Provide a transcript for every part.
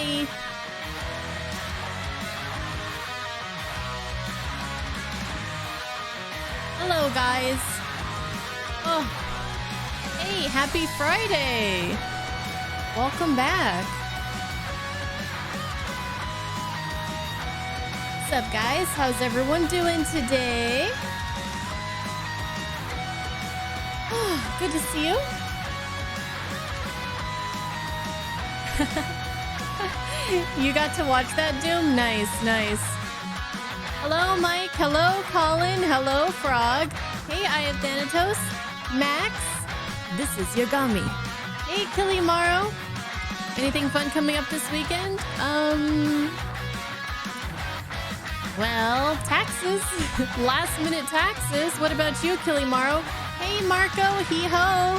Hi. Hello, guys. Oh, hey, happy Friday. Welcome back. What's up, guys? How's everyone doing today? Oh, good to see you. You got to watch that, Doom? Nice, nice. Hello, Mike. Hello, Colin. Hello, Frog. Hey, I have Thanatos. Max. This is Yagami. Hey, Kilimaro. Anything fun coming up this weekend? Well, taxes. Last minute taxes. What about you, Kilimaro? Hey, Marco. Hee-ho.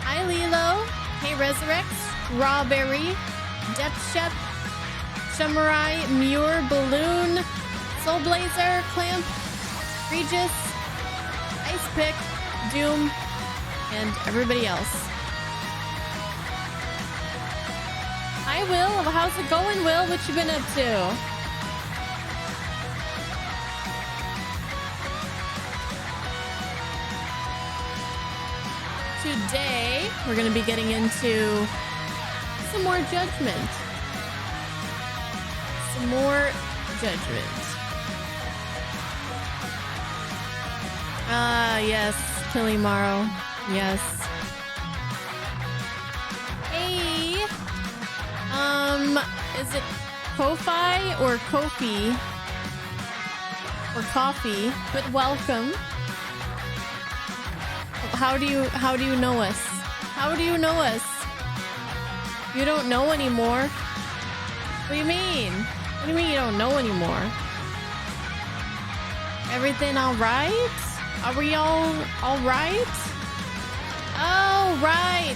Hi, Lilo. Hey, Resurrex. Rawberry. Depth Shep. Samurai. Muir. Balloon. Soul Blazer. Clamp. Regis. Ice Pick. Doom. And everybody else. Hi, Will. How's it going, Will? What you been up to? Today, we're going to be getting into some more Judgment. Some more Judgment. Ah, yes. Kilimaro. Yes. Hey. Is it Ko-Fi or Kofi? Or coffee? But welcome. How do you know us? How do you know us? You don't know anymore. What do you mean? What do you mean you don't know anymore? Everything all right? Are we all right? Oh, right.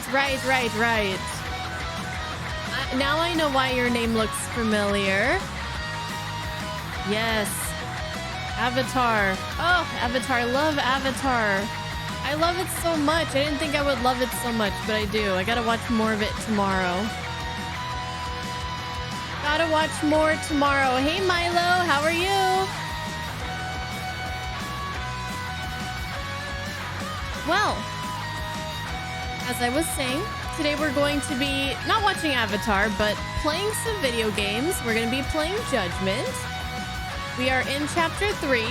Now I know why your name looks familiar. Yes. Avatar. Oh, Avatar. Love Avatar. I love it so much. I didn't think I would love it so much, but I do. I gotta watch more of it tomorrow. Gotta watch more tomorrow. Hey, Milo. How are you? Well, as I was saying, today we're going to be not watching Avatar, but playing some video games. We're going to be playing Judgment. We are in Chapter 3.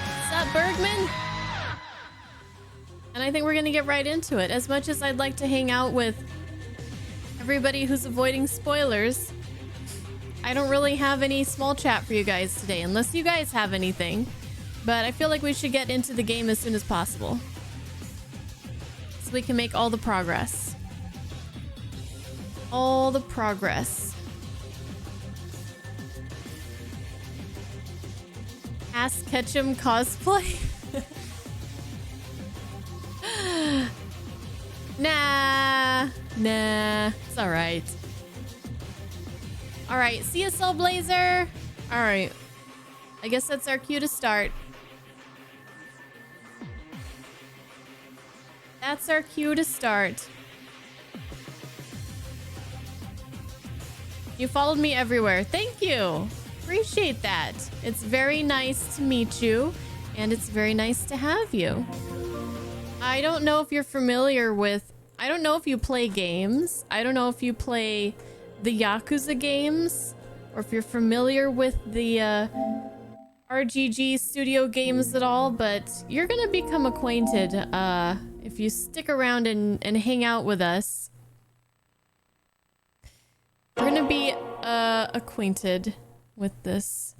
What's up, Bergman? And I think we're going to get right into it. As much as I'd like to hang out with everybody who's avoiding spoilers, I don't really have any small chat for you guys today, unless you guys have anything. But I feel like we should get into the game as soon as possible, so we can make all the progress. All the progress. Ask Ketchum cosplay? Nah. It's alright. Alright, see you, Soul Blazer. Alright. I guess that's our cue to start. That's our cue to start. You followed me everywhere. Thank you. Appreciate that. It's very nice to meet you, and it's very nice to have you. I don't know if you're familiar with... I don't know if you play games. I don't know if you play the Yakuza games, or if you're familiar with the RGG studio games at all, but you're gonna become acquainted if you stick around and hang out with us. We're gonna be acquainted with this.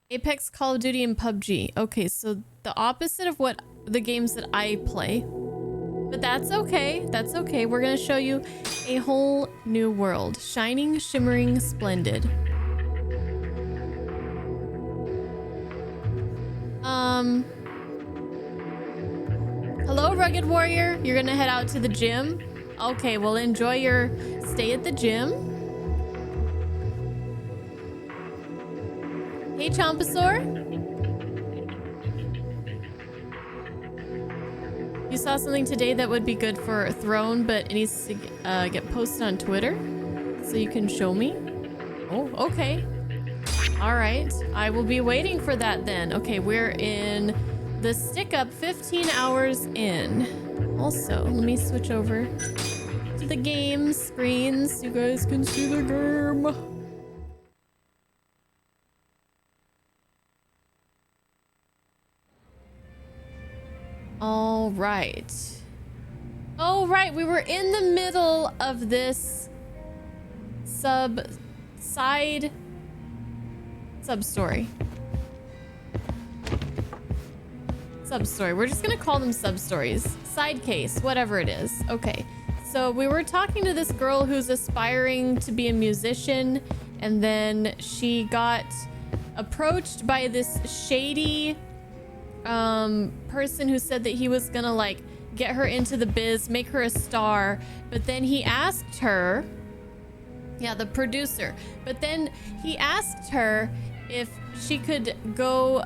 Apex, Call of Duty, and PUBG. Okay, so the opposite of what the games that I play. But that's okay. That's okay. We're gonna show you a whole new world. Shining, shimmering, splendid. Hello, Rugged Warrior. You're gonna head out to the gym? Okay, well, enjoy your stay at the gym. Hey, Chompasaur. You saw something today that would be good for Throne, but it needs to get posted on Twitter, so you can show me. Oh, okay. All right, I will be waiting for that then. Okay, we're in the stick up 15 hours in. Also, let me switch over to the game screens so you guys can see the game. All right. Oh, right. We were in the middle of this sub-story. Sub-story. We're just going to call them sub-stories. Side case, whatever it is. Okay. So we were talking to this girl who's aspiring to be a musician, and then she got approached by this shady person who said that he was gonna like get her into the biz, make her a star, but then he asked her, yeah, the producer, but then he asked her if she could go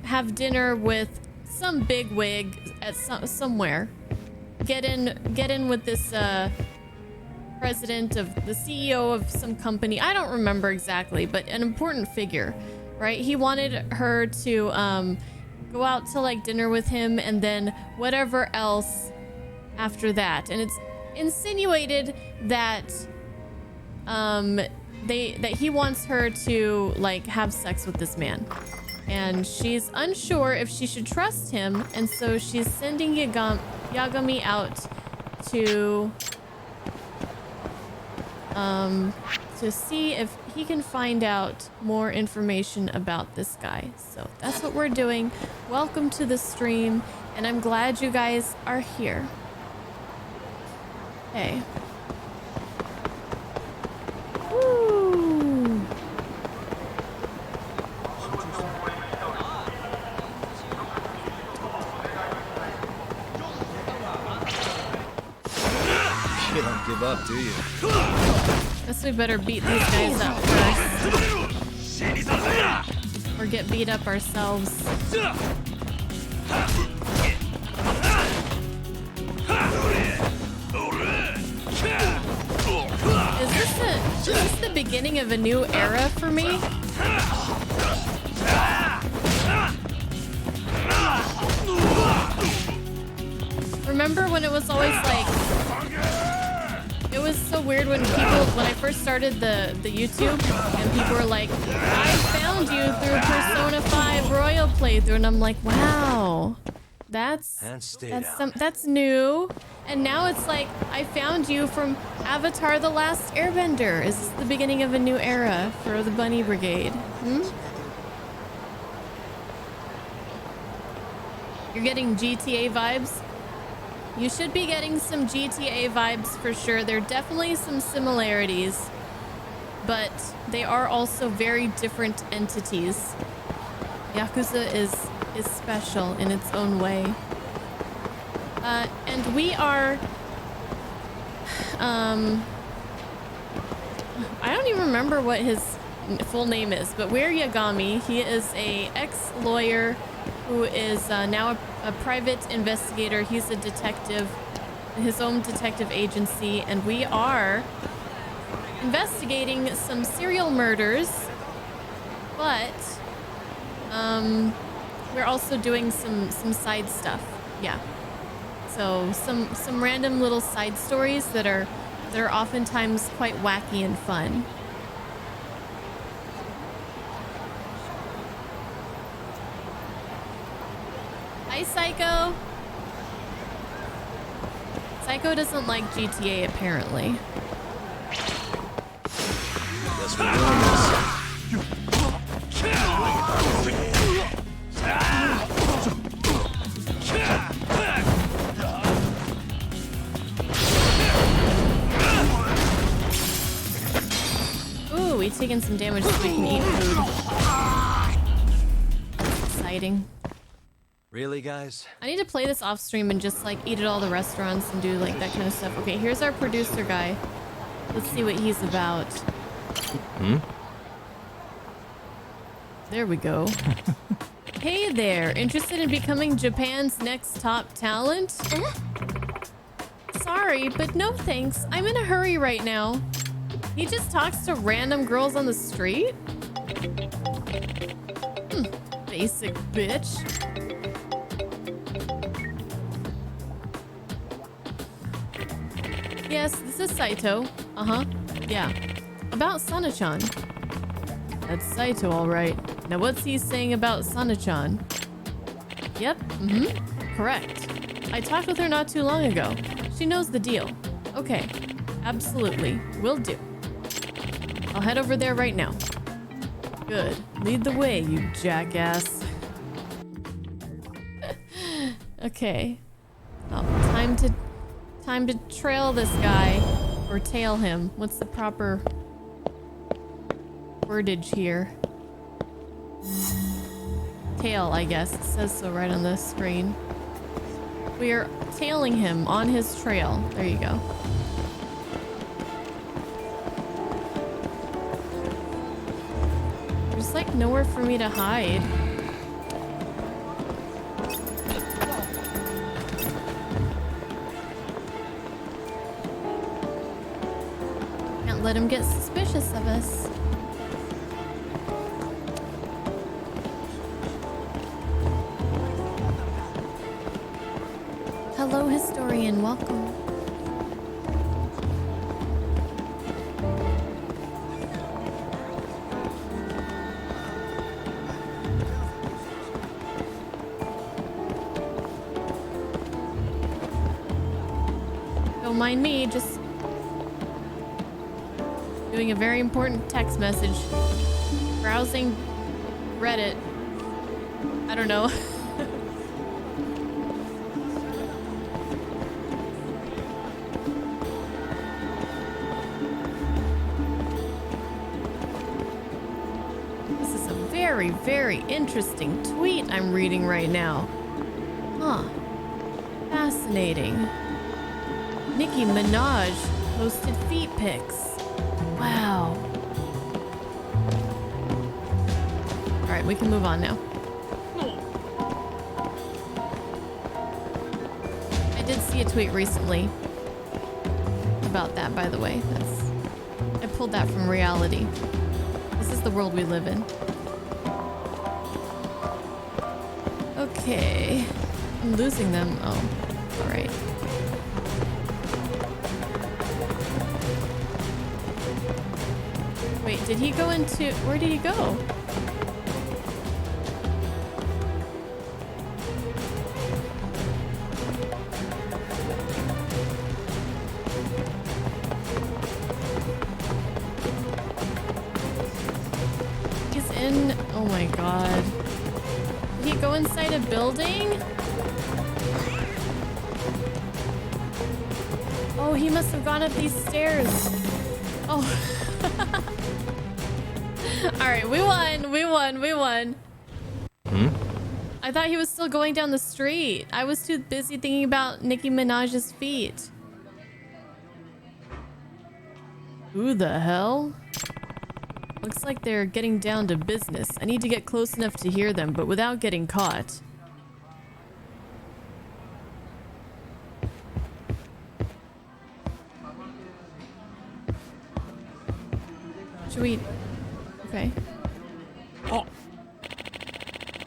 have dinner with some bigwig at somewhere, get in with this president of the CEO of some company. I don't remember exactly, but an important figure, right? He wanted her to go out to like dinner with him and then whatever else after that. And it's insinuated that that he wants her to like have sex with this man. And she's unsure if she should trust him, and so she's sending Yagami out to see if he can find out more information about this guy. So that's what we're doing. Welcome to the stream, and I'm glad you guys are here. Hey. Woo. You don't give up, do you? Guess we better beat these guys up first. Or get beat up ourselves. Is this the beginning of a new era for me? Remember when it was always like, it was so weird when I first started the YouTube and people were like, I found you through Persona 5 Royal playthrough, and I'm like, wow, that's new. And now it's like, I found you from Avatar: The Last Airbender. Is this the beginning of a new era for the Bunny Brigade? You're getting GTA vibes? You should be getting some GTA vibes for sure. There are definitely some similarities, but they are also very different entities. Yakuza is special in its own way. And we are... I don't even remember what his full name is, but we're Yagami. He is a ex-lawyer who is now a private investigator. He's a detective in his own detective agency, and we are investigating some serial murders, but we're also doing some side stuff. Yeah, so some random little side stories that are oftentimes quite wacky and fun. Hi, Psycho. Psycho doesn't like GTA, apparently. Guess we're doing this. Ooh, we've taken some damage so we can eat food. That's exciting. Really, guys? I need to play this off stream and just like eat at all the restaurants and do like that kind of stuff. Okay, here's our producer guy. Let's see what he's about. Hmm? There we go. Hey there, interested in becoming Japan's next top talent? Sorry, but no thanks. I'm in a hurry right now. He just talks to random girls on the street? Basic bitch. Yes, this is Saito. Uh-huh. Yeah. About Sana-chan. That's Saito, all right. Now what's he saying about Sana-chan? Yep. Correct. I talked with her not too long ago. She knows the deal. Okay. Absolutely. Will do. I'll head over there right now. Good. Lead the way, you jackass. Okay. Oh, time to trail this guy. Or tail him. What's the proper wordage here? Tail, I guess. It says so right on the screen. We are tailing him on his trail. There you go. There's like nowhere for me to hide. Can't let him get suspicious of us. Hello, historian. Welcome. Don't mind me, just doing a very important text message. Browsing Reddit. I don't know. Very interesting tweet I'm reading right now. Huh. Fascinating. Nicki Minaj posted feet pics. Wow. Alright, we can move on now. I did see a tweet recently about that, by the way. I pulled that from reality. This is the world we live in. Okay. I'm losing them. Oh, alright. Wait, did he go into... Where did he go? He's in... Oh my god. Did he go inside a building? Oh, he must have gone up these stairs. Oh. Alright, we won. I thought he was still going down the street. I was too busy thinking about Nicki Minaj's feet. Who the hell? Looks like they're getting down to business. I need to get close enough to hear them, but without getting caught. Should we... Okay. Oh.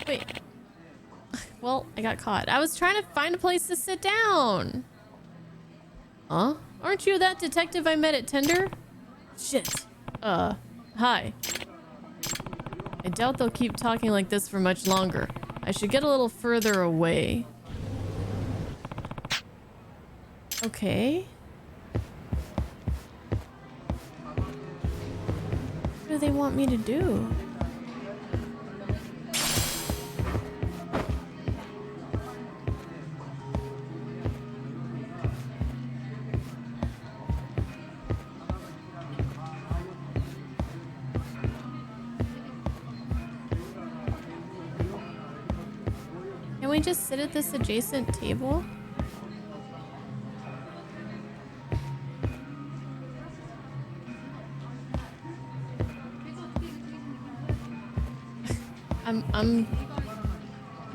Wait. Well, I got caught. I was trying to find a place to sit down. Huh? Aren't you that detective I met at Tinder? Shit. Hi. I doubt they'll keep talking like this for much longer. I should get a little further away. Okay. What do they want me to do? Can we just sit at this adjacent table?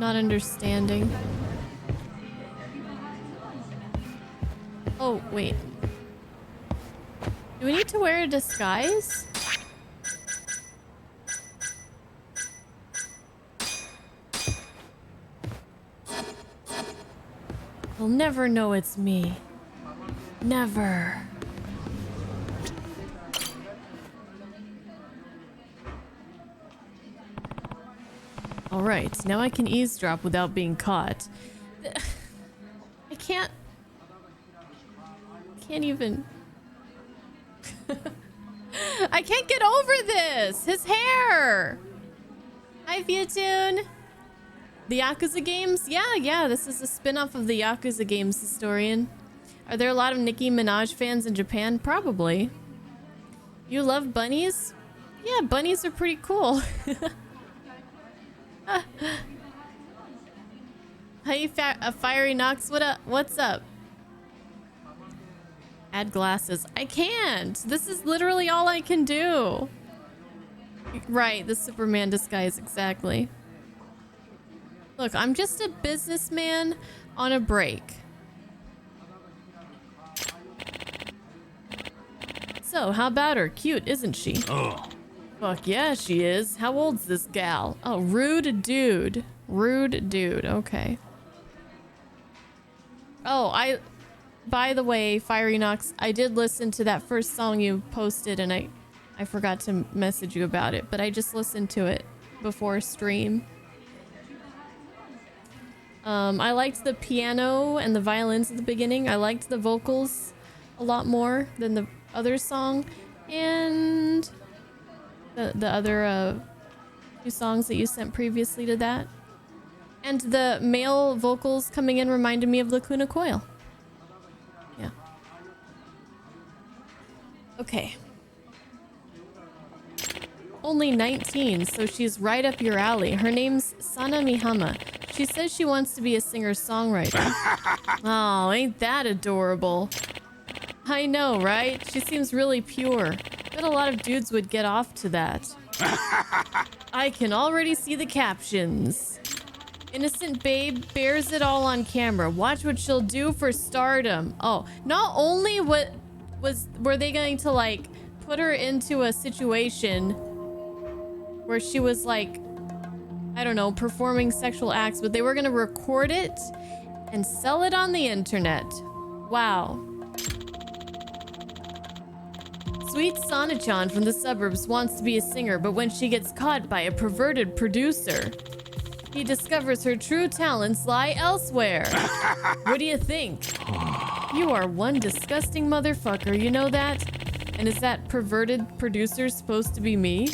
Not understanding. Oh, wait. Do we need to wear a disguise? They'll never know it's me. Never. All right, now I can eavesdrop without being caught. I can't even. I can't get over this. His hair. Hi, Vietune. The Yakuza games? Yeah, this is a spin-off of the Yakuza games, Historian. Are there a lot of Nicki Minaj fans in Japan? Probably. You love bunnies? Yeah, bunnies are pretty cool. Hey, Fiery Nox, what up? What's up? Add glasses. I can't. This is literally all I can do. Right, the Superman disguise, exactly. Look, I'm just a businessman on a break. So, how about her? Cute, isn't she? Oh. Fuck yeah, she is. How old's this gal? Oh, rude dude. Rude dude, okay. Oh, by the way, Fiery Nox, I did listen to that first song you posted and I forgot to message you about it, but I just listened to it before stream. I liked the piano and the violins at the beginning. I liked the vocals a lot more than the other song. And the other two songs that you sent previously to that. And the male vocals coming in reminded me of Lacuna Coil. Yeah. Okay. Only 19, so she's right up your alley. Her name's Sana Mihama. She says she wants to be a singer-songwriter. Oh, ain't that adorable? I know, right? She seems really pure. Bet a lot of dudes would get off to that. I can already see the captions. Innocent babe bears it all on camera. Watch what she'll do for stardom. Oh, not only were they going to like put her into a situation where she was like, I don't know, performing sexual acts, but they were going to record it and sell it on the internet. Wow. Sweet Sana-chan from the suburbs wants to be a singer, but when she gets caught by a perverted producer, he discovers her true talents lie elsewhere. What do you think? You are one disgusting motherfucker, you know that? And is that perverted producer supposed to be me?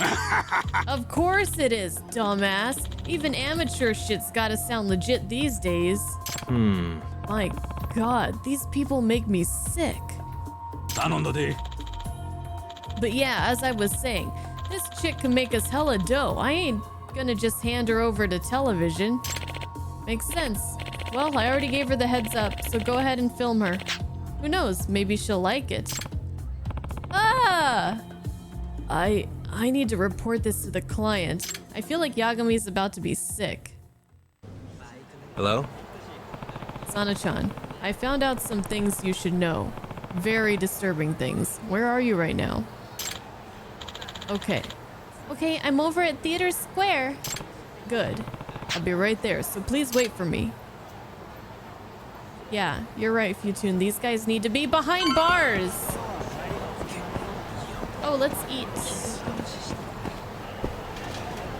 Of course it is, dumbass. Even amateur shit's gotta sound legit these days. My god, these people make me sick. But yeah, as I was saying, this chick can make us hella dough. I ain't gonna just hand her over to television. Makes sense. Well, I already gave her the heads up, so go ahead and film her. Who knows, maybe she'll like it. Ah! I need to report this to the client. I feel like Yagami's about to be sick. Hello? Sana-chan, I found out some things you should know. Very disturbing things. Where are you right now? Okay. Okay, I'm over at Theater Square. Good. I'll be right there, so please wait for me. Yeah, you're right, Futune. These guys need to be behind bars. Oh, let's eat.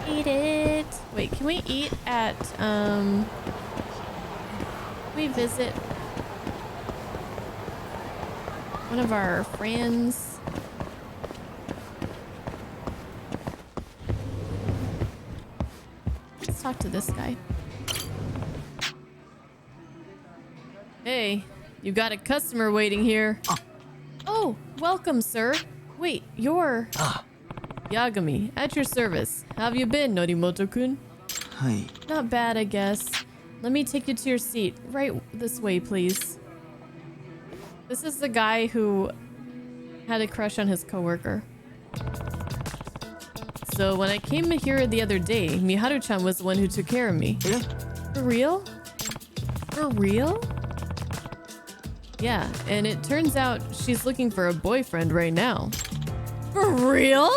Eat it. Wait, can we eat at, can we visit one of our friends? Let's talk to this guy. Hey, you got a customer waiting here. Oh, welcome, sir. Wait, you're... Yagami, at your service. How have you been, Norimoto-kun? Hi. Not bad, I guess. Let me take you to your seat. Right this way, please. This is the guy who had a crush on his coworker. So when I came here the other day, Miharu-chan was the one who took care of me. For real? For real? Yeah, and it turns out she's looking for a boyfriend right now. For real?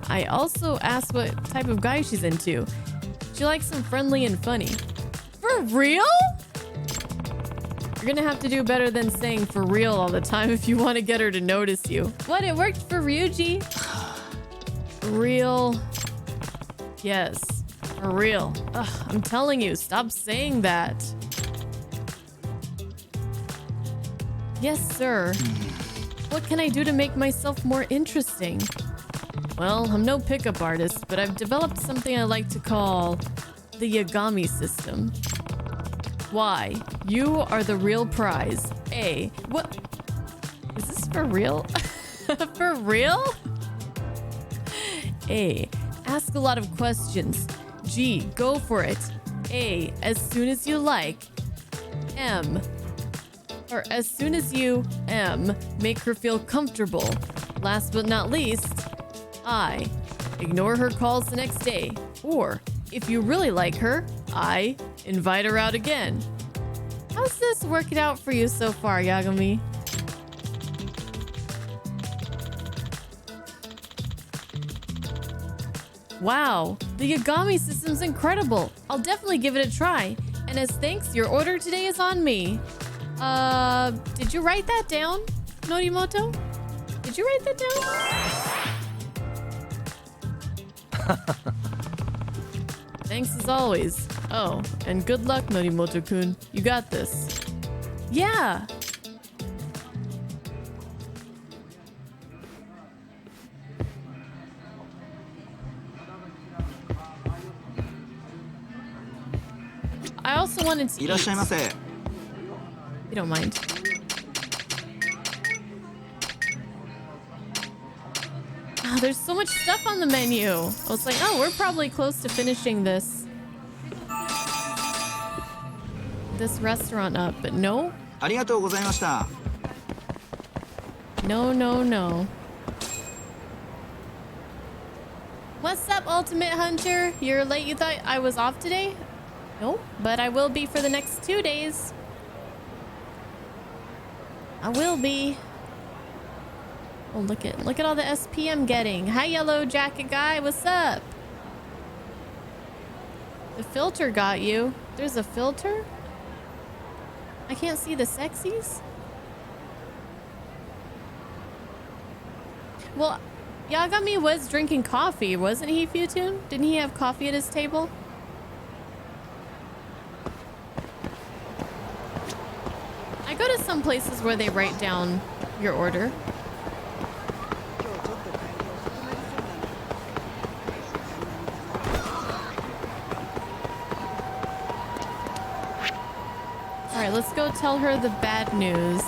I also asked what type of guy she's into. She likes him friendly and funny. For real? You're gonna have to do better than saying for real all the time if you want to get her to notice you. What? It worked for Ryuji? For real? Yes, for real. Ugh, I'm telling you, stop saying that. Yes, sir. What can I do to make myself more interesting? Well, I'm no pickup artist, but I've developed something I like to call the Yagami system. Why? You are the real prize. A. What? Is this for real? For real? A. Ask a lot of questions. G. Go for it. A. As soon as you like. M. Or as soon as you make her feel comfortable. Last but not least, I. Ignore her calls the next day. Or, if you really like her, I. Invite her out again. How's this working out for you so far, Yagami? Wow, the Yagami system's incredible. I'll definitely give it a try. And as thanks, your order today is on me. Did you write that down, Norimoto? Did you write that down? Thanks as always. Oh, and good luck, Norimoto-kun. You got this. Yeah. I also wanted to eat. You don't mind. Oh, there's so much stuff on the menu. I was like, oh, we're probably close to finishing this restaurant up, but no. No. What's up, Ultimate Hunter? You're late. You thought I was off today? Nope, but I will be for the next 2 days. I will be. Oh, look at all the SP I'm getting. Hi, Yellow Jacket Guy. What's up? The filter got you. There's a filter? I can't see the sexies? Well, Yagami was drinking coffee, wasn't he, Futun? Didn't he have coffee at his table? I go to some places where they write down your order. All right, let's go tell her the bad news.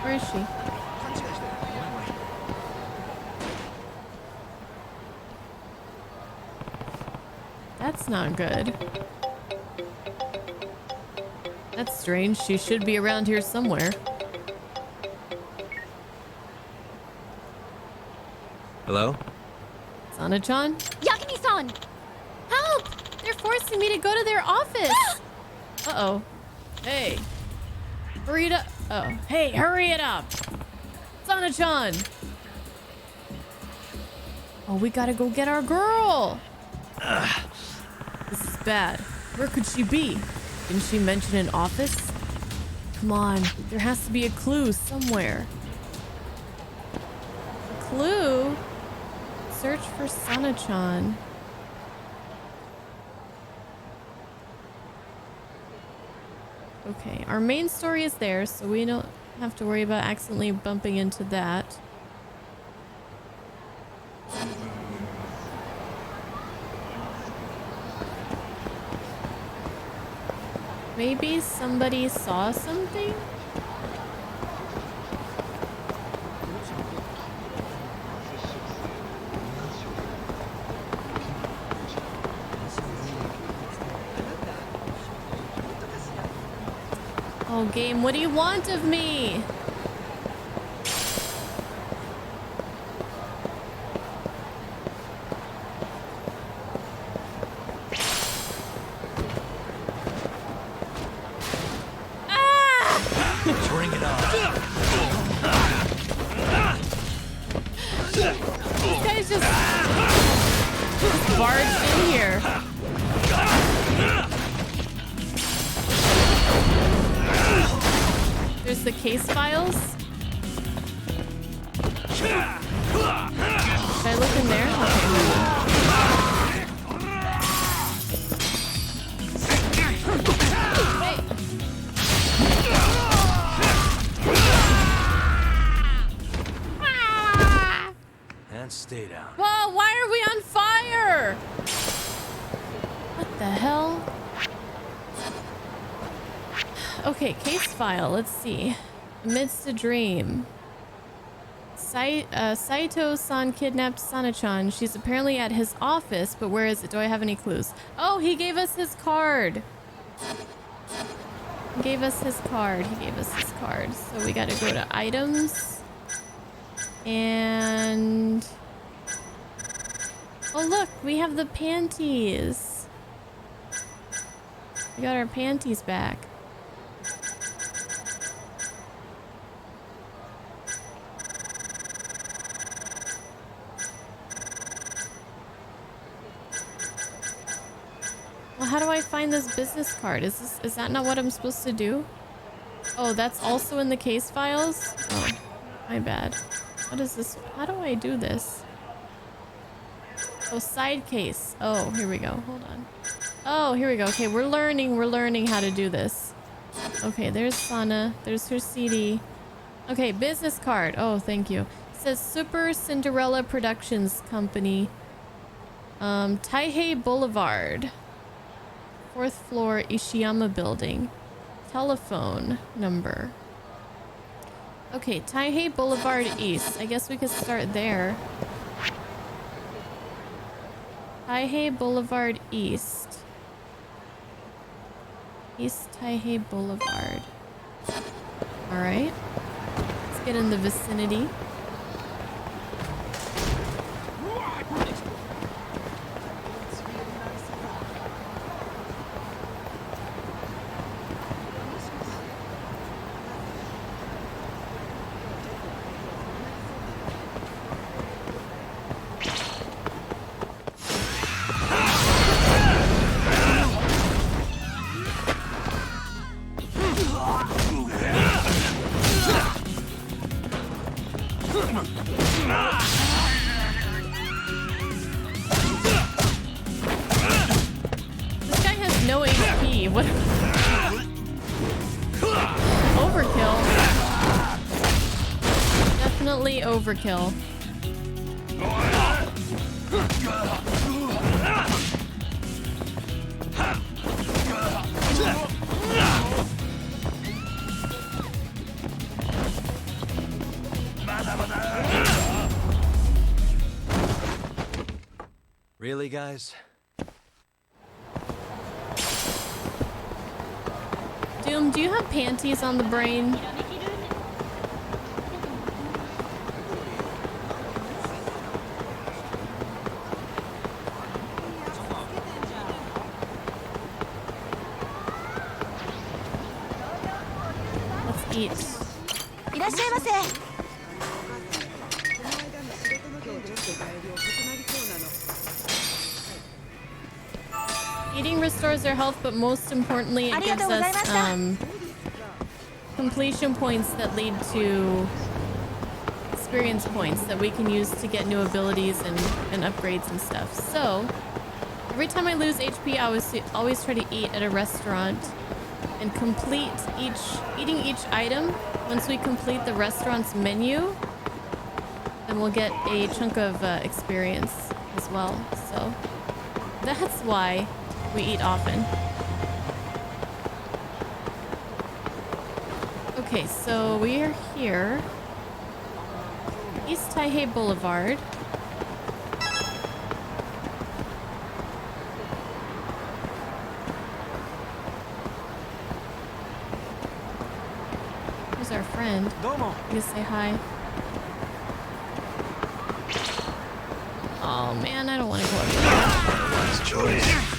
Where is she? That's not good. That's strange. She should be around here somewhere. Hello? Sana-chan? Yagami-san! Help! They're forcing me to go to their office. Uh-oh. Hey. Hurry it up. Oh, hey, hurry it up. Sana-chan. Oh, we gotta go get our girl. This is bad. Where could she be? Didn't she mention an office? Come on, there has to be a clue somewhere. A clue? Search for Sana-chan. Okay, our main story is there, so we don't have to worry about accidentally bumping into that. Maybe somebody saw something? Oh, game, what do you want of me? This guy's just barged in here. There's the case files. Should I look in there? And stay down. Whoa, why are we on fire? What the hell? Okay, case file. Let's see. Amidst a dream. Saito-san kidnapped Sana-chan. She's apparently at his office, but where is it? Do I have any clues? Oh, he gave us his card. He gave us his card. So we got to go to items. And... oh, look. We have the panties. We got our panties back. Well, how do I find this business card? Is that not what I'm supposed to do? Oh, that's also in the case files? Oh, my bad. What is this? How do I do this? Oh, side case. Oh, here we go. Hold on. Oh, here we go. Okay, we're learning how to do this. Okay, there's Sana. There's her CD. Okay, business card. Oh, thank you. It says Super Cinderella Productions Company. Taihei Boulevard. 4th floor, Ishiyama Building. Telephone number. Okay, Taihei Boulevard East. I guess we could start there. Taihei Boulevard East. East Taihei Boulevard. Alright. Let's get in the vicinity. This guy has no HP. What? Overkill. Definitely overkill. Really, guys? Doom, do you have panties on the brain? Let's eat. Eating restores our health, but most importantly, it gives us completion points that lead to experience points that we can use to get new abilities and upgrades and stuff. So every time I lose HP, I always try to eat at a restaurant and complete eating each item. Once we complete the restaurant's menu, then we'll get a chunk of experience as well. So that's why we eat often. Okay, so we are here. East Taihei Boulevard. Here's our friend. You say hi. Oh man, I don't want to go over there. Nice choice.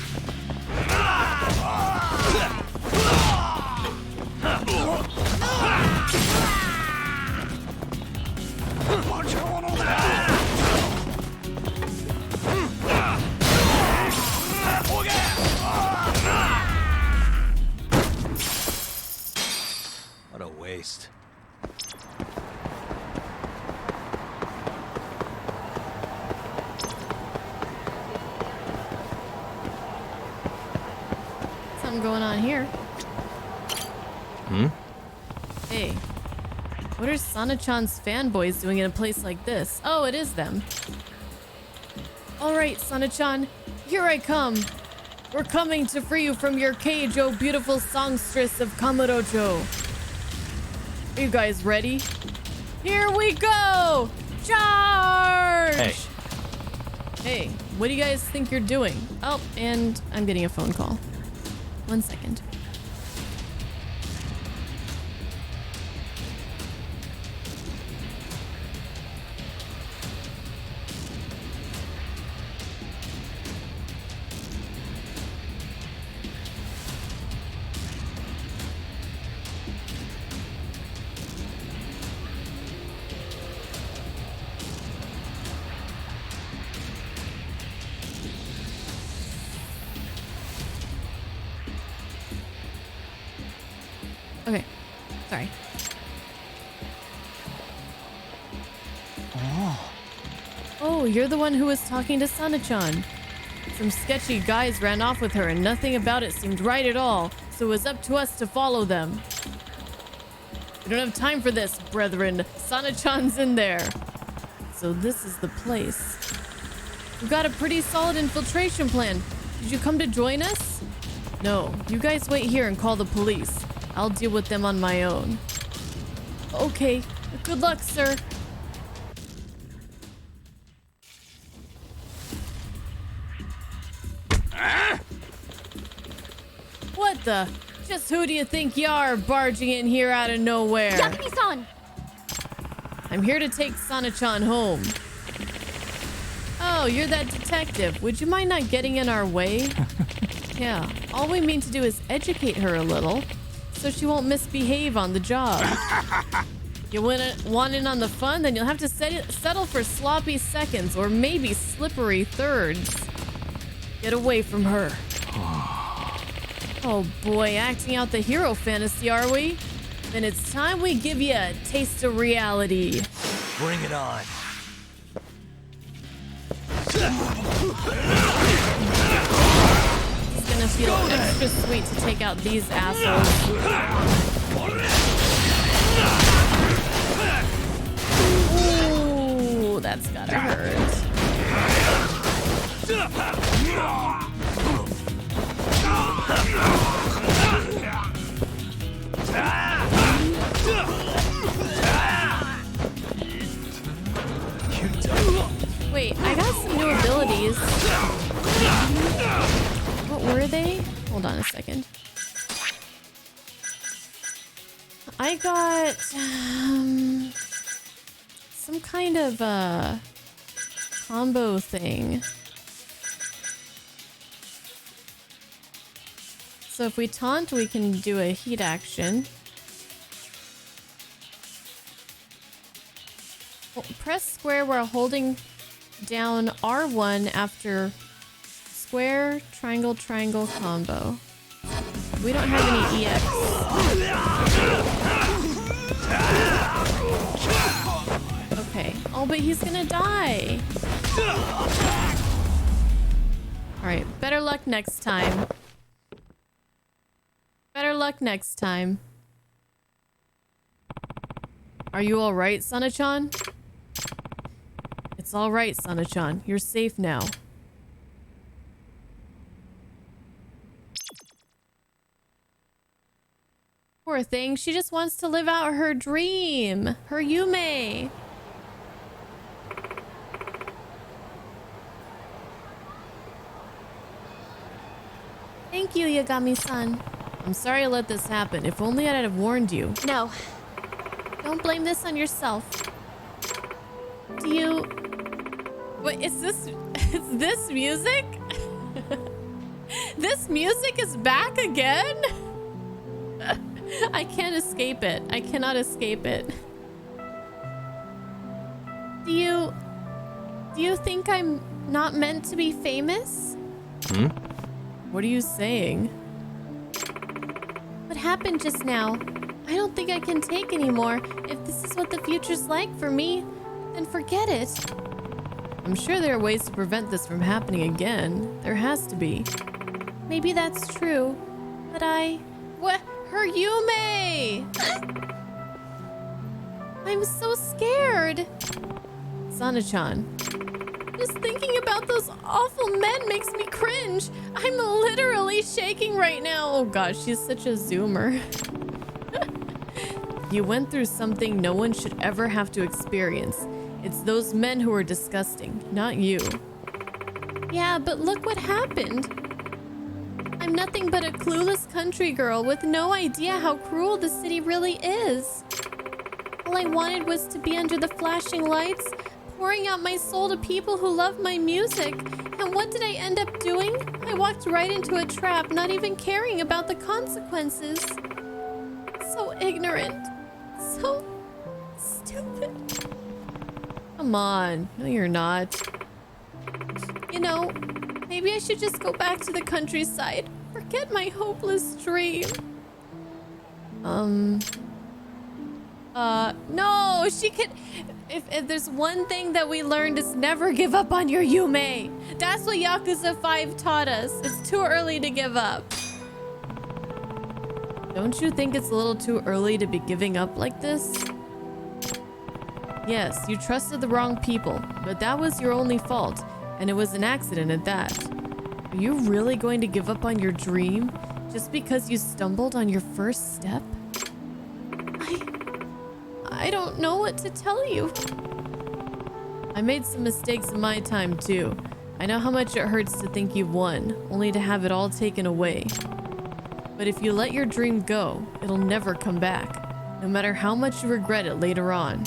Something going on here. Hmm? Hey, what are Sana-chan's fanboys doing in a place like this? Oh, it is them. All right, Sana-chan, here I come. We're coming to free you from your cage, oh beautiful songstress of Kamurocho. Are you guys ready? Here we go! Charge! Hey. Hey, what do you guys think you're doing? Oh, and I'm getting a phone call. 1 second. Okay, sorry. Oh, you're the one who was talking to Sana-chan. Some sketchy guys ran off with her and nothing about it seemed right at all, so it was up to us to follow them. We don't have time for this, brethren. Sana-chan's in there. So this is the place. We've got a pretty solid infiltration plan. Did you come to join us? No, you guys wait here and call the police. I'll deal with them on my own. Okay, good luck, sir. What the? Just who do you think you are barging in here out of nowhere? Yagami-san! I'm here to take Sana-chan home. Oh, you're that detective. Would you mind not getting in our way? Yeah, all we mean to do is educate her a little, so she won't misbehave on the job. You want in on the fun? Then you'll have to settle for sloppy seconds or maybe slippery thirds. Get away from her. Oh boy, acting out the hero fantasy, are we? Then it's time we give you a taste of reality. Bring it on. It's gonna feel extra sweet to take out these assholes. Ooh, that's gotta hurt. Wait, I got some new abilities. What were they? Hold on a second. I got some kind of combo thing. So if we taunt, we can do a heat action. Press square while holding down R1 after square, triangle, triangle combo. We don't have any EX. Okay. Oh, but he's gonna die. Alright, better luck next time. Better luck next time. Are you alright, Sana-chan? It's alright, Sana-chan. You're safe now. Poor thing. She just wants to live out her dream. Her Yume. Thank you, Yagami-san. I'm sorry I let this happen. If only I'd have warned you. No. Don't blame this on yourself. Do you... Wait, is this music? This music is back again? I can't escape it. I cannot escape it. Do you think I'm not meant to be famous? Hmm? What are you saying? What happened just now? I don't think I can take anymore. If this is what the future's like for me, then forget it. I'm sure there are ways to prevent this from happening again. There has to be. Maybe that's true. But what? Her Yume! I'm so scared. Sana-chan. Just thinking about those awful men makes me cringe. I'm literally shaking right now. Oh gosh, she's such a zoomer. You went through something no one should ever have to experience. It's those men who are disgusting, not you. Yeah, but look what happened. I'm nothing but a clueless country girl with no idea how cruel the city really is. All I wanted was to be under the flashing lights, pouring out my soul to people who love my music. And what did I end up doing? I walked right into a trap, not even caring about the consequences. So ignorant. So stupid. Come on. No, you're not. You know, maybe I should just go back to the countryside. Forget my hopeless dream. No, she could... If there's one thing that we learned, is never give up on your Yume. That's what Yakuza 5 taught us. It's too early to give up. Don't you think it's a little too early to be giving up like this? Yes, you trusted the wrong people, but that was your only fault, and it was an accident at that. Are you really going to give up on your dream just because you stumbled on your first step? I don't know what to tell you. I made some mistakes in my time too. I know how much it hurts to think you've won, only to have it all taken away. But if you let your dream go, it'll never come back, no matter how much you regret it later on.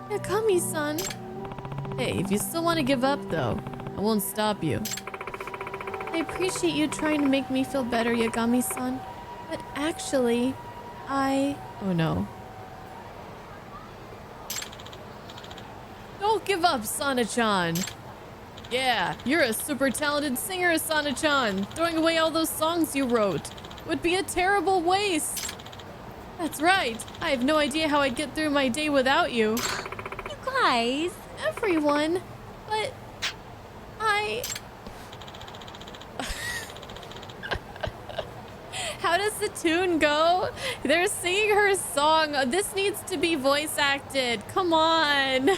Yagami-san. Hey, if you still want to give up though, I won't stop you. I appreciate you trying to make me feel better, Yagami-san. But actually, oh no. Don't give up, Sana-chan. Yeah, you're a super talented singer, Sana-chan. Throwing away all those songs you wrote would be a terrible waste. That's right. I have no idea how I'd get through my day without you. You guys. Everyone. But How does the tune go? They're singing her song. This needs to be voice acted. Come on.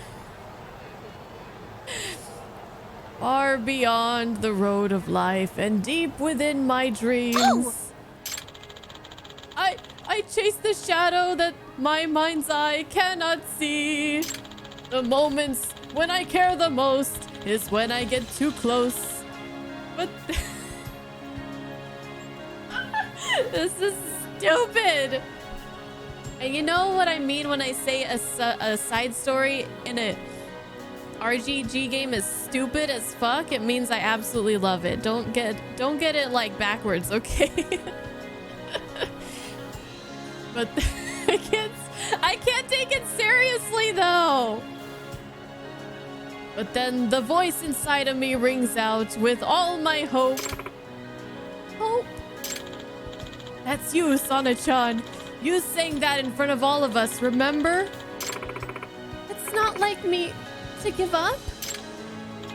Far beyond the road of life and deep within my dreams. Oh. I chase the shadow that my mind's eye cannot see. The moments when I care the most is when I get too close. But this is stupid. And you know what I mean when I say a side story in a RGG game is stupid as fuck? It means I absolutely love it. Don't get it like backwards, okay? But I can't take it seriously though. But then the voice inside of me rings out with all my hope. Hope. That's you, Sana-chan. You sang that in front of all of us, remember? It's not like me to give up.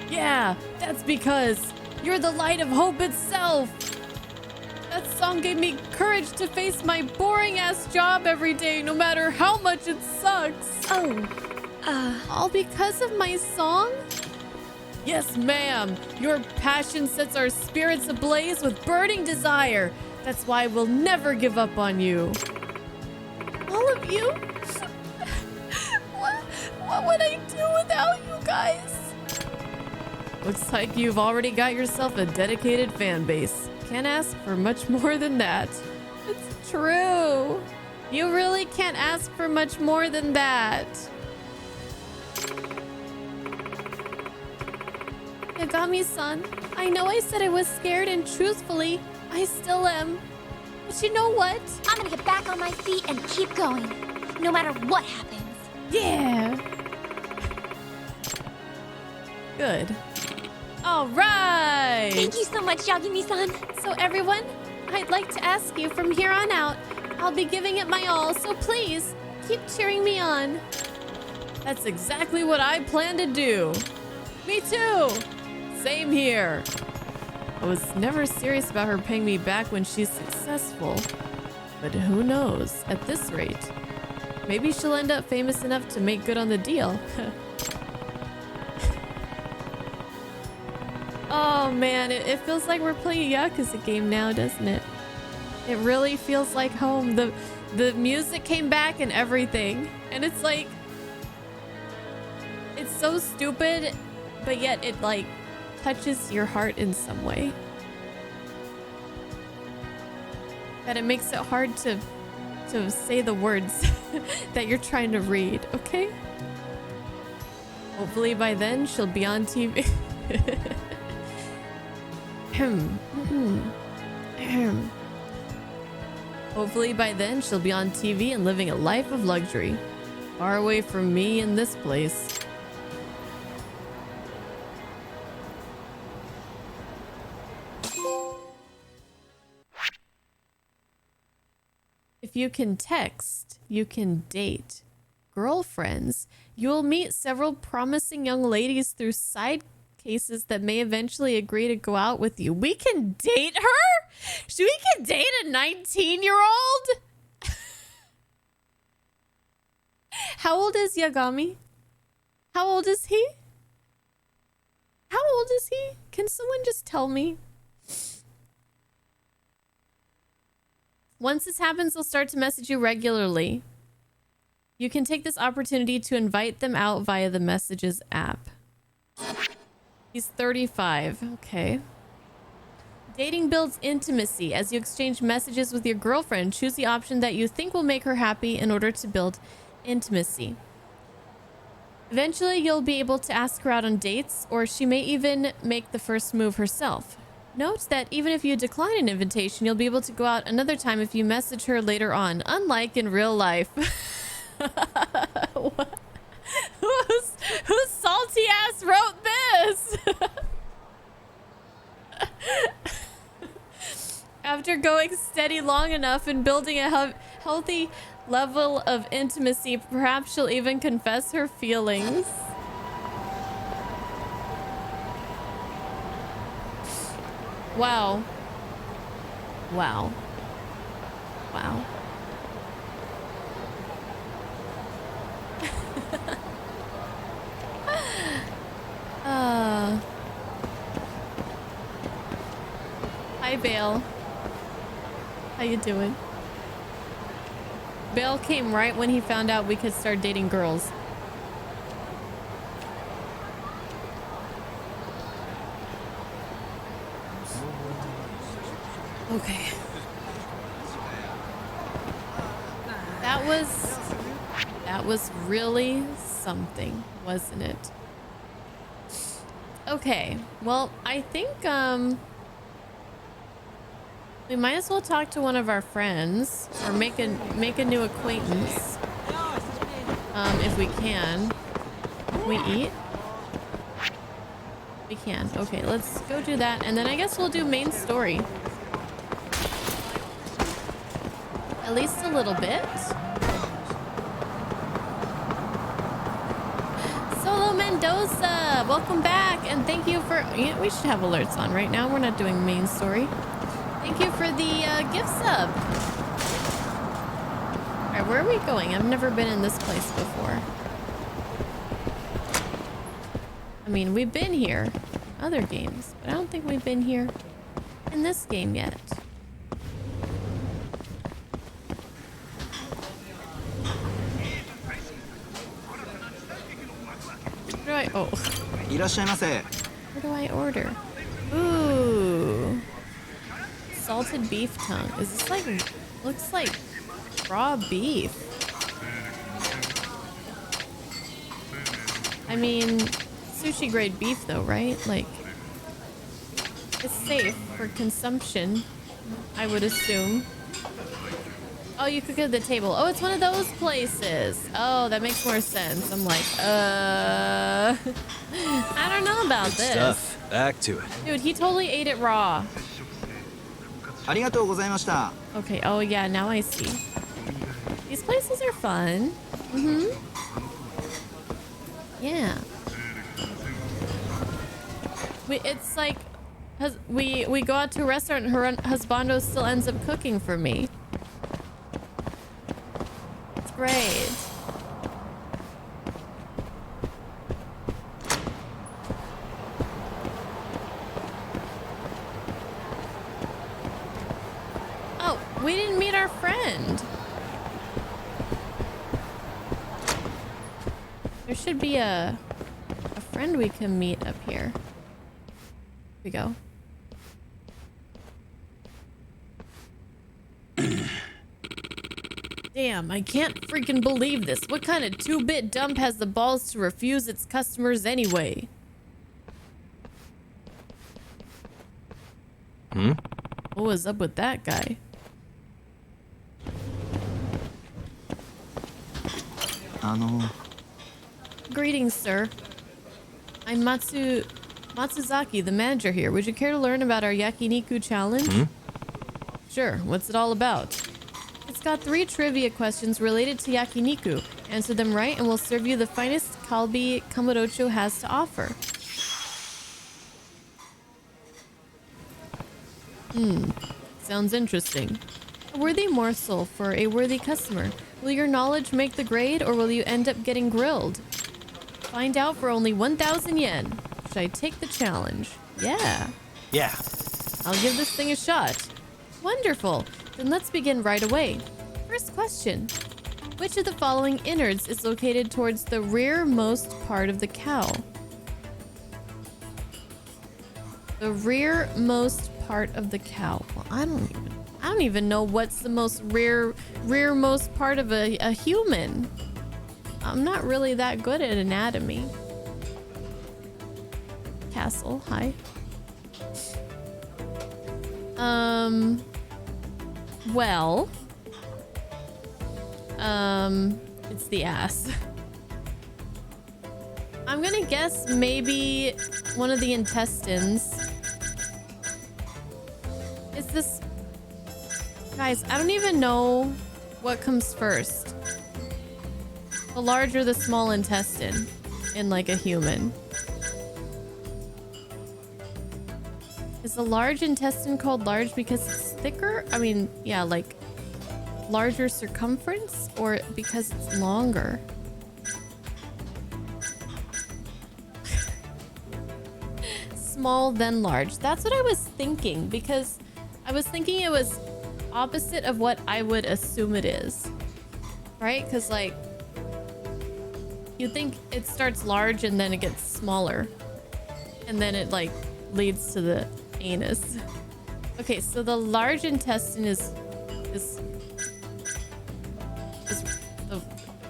Yeah, that's because you're the light of hope itself. That song gave me courage to face my boring-ass job every day, no matter how much it sucks. All because of my song? Yes, ma'am. Your passion sets our spirits ablaze with burning desire. That's why we'll never give up on you. All of you? What would I do without you guys? Looks like you've already got yourself a dedicated fan base. Can't ask for much more than that. It's true. You really can't ask for much more than that. Yagami-san, I know I said I was scared, and truthfully, I still am. But you know what? I'm gonna get back on my feet and keep going, no matter what happens. Yeah. Good. All right. Thank you so much, Yagami-san. So everyone, I'd like to ask you from here on out, I'll be giving it my all, so please keep cheering me on. That's exactly what I plan to do. Me too. Same here. I was never serious about her paying me back when she's successful. But who knows? At this rate, maybe she'll end up famous enough to make good on the deal. Oh man, it feels like we're playing a Yakuza game now, doesn't it? It really feels like home. The music came back and everything. And it's like... It's so stupid, but yet it like touches your heart in some way. That it makes it hard to say the words that you're trying to read, okay? Hopefully by then she'll be on TV. Hopefully by then she'll be on TV and living a life of luxury. Far away from me in this place. If you can text, you can date. Girlfriends, you'll meet several promising young ladies through side cases that may eventually agree to go out with you. We can date her? We can date a 19-year-old? How old is Yagami? How old is he? How old is he? Can someone just tell me? Once this happens, they'll start to message you regularly. You can take this opportunity to invite them out via the Messages app. He's 35. Okay. Dating builds intimacy. As you exchange messages with your girlfriend, choose the option that you think will make her happy in order to build intimacy. Eventually, you'll be able to ask her out on dates, or she may even make the first move herself. Note that even if you decline an invitation, you'll be able to go out another time if you message her later on, unlike in real life. Whose salty ass wrote this? After going steady long enough and building a healthy level of intimacy, perhaps she'll even confess her feelings. Wow. Wow. Wow. Hi, Bale. How you doing? Bale came right when he found out we could start dating girls. Okay. That was really something, wasn't it? Okay. Well, I think we might as well talk to one of our friends or make a new acquaintance. If we can. Can we eat? We can. Okay, let's go do that, and then I guess we'll do main story. At least a little bit. Solo Mendoza, welcome back, and thank you for... Yeah, we should have alerts on right now. We're not doing main story. Thank you for the gift sub. All right, where are we going? I've never been in this place before. I mean, we've been here other games, but I don't think we've been here in this game yet. What do I... Oh. What do I order? Ooh. Salted beef tongue. Is this like... Looks like raw beef. I mean... Sushi grade beef though, right? Like, it's safe for consumption, I would assume. Oh, you cook at the table. Oh, it's one of those places. Oh, that makes more sense. I'm like, I don't know about this. Stuff. Back to it. Dude, he totally ate it raw. Okay, oh yeah, now I see. These places are fun. Mm-hmm. Yeah. It's like We go out to a restaurant and her husbando still ends up cooking for me. It's great. Oh, we didn't meet our friend. There should be a friend we can meet up here. Here we go. Damn, I can't freaking believe this. What kind of 2-bit dump has the balls to refuse its customers anyway? Hmm? What was up with that guy? Greetings, sir. I'm Matsuzaki, the manager here. Would you care to learn about our yakiniku challenge? Hmm? Sure. What's it all about? It's got 3 trivia questions related to yakiniku. Answer them right and we'll serve you the finest kalbi Kamurocho has to offer. Sounds interesting. A worthy morsel for a worthy customer. Will your knowledge make the grade or will you end up getting grilled? Find out for only 1,000 yen. Should I take the challenge? Yeah. Yeah. I'll give this thing a shot. Wonderful. Then let's begin right away. First question. Which of the following innards is located towards the rearmost part of the cow? The rearmost part of the cow. Well, I don't even know what's the most rearmost part of a human. I'm not really that good at anatomy. Castle, hi. Well, it's the ass. I'm gonna guess maybe one of the intestines. Is this... Guys, I don't even know what comes first. The large or the small intestine in like a human. Is the large intestine called large because it's thicker? I mean, yeah, like larger circumference or because it's longer? Small then large. That's what I was thinking because I was thinking it was opposite of what I would assume it is. Right? Because like you think it starts large and then it gets smaller. And then it like leads to the anus. Okay, so the large intestine is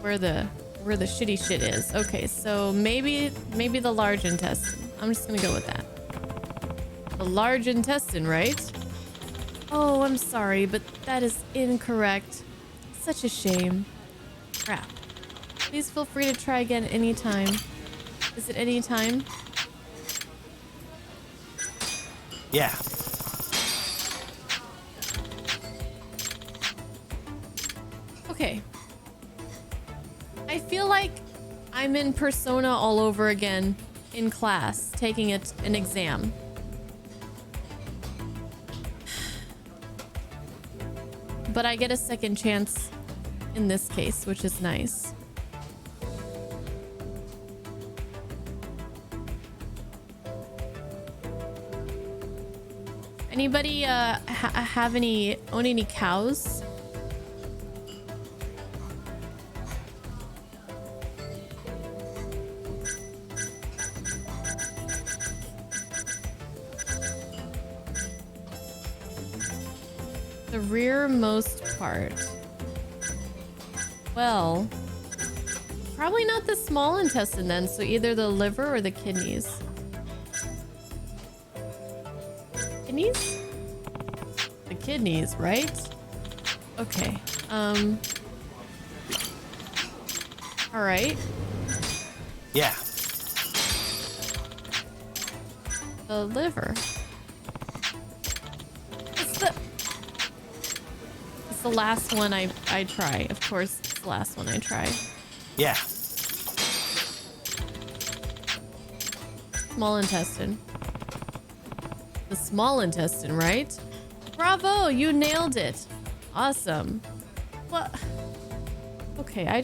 where the shitty shit is. Okay, so maybe the large intestine. I'm just gonna go with that. The large intestine, right? Oh, I'm sorry, but that is incorrect. Such a shame. Crap. Please feel free to try again anytime. Is it any time? Yeah. Okay. I feel like I'm in Persona all over again in class, taking an exam. But I get a second chance in this case, which is nice. Anybody own any cows? The rearmost part. Well, probably not the small intestine then, so either the liver or the kidneys. Kidneys? The kidneys, right? Okay. All right. Yeah. The liver. It's the last one I try. Of course, it's the last one I try. Yeah. Small intestine. The small intestine, right? Bravo, you nailed it. Awesome. What? Okay, I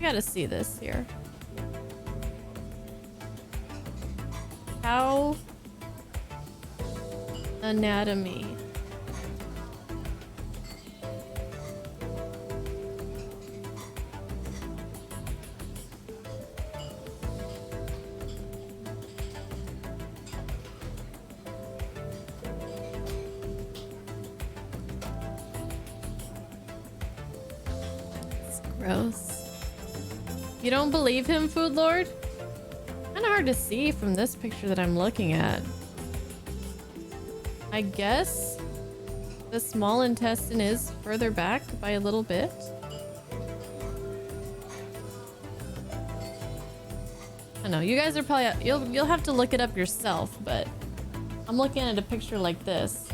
gotta see this here. Cow anatomy. Gross. You don't believe him, Food Lord? Kind of hard to see from this picture that I'm looking at. I guess the small intestine is further back by a little bit. I don't know. You guys are probably you'll have to look it up yourself, but I'm looking at a picture like this.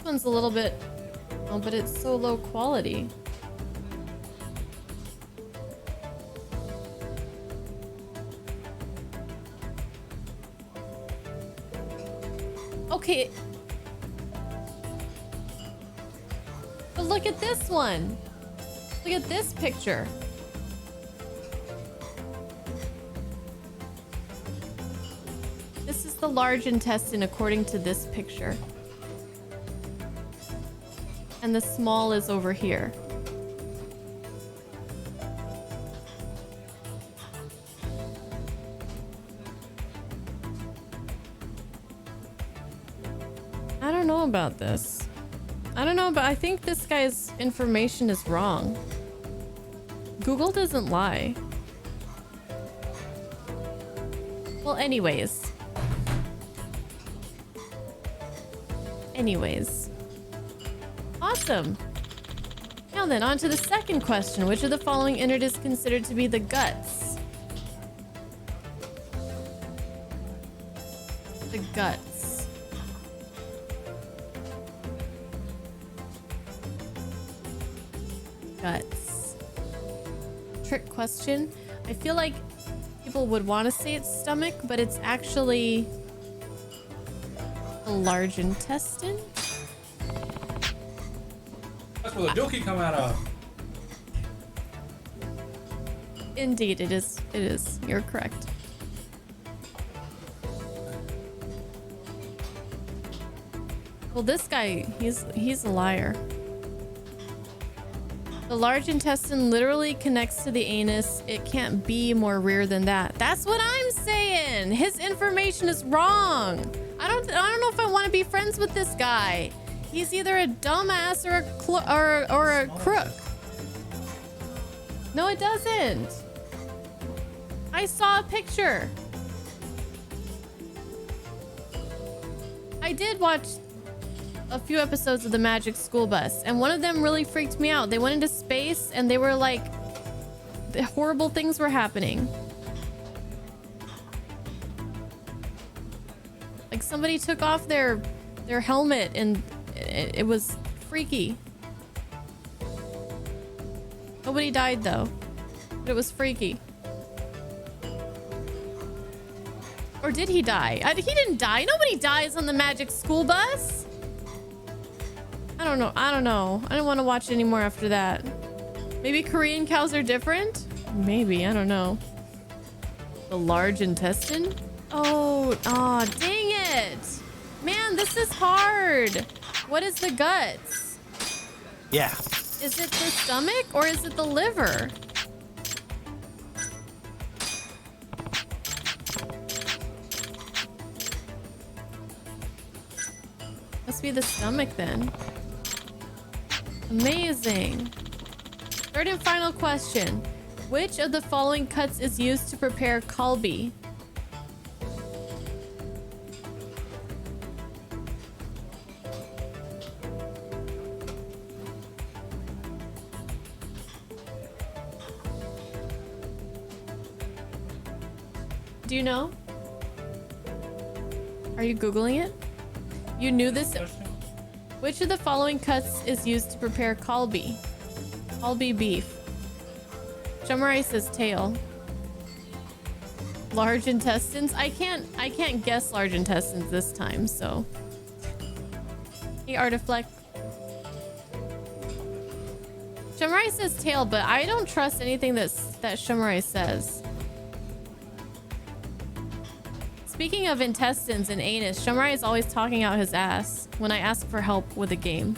One's a little bit, oh, but it's so low quality. Okay, but look at this one. Look at this picture. This is the large intestine according to this picture. And the small is over here. I don't know about this. I don't know, but I think this guy's information is wrong. Google doesn't lie. Well, anyways. Awesome. Now then, on to the second question. Which of the following innard is considered to be the guts? The guts. Guts. Trick question. I feel like people would want to say it's stomach, but it's actually a large intestine. That's where the dookie come out of. Indeed, it is. It is. You're correct. Well, this guy, he's a liar. The large intestine literally connects to the anus. It can't be more rear than that. That's what I'm saying. His information is wrong. I don't know if I want to be friends with this guy. He's either a dumbass or a crook. No, it doesn't. I saw a picture. I did watch a few episodes of the Magic School Bus, and one of them really freaked me out. They went into space and they were like, the horrible things were happening. Like somebody took off their helmet and it was freaky. Nobody died though, but it was freaky. Or did he die? He didn't die. Nobody dies on the Magic School Bus. I don't know. I don't want to watch anymore after that. Maybe Korean cows are different? Maybe. I don't know. The large intestine? Oh, aw, dang it. Man, this is hard. What is the guts? Yeah. Is it the stomach or is it the liver? Must be the stomach then. Amazing. Third and final question. Which of the following cuts is used to prepare kalbi? Do you know? Are you Googling it? You knew this? Which of the following cuts is used to prepare kalbi? Kalbi beef. Shumarai says tail. Large intestines? I can't guess large intestines this time, so. Hey, Artiflect. Shumarai says tail, but I don't trust anything that Shumarai says. Speaking of intestines and anus, Shumarai is always talking out his ass when I ask for help with a game.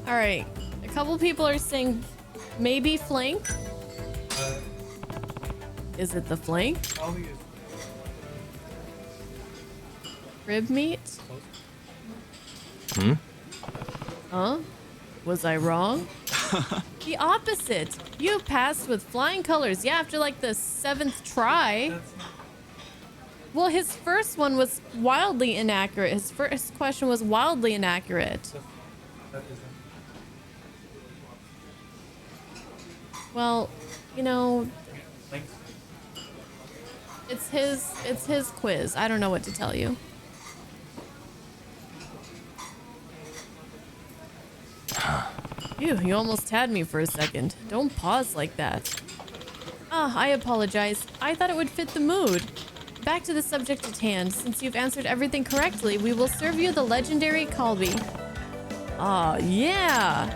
All right, a couple people are saying maybe flank. Is it the flank? Rib meat? Hmm? Huh? Was I wrong? The opposite. You passed with flying colors. Yeah, after like the 7th try. Well, his first one was wildly inaccurate. His first question was wildly inaccurate. Well, you know, it's his quiz. I don't know what to tell you. Phew, you almost had me for a second. Don't pause like that. Ah, I apologize. I thought it would fit the mood. Back to the subject at hand. Since you've answered everything correctly, we will serve you the legendary kalbi. Ah, yeah.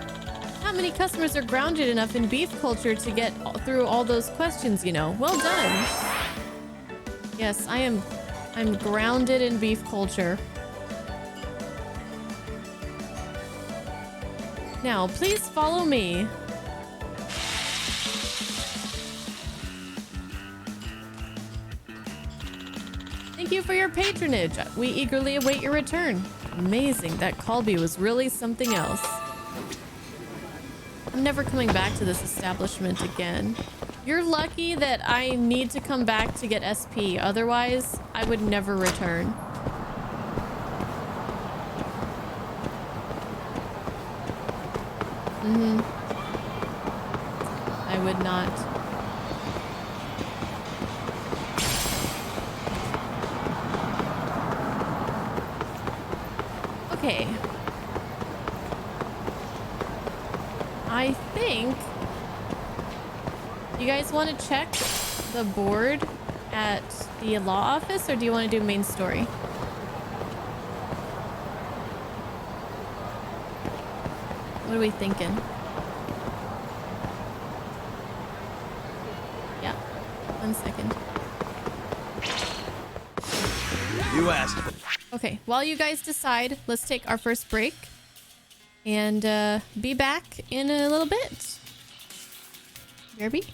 Not many customers are grounded enough in beef culture to get through all those questions, you know. Well done. Yes, I'm grounded in beef culture. Now, please follow me. Thank you for your patronage. We eagerly await your return. Amazing, that kalbi was really something else. I'm never coming back to this establishment again. You're lucky that I need to come back to get SP. Otherwise, I would never return. I would not. Okay. I think you guys want to check the board at the law office, or do you want to do main story? What are we thinking? Yeah, 1 second. You asked. Okay, while you guys decide, let's take our first break and be back in a little bit. BRB.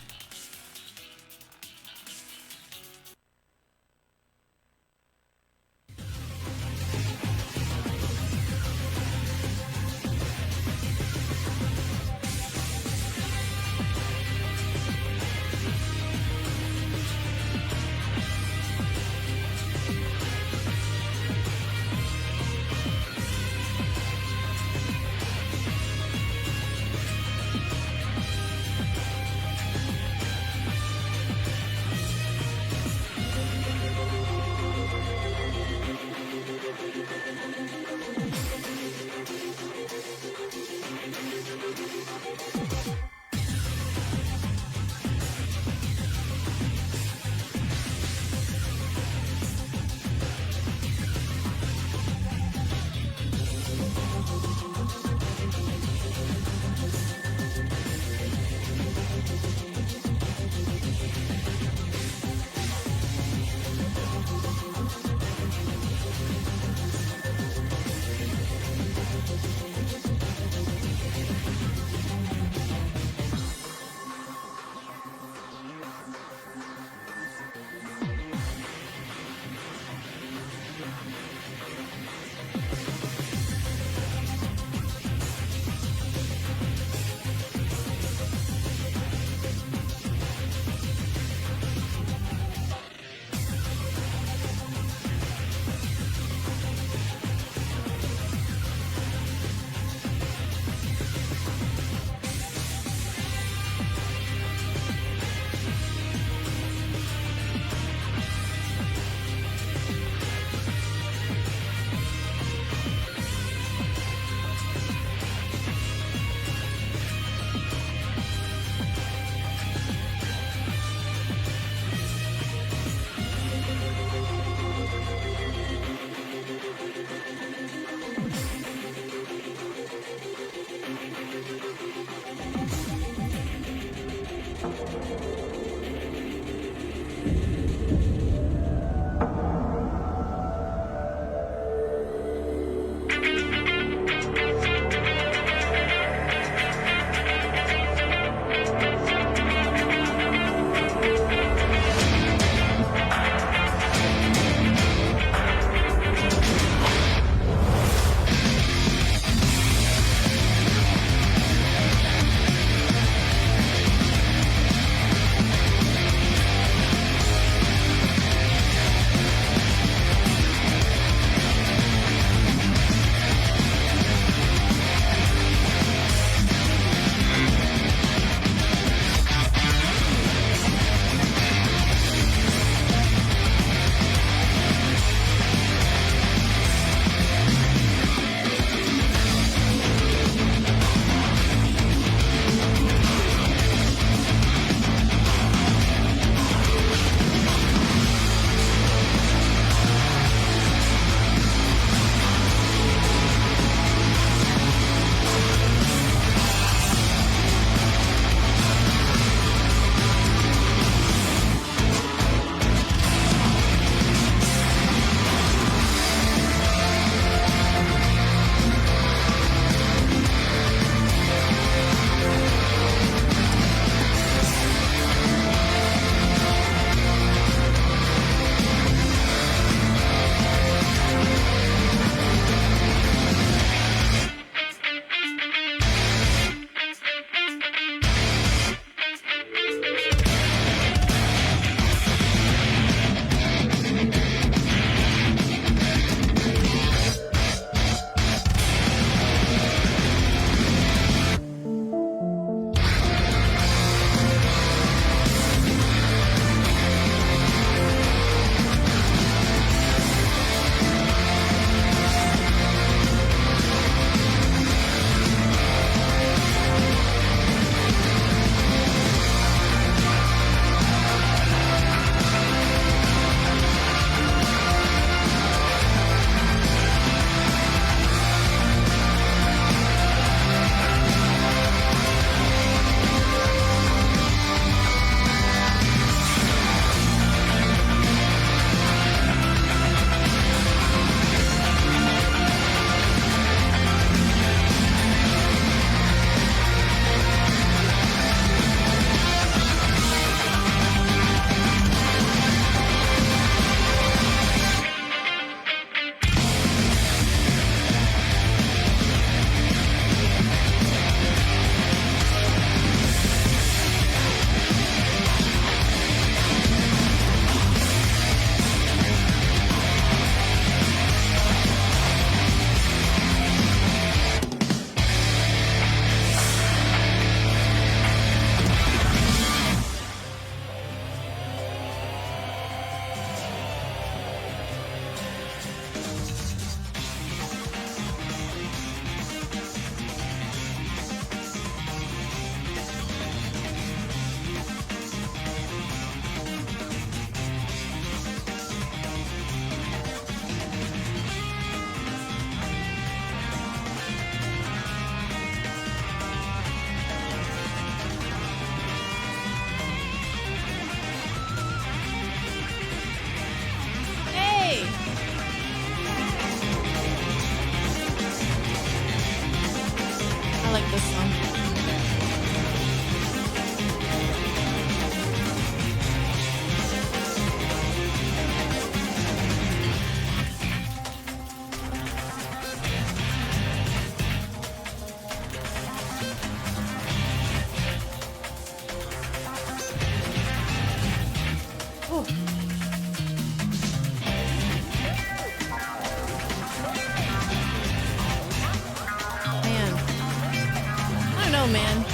don't know, man.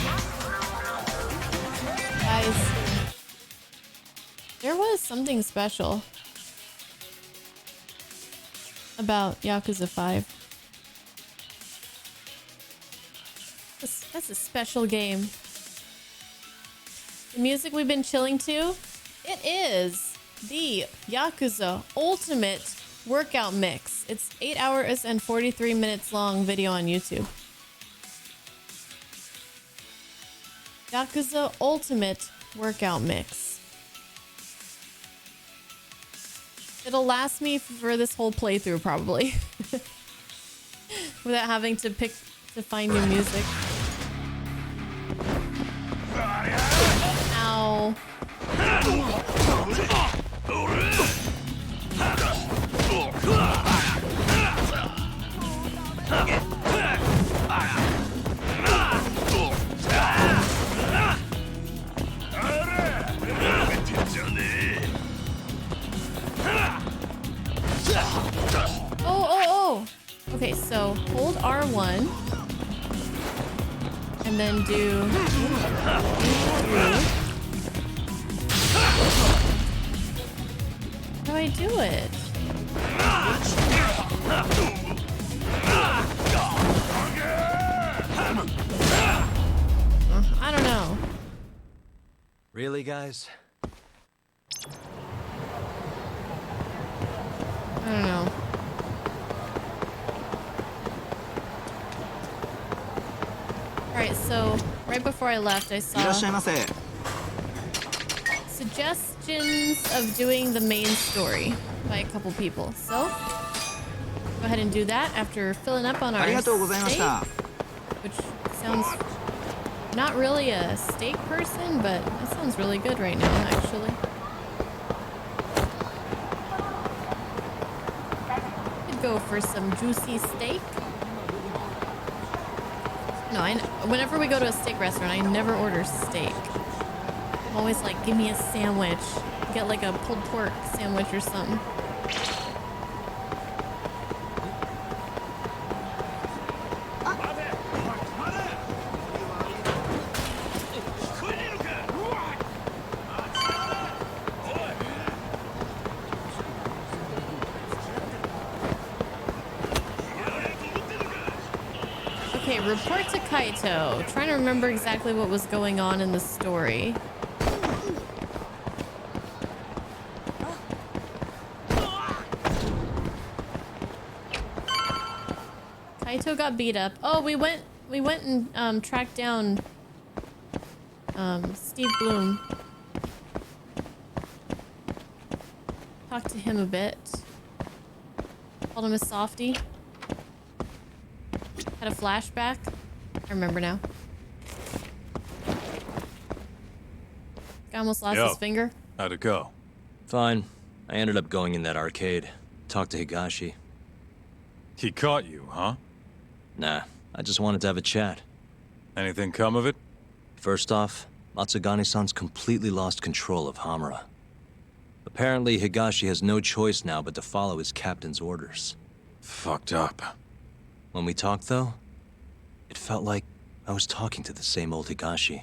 Guys, there was something special about Yakuza 5. That's a special game. The music we've been chilling to, it is the Yakuza Ultimate Workout Mix. It's 8 hours and 43 minutes long video on YouTube. Yakuza Ultimate Workout Mix. It'll last me for this whole playthrough probably. Without having to find new music. Ow. Oh. Okay, so hold R1 and then do how do I do it? I don't know. Really, guys? I don't know. Alright, so right before I left, I saw suggestions of doing the main story by a couple people. So, go ahead and do that after filling up on our steak, which sounds not really a steak person, but that sounds really good right now, actually. Could go for some juicy steak. No, whenever we go to a steak restaurant, I never order steak. I'm always like, give me a sandwich. Get like a pulled pork sandwich or something. Okay, report to Kaito. Trying to remember exactly what was going on in the story. Kaito got beat up. Oh, we went and tracked down Steve Bloom. Talked to him a bit. Called him a softie. Had a flashback. I remember now. Guy almost lost his finger. How'd it go? Fine. I ended up going in that arcade. Talked to Higashi. He caught you, huh? Nah, I just wanted to have a chat. Anything come of it? First off, Matsugane-san's completely lost control of Hamura. Apparently, Higashi has no choice now but to follow his captain's orders. Fucked up. When we talked, though, it felt like I was talking to the same old Higashi.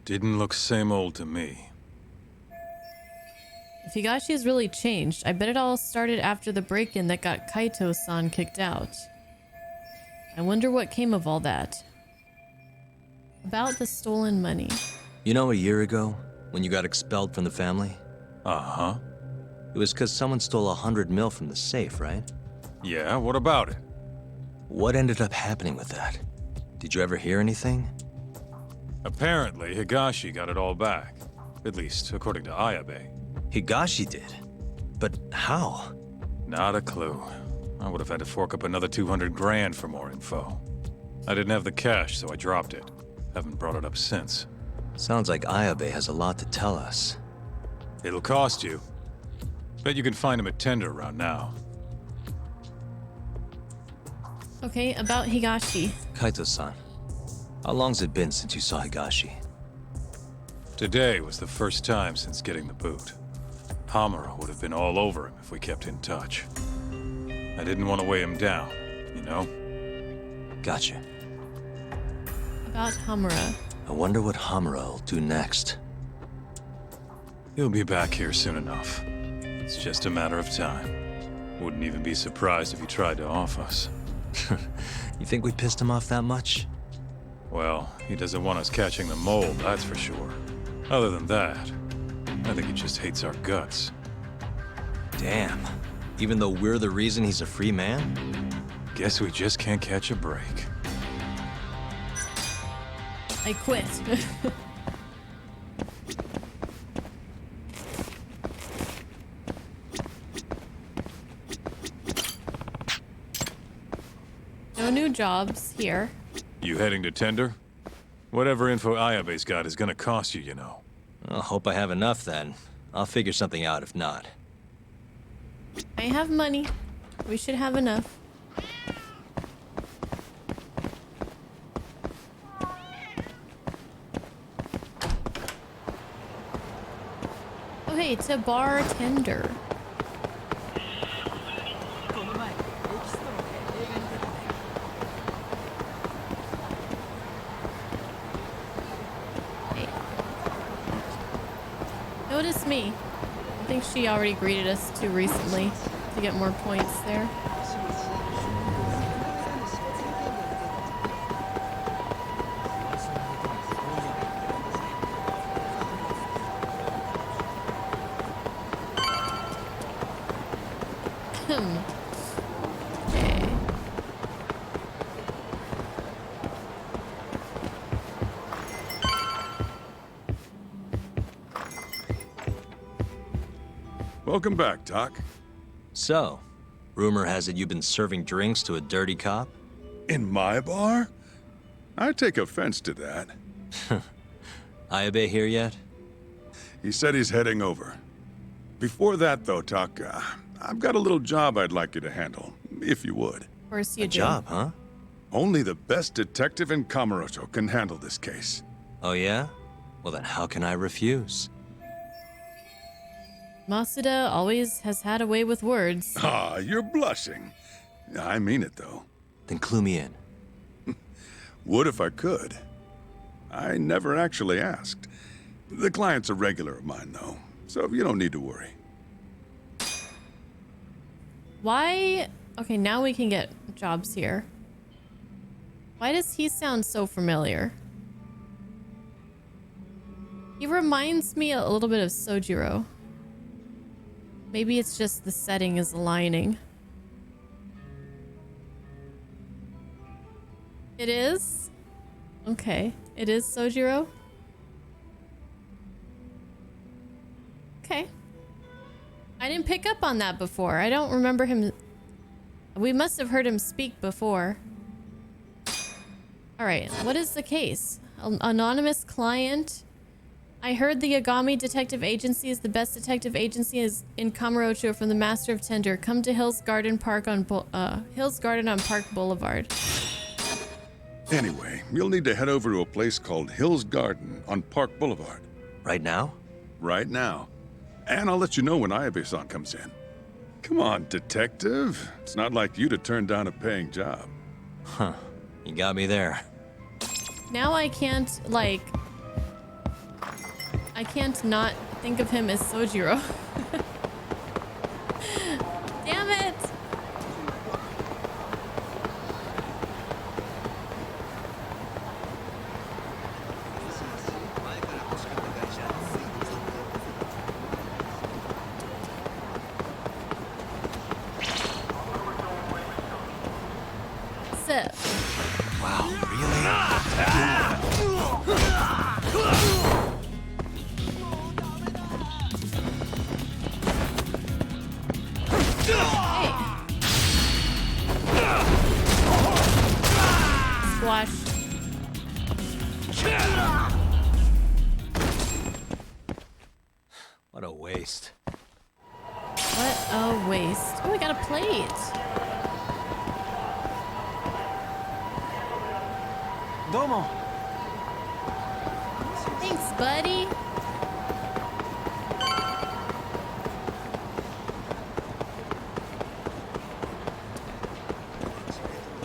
Didn't look same old to me. If Higashi has really changed, I bet it all started after the break-in that got Kaito-san kicked out. I wonder what came of all that. About the stolen money. You know, a year ago, when you got expelled from the family? Uh-huh. It was because someone stole 100 mil from the safe, right? Yeah, what about it? What ended up happening with that? Did you ever hear anything? Apparently, Higashi got it all back. At least, according to Ayabe. Higashi did? But how? Not a clue. I would have had to fork up another 200 grand for more info. I didn't have the cash, so I dropped it. Haven't brought it up since. Sounds like Ayabe has a lot to tell us. It'll cost you. Bet you can find him at Tender around now. Okay, about Higashi. Kaito-san, how long's it been since you saw Higashi? Today was the first time since getting the boot. Hamura would have been all over him if we kept in touch. I didn't want to weigh him down, you know? Gotcha. About Hamura. I wonder what Hamura will do next. He'll be back here soon enough. It's just a matter of time. Wouldn't even be surprised if he tried to off us. You think we pissed him off that much? Well, he doesn't want us catching the mold, that's for sure. Other than that, I think he just hates our guts. Damn. Even though we're the reason he's a free man? Guess we just can't catch a break. I quit. No new jobs here. You heading to tender? Whatever info Ayabe's got is gonna cost you, you know. I hope I have enough then. I'll figure something out if not. I have money. We should have enough. Oh hey, it's a bartender. Hey. Notice me. I think she already greeted us too recently to get more points there. Okay. Welcome back, Doc. So, rumor has it you've been serving drinks to a dirty cop? In my bar? I take offense to that. Ayabe here yet? He said he's heading over. Before that, though, Doc, I've got a little job I'd like you to handle, if you would. Of course you A do. job, huh? Only the best detective in Kamurocho can handle this case. Oh yeah? Well then how can I refuse? Masuda always has had a way with words. Ah, you're blushing. I mean it, though. Then clue me in. Would if I could. I never actually asked. The client's a regular of mine, though, so you don't need to worry. Why? Okay, now we can get jobs here. Why does he sound so familiar? He reminds me a little bit of Sojiro. Maybe it's just the setting is aligning. It is? Okay. It is Sojiro? Okay. I didn't pick up on that before. I don't remember him. We must have heard him speak before. Alright, what is the case? Anonymous client? I heard the Yagami Detective Agency is the best detective agency in Kamurocho from the Master of Tender. Come to Hills Garden on Park Boulevard. Anyway, you'll need to head over to a place called Hills Garden on Park Boulevard. Right now? Right now. And I'll let you know when Ayabe-san comes in. Come on, detective. It's not like you to turn down a paying job. Huh. You got me there. Now I can't, like... I can't not think of him as Sojiro. Damn it! Sip. Wow, really? Squash. What a waste. What a waste. Oh, I got a plate. Domo. Thanks, buddy.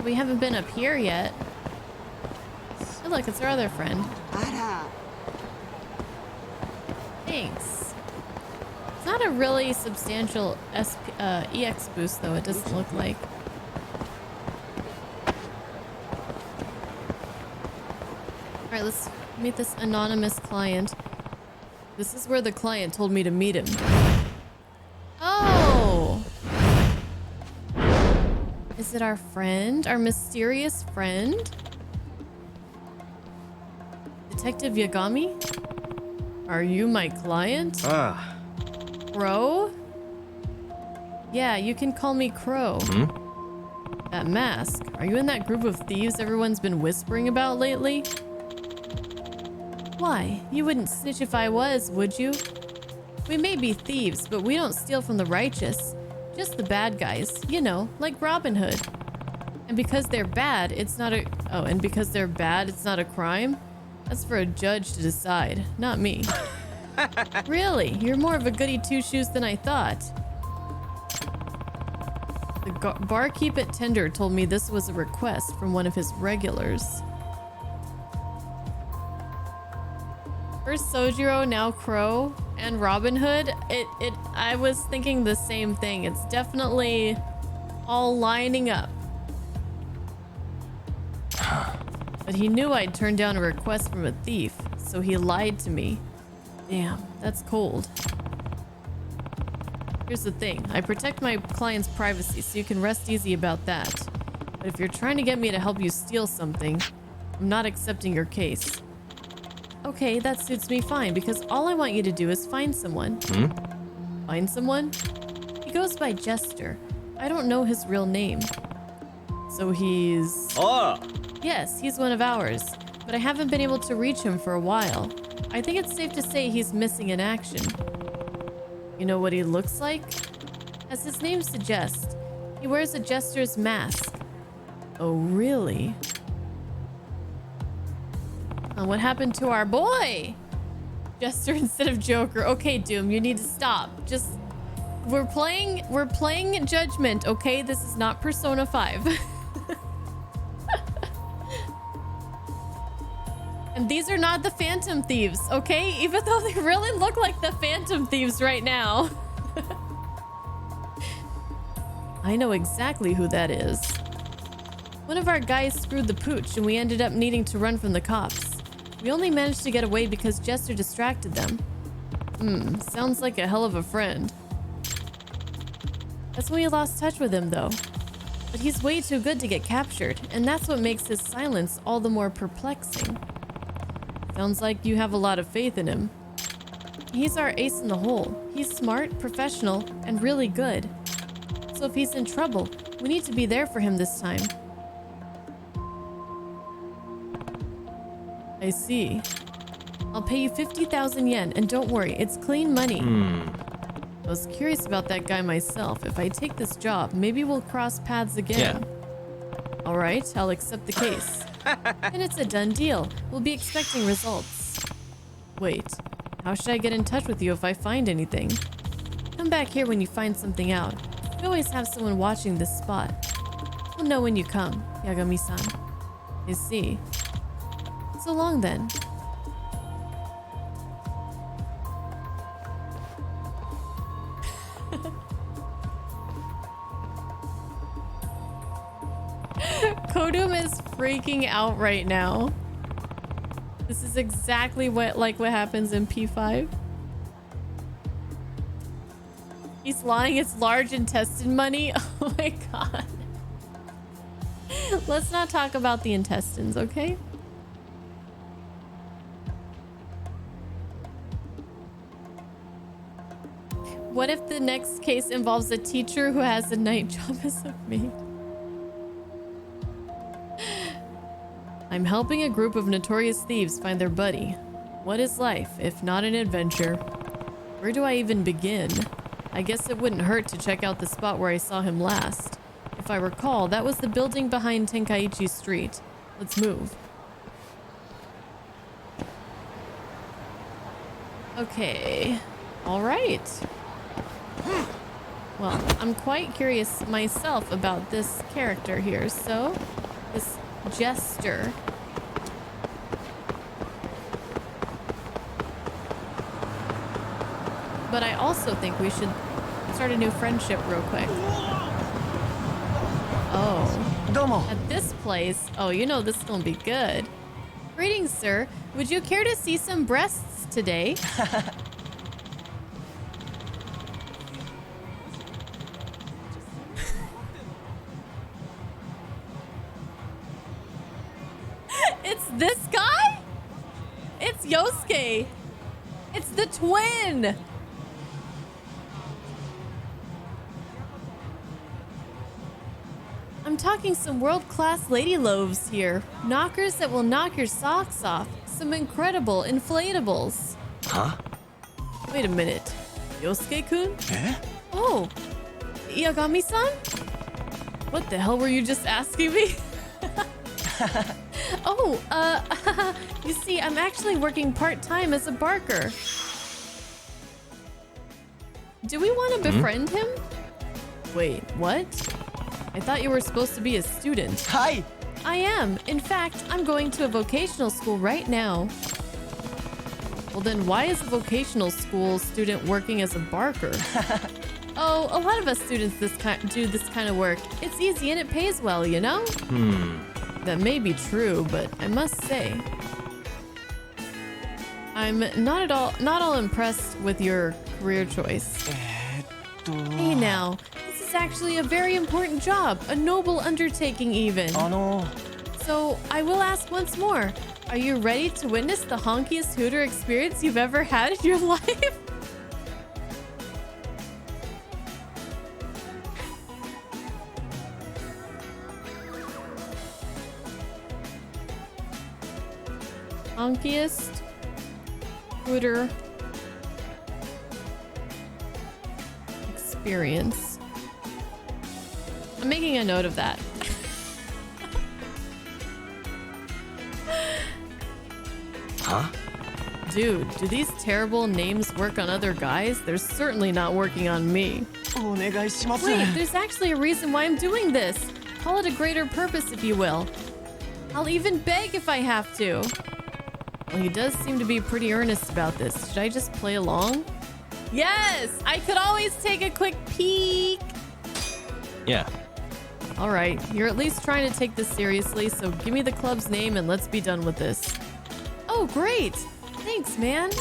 We haven't been up here yet. Oh, look, it's our other friend. Thanks. It's not a really substantial EX boost, though. It doesn't look like. All right, let's meet this anonymous client. This is where the client told me to meet him. Oh! Is it our friend? Our mysterious friend? Detective Yagami? Are you my client? Crow? Yeah, you can call me Crow. That mask. Are you in that group of thieves everyone's been whispering about lately? Why? You wouldn't snitch if I was, would you? We may be thieves, but we don't steal from the righteous. Just the bad guys, you know, like Robin Hood. And because they're bad, it's not a... Oh, and because they're bad, it's not a crime? That's for a judge to decide, not me. Really? You're more of a goody two-shoes than I thought. The barkeep at Tender told me this was a request from one of his regulars. First Sojiro, now Crow, and Robin Hood. I was thinking the same thing. It's definitely all lining up. But he knew I'd turned down a request from a thief, so he lied to me. Damn, that's cold. Here's the thing. I protect my client's privacy, so you can rest easy about that. But if you're trying to get me to help you steal something, I'm not accepting your case. Okay, that suits me fine, because all I want you to do is find someone. Find someone? He goes by Jester. I don't know his real name. So he's... Oh! Yes, he's one of ours, but I haven't been able to reach him for a while. I think it's safe to say he's missing in action. You know what he looks like? As his name suggests, he wears a Jester's mask. Oh, really? What happened to our boy? Jester instead of Joker. Okay, Doom, you need to stop. Just... We're playing Judgment, okay? This is not Persona 5. And these are not the Phantom Thieves, okay? Even though they really look like the Phantom Thieves right now. I know exactly who that is. One of our guys screwed the pooch and we ended up needing to run from the cops. We only managed to get away because Jester distracted them. Sounds like a hell of a friend. That's when we lost touch with him though. But he's way too good to get captured, and that's what makes his silence all the more perplexing. Sounds like you have a lot of faith in him. He's our ace in the hole. He's smart, professional, and really good. So if he's in trouble, we need to be there for him this time. I see. I'll pay you 50,000 yen, and don't worry, it's clean money. I was curious about that guy myself. If I take this job, maybe we'll cross paths again. Yeah. All right, I'll accept the case. And it's a done deal. We'll be expecting results. Wait, how should I get in touch with you if I find anything? Come back here when you find something out. We always have someone watching this spot. We'll know when you come, Yagami-san. I see. So long then. Kodum is freaking out right now. This is exactly what happens in P5. He's lying, it's large intestine money. Oh my god. Let's not talk about the intestines, okay? What if the next case involves a teacher who has a night job as a maid? I'm helping a group of notorious thieves find their buddy. What is life, if not an adventure? Where do I even begin? I guess it wouldn't hurt to check out the spot where I saw him last. If I recall, that was the building behind Tenkaichi Street. Let's move. Okay. All right. Well, I'm quite curious myself about this character here, so... This Jester. but I also think we should start a new friendship real quick. Oh. どうも。 At this place. Oh, you know this is gonna be good. Greetings, sir. Would you care to see some breasts today? It's this guy? It's Yosuke. It's the twin. I'm talking some world-class lady loaves here. Knockers that will knock your socks off. Some incredible inflatables. Huh? Wait a minute. Yosuke-kun? Eh? Oh, Yagami-san? What the hell were you just asking me? Oh, you see, I'm actually working part-time as a barker. Do we want to befriend him? Wait, what? I thought you were supposed to be a student. はい。 I am. In fact, I'm going to a vocational school right now. Well, then why is a vocational school student working as a barker? Oh, a lot of us students do this kind of work. It's easy and it pays well, you know? That may be true, but I must say, I'm not all impressed with your career choice. Hey now, this is actually a very important job, a noble undertaking even. あの So I will ask once more, are you ready to witness the honkiest hooter experience you've ever had in your life? Honkiest hooter experience. I'm making a note of that. Huh? Dude, do these terrible names work on other guys? They're certainly not working on me. お願いします。 Wait, there's actually a reason why I'm doing this. Call it a greater purpose if you will. I'll even beg if I have to. Well, he does seem to be pretty earnest about this. Should I just play along? Yes! I could always take a quick peek. Yeah. All right, you're at least trying to take this seriously, so give me the club's name and let's be done with this. Oh, great! Thanks, man.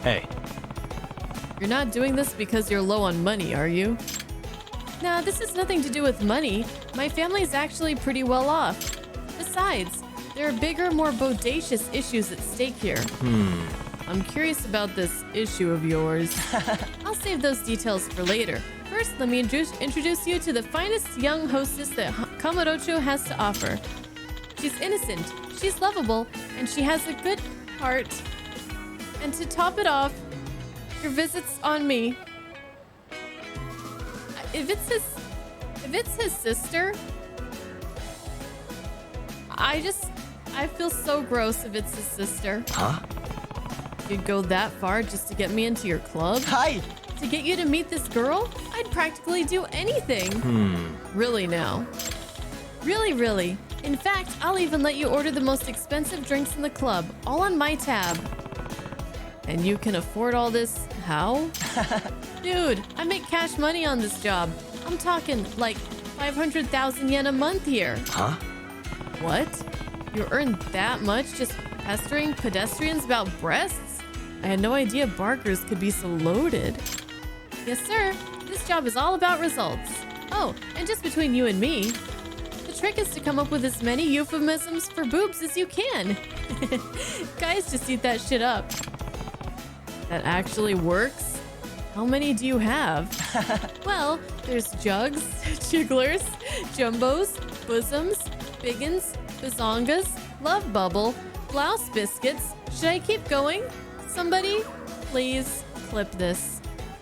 Hey. You're not doing this because you're low on money, are you? Nah, this has nothing to do with money. My family's actually pretty well off. Besides, there are bigger, more bodacious issues at stake here. I'm curious about this issue of yours. I'll save those details for later. First, let me introduce you to the finest young hostess that Kamurocho has to offer. She's innocent, she's lovable, and she has a good heart. And to top it off, your visit's on me. If it's his sister, I feel so gross if it's his sister. Huh? You'd go that far just to get me into your club? はい。 To get you to meet this girl? I'd practically do anything. Really now? Really, really. In fact, I'll even let you order the most expensive drinks in the club, all on my tab. And you can afford all this how? Dude, I make cash money on this job. I'm talking like 500,000 yen a month here. Huh? What? You earn that much just pestering pedestrians about breasts? I had no idea barkers could be so loaded. Yes, sir. This job is all about results. Oh, and just between you and me, the trick is to come up with as many euphemisms for boobs as you can. Guys just eat that shit up. That actually works? How many do you have? Well, there's jugs, jigglers, jumbos, bosoms, biggins, bazongas, love bubble, blouse biscuits. Should I keep going? Somebody, please clip this.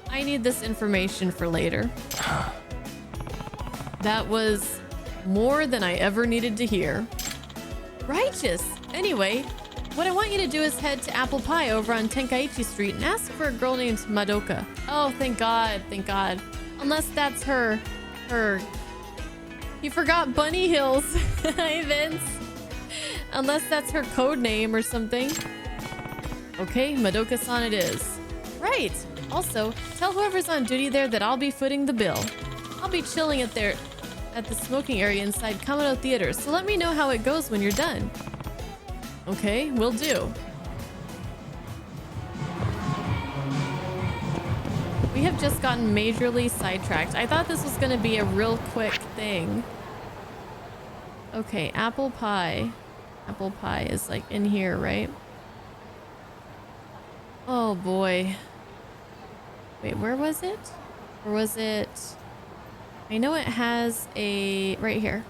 I need this information for later. That was more than I ever needed to hear. Righteous. Anyway, what I want you to do is head to Apple Pie over on Tenkaichi Street and ask for a girl named Madoka. Oh, thank God, thank God. Unless that's her. You forgot Bunny Hills. Hi, Vince. Unless that's her code name or something. Okay, Madoka-san it is. Right. Also, tell whoever's on duty there that I'll be footing the bill. I'll be chilling at the smoking area inside Kamado Theater, so let me know how it goes when you're done. Okay, will do. We have just gotten majorly sidetracked. I thought this was going to be a real quick thing. Okay, apple pie. Apple pie is like in here, right? Oh boy. Wait, where was it? Or was it... I know it has a... right here.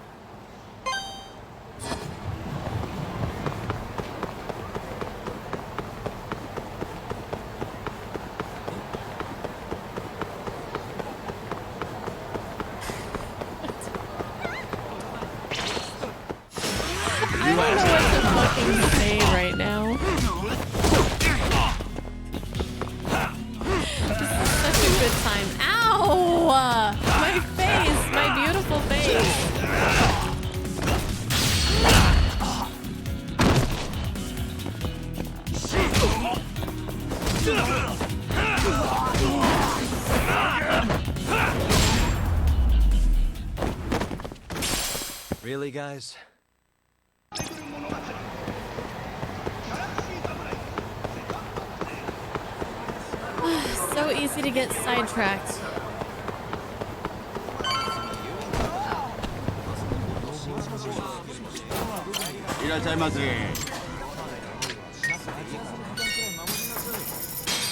I don't know what to fucking say right now. This is such a good time. Ow! My face! My beautiful face! Really, guys? So easy to get sidetracked.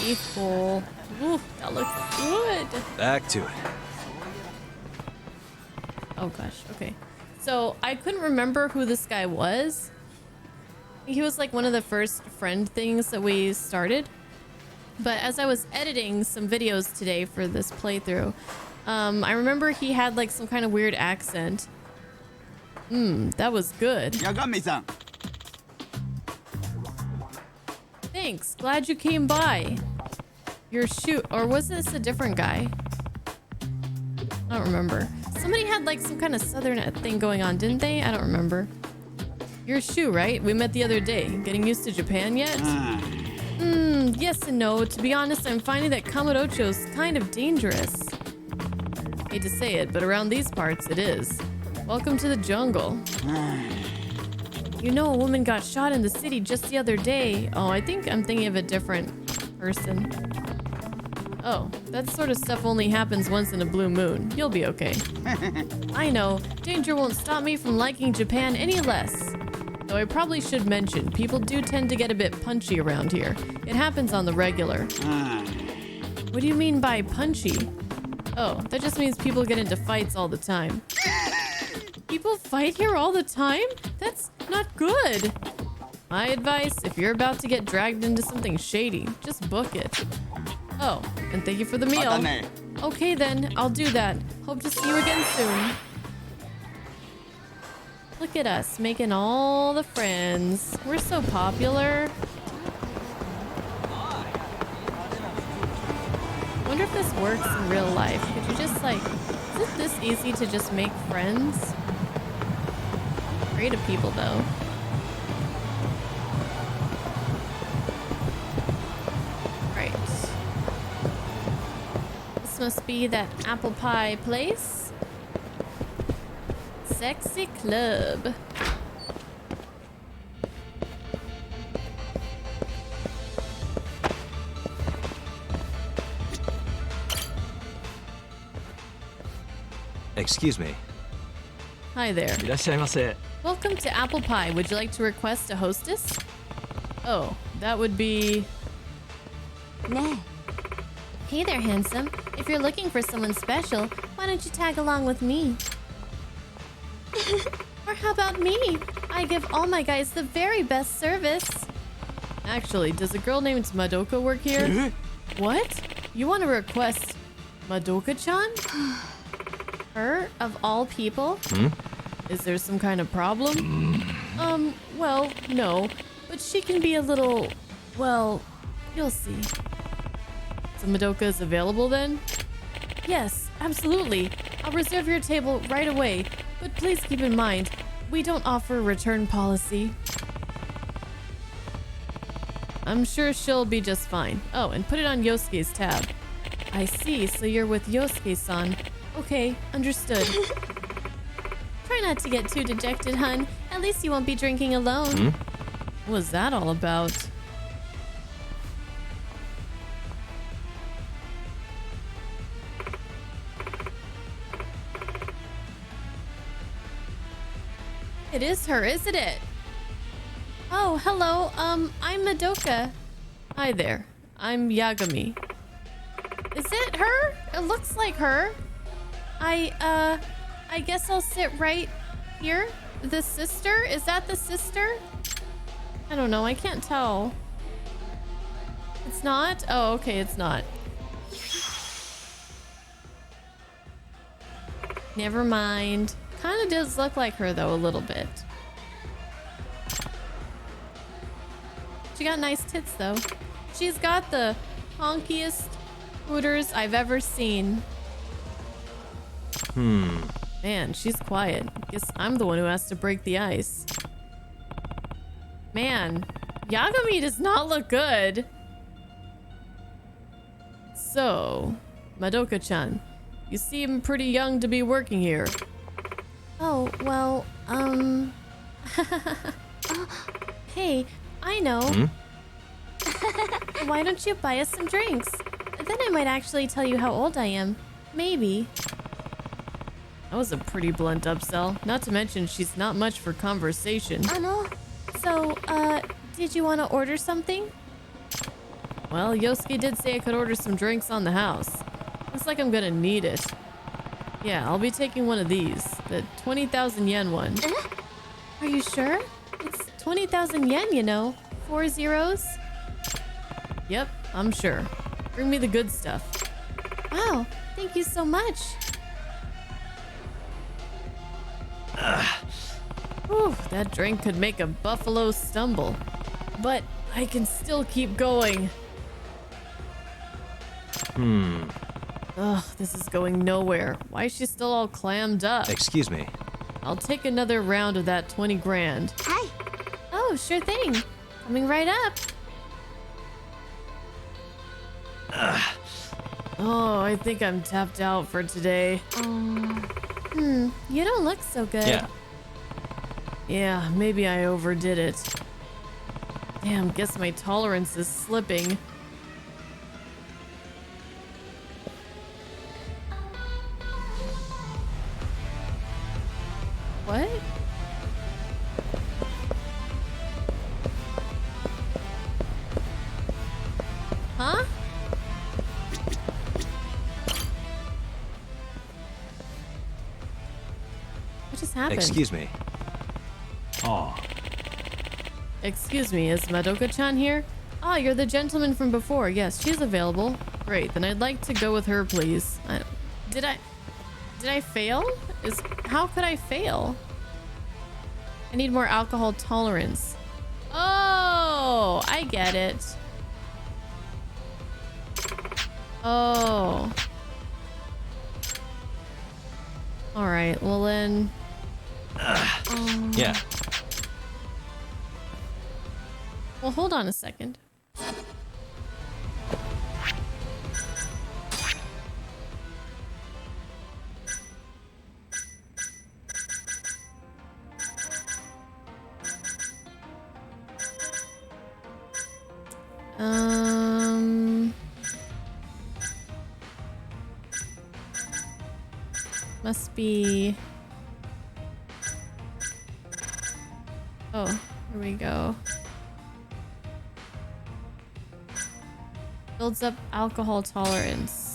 Beef bowl. Ooh, that looks good. Back to it. Oh gosh, okay. So I couldn't remember who this guy was. He was like one of the first friend things that we started. But as I was editing some videos today for this playthrough, I remember he had like some kind of weird accent. That was good. Yagami-san. Thanks, glad you came by. Your shoot, or was this a different guy? I don't remember. Somebody had like some kind of southern thing going on, didn't they? I don't remember. Your shoe, right? We met the other day. Getting used to Japan yet? Yes and no. To be honest, I'm finding that Kamurocho's kind of dangerous. Hate to say it, but around these parts, it is. Welcome to the jungle. You know, a woman got shot in the city just the other day. Oh, I think I'm thinking of a different person. Oh, that sort of stuff only happens once in a blue moon. You'll be okay. I know. Danger won't stop me from liking Japan any less. Though I probably should mention, people do tend to get a bit punchy around here. It happens on the regular. What do you mean by punchy? Oh, that just means people get into fights all the time. People fight here all the time? That's not good. My advice, if you're about to get dragged into something shady, just book it. Oh, and thank you for the meal. Okay then, I'll do that. Hope to see you again soon. Look at us, making all the friends. We're so popular. Wonder if this works in real life. Could you just like, is it this easy to just make friends? Afraid of people though. Right. This must be that apple pie place. Sexy club. Excuse me. Hi there. いらっしゃいませ. Welcome to Apple Pie. Would you like to request a hostess? Oh, that would be... Nah. Hey there, handsome. If you're looking for someone special, why don't you tag along with me? Or how about me? I give all my guys the very best service. Actually, does a girl named Madoka work here? What? You want to request Madoka-chan? Her, of all people? Is there some kind of problem? Well, no. But she can be a little... well, you'll see. So Madoka is available then? Yes, absolutely. I'll reserve your table right away. But please keep in mind, we don't offer a return policy. I'm sure she'll be just fine. Oh, and put it on Yosuke's tab. I see, so you're with Yosuke-san. Okay, understood. Try not to get too dejected, hun. At least you won't be drinking alone. What was that all about? It is her, isn't it? Oh, hello. I'm Madoka. Hi there. I'm Yagami. Is it her? It looks like her. I guess I'll sit right here. The sister? Is that the sister? I don't know. I can't tell. It's not? Oh, okay. It's not. Never mind. Kind of does look like her though, a little bit. She got nice tits though. She's got the honkiest hooters I've ever seen. Man, she's quiet. Guess I'm the one who has to break the ice. Man, Yagami does not look good. So, Madoka-chan, you seem pretty young to be working here. Oh, well, hey, I know. Why don't you buy us some drinks? Then I might actually tell you how old I am. Maybe. That was a pretty blunt upsell. Not to mention she's not much for conversation. So, did you want to order something? Well, Yosuke did say I could order some drinks on the house. Looks like I'm gonna need it. Yeah, I'll be taking one of these. The 20,000 yen one. Are you sure? It's 20,000 yen, you know. 4 zeros. Yep, I'm sure. Bring me the good stuff. Wow, thank you so much. Whew, that drink could make a buffalo stumble. But I can still keep going. Ugh, this is going nowhere. Why is she still all clammed up? Excuse me. I'll take another round of that 20 grand. Hi. Oh, sure thing. Coming right up. Oh, I think I'm tapped out for today. You don't look so good. Yeah. Yeah, maybe I overdid it. Damn, guess my tolerance is slipping. What? Huh? What just happened? Excuse me. Oh, Excuse me, is Madoka-chan here? Ah, you're the gentleman from before. Yes, she's available. Great, then I'd like to go with her, please. Did I fail? How could I fail? I need more alcohol tolerance. Oh, I get it. Oh. All right, well then. Yeah. Well, hold on a second. Must be. Oh, here we go. Builds up alcohol tolerance.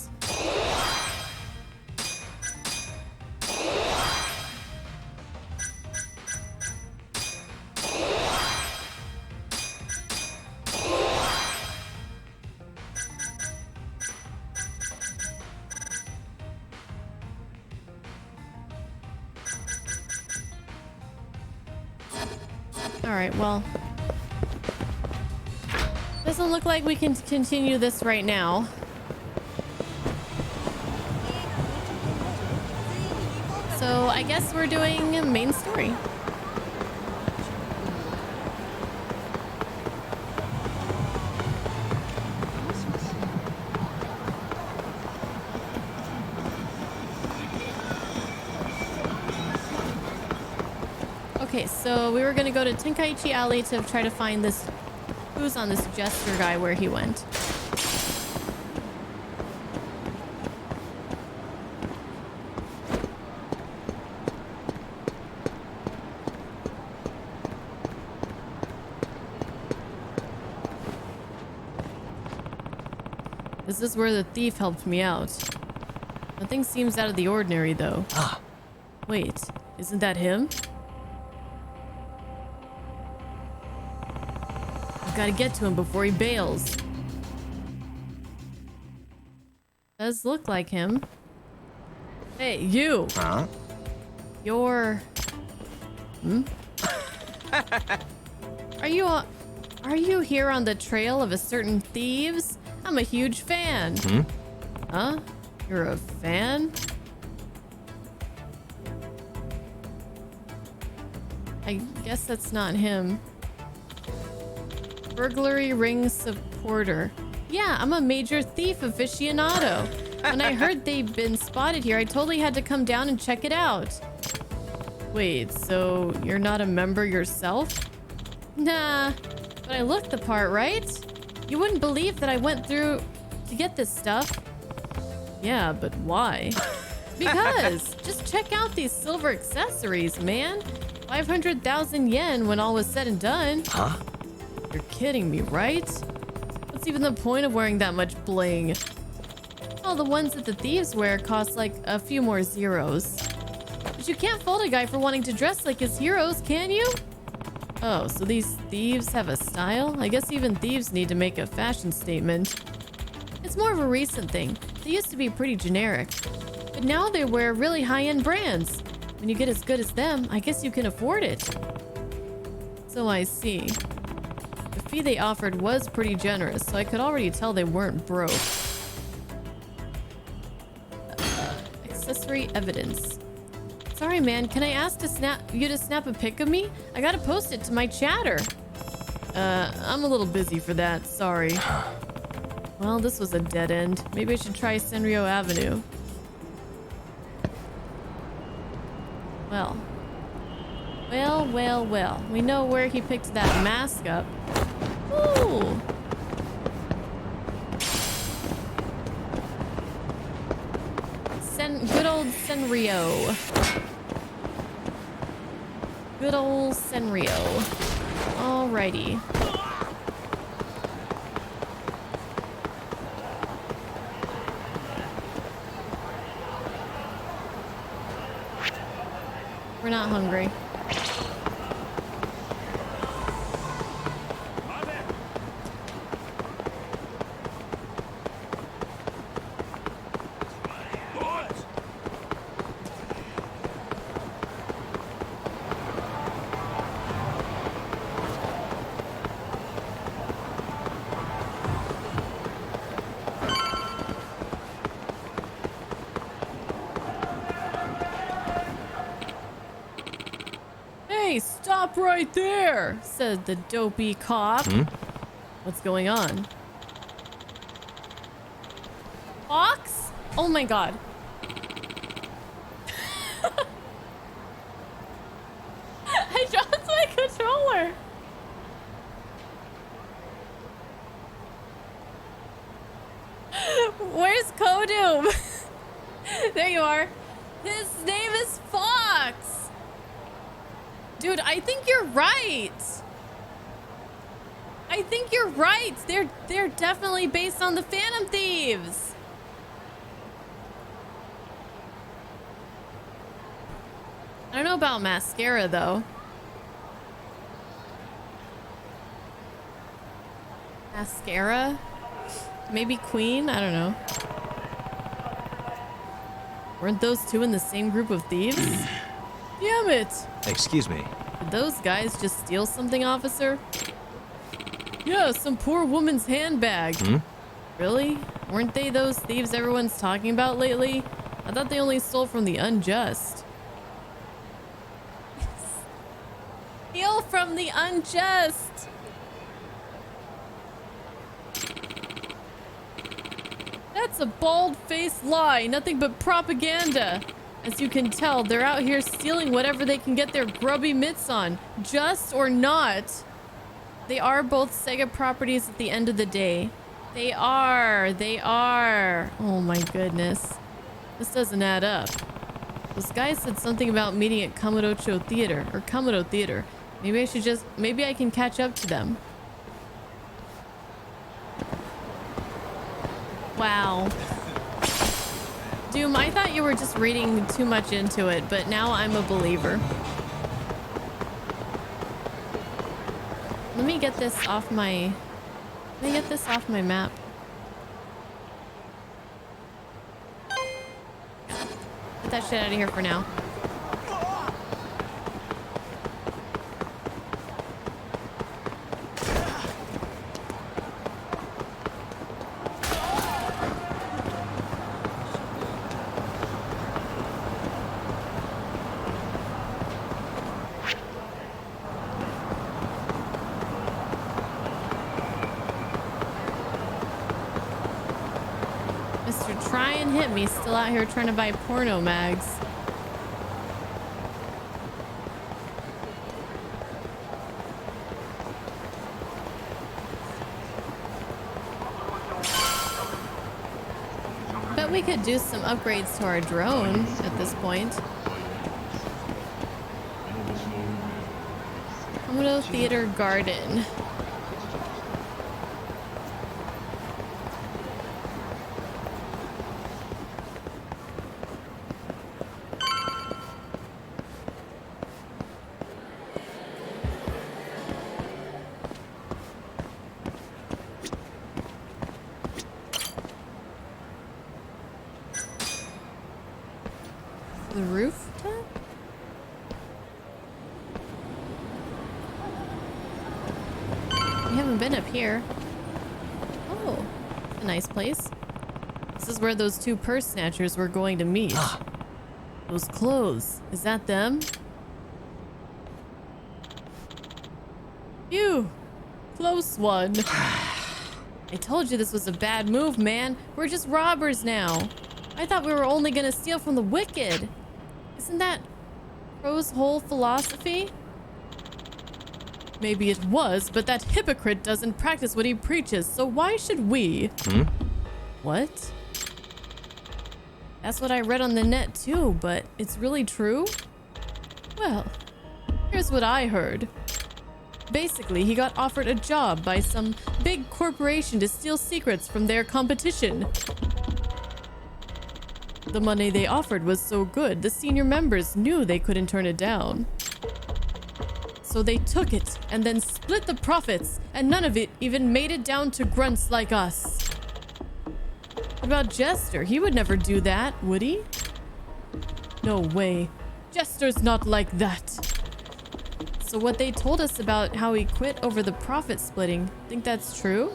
All right, well. Doesn't look like we can continue this right now. So I guess we're doing main story. Okay, so we were gonna go to Tenkaichi Alley to try to find this... Who's on this jester guy where he went. This is where the thief helped me out. Nothing seems out of the ordinary, though. Ah. Wait, isn't that him? I've got to get to him before he bails. Does look like him. Hey, you! Huh? You're... Are you here on the trail of a certain thieves? I'm a huge fan. Huh? You're a fan? I guess that's not him. Burglary ring supporter. Yeah, I'm a major thief aficionado. When I heard they'd been spotted here, I totally had to come down and check it out. Wait, so you're not a member yourself? Nah, but I look the part, right? You wouldn't believe that I went through to get this stuff. Yeah, but why? Because just check out these silver accessories, man. 500,000 yen when all was said and done. Huh? You're kidding me, right? What's even the point of wearing that much bling? Well, the ones that the thieves wear cost like a few more zeros. But you can't fault a guy for wanting to dress like his heroes, can you? Oh, so these thieves have a style? I guess even thieves need to make a fashion statement. It's more of a recent thing. They used to be pretty generic. But now they wear really high-end brands. When you get as good as them, I guess you can afford it. So I see. The fee they offered was pretty generous, so I could already tell they weren't broke. Accessory evidence. Sorry, man. Can I ask you to snap a pic of me? I gotta post it to my chatter. I'm a little busy for that. Sorry. Well, this was a dead end. Maybe I should try Senryo Avenue. Well. Well. We know where he picked that mask up. Ooh. Good old Senryo. Good old Senryo. Alrighty. We're not hungry. Hey, stop right there, said the dopey cop. What's going on? Fox? Oh my god. I dropped my controller. Where's Kodum? There you are. His name is Fox. Dude, I think you're right. I think you're right. They're definitely based on the Phantom Thieves. I don't know about mascara though. Mascara? Maybe Queen? I don't know. Weren't those two in the same group of thieves? Damn it! Excuse me. Did those guys just steal something, officer? Yeah, some poor woman's handbag. Really? Weren't they those thieves everyone's talking about lately? I thought they only stole from the unjust. Steal from the unjust! That's a bald-faced lie, nothing but propaganda. As you can tell, they're out here stealing whatever they can get their grubby mitts on. Just or not. They are both Sega properties at the end of the day. They are. They are. Oh my goodness. This doesn't add up. This guy said something about meeting at Kamurocho Theater. Or Kamuro Theater. Maybe I should just... Maybe I can catch up to them. Wow. Doom, I thought you were just reading too much into it, but now I'm a believer. Let me get this off my... Let me get this off my map. Get that shit out of here for now. Try and hit me, still out here trying to buy porno mags. Bet we could do some upgrades to our drone at this point. Komodo Theater Garden. The rooftop? We haven't been up here. Oh, a nice place. This is where those two purse snatchers were going to meet. Those clothes, is that them? Phew, close one. I told you this was a bad move, man. We're just robbers now. I thought we were only gonna steal from the wicked. Isn't that Crow's whole philosophy? Maybe it was, but that hypocrite doesn't practice what he preaches, so why should we? What? That's what I read on the net too, but it's really true? Well, here's what I heard. Basically, he got offered a job by some big corporation to steal secrets from their competition. The money they offered was so good, the senior members knew they couldn't turn it down. So they took it and then split the profits, and none of it even made it down to grunts like us. What about Jester? He would never do that, would he? No way. Jester's not like that. So what they told us about how he quit over the profit splitting, think that's true?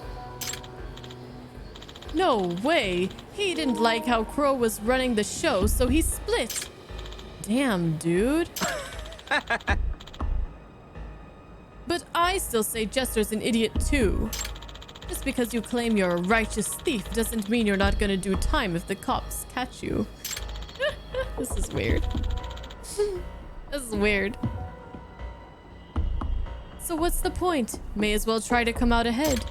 No way! He didn't like how Crow was running the show, so he split! Damn, dude. But I still say Jester's an idiot too. Just because you claim you're a righteous thief doesn't mean you're not gonna do time if the cops catch you. This is weird. This is weird. So what's the point? May as well try to come out ahead.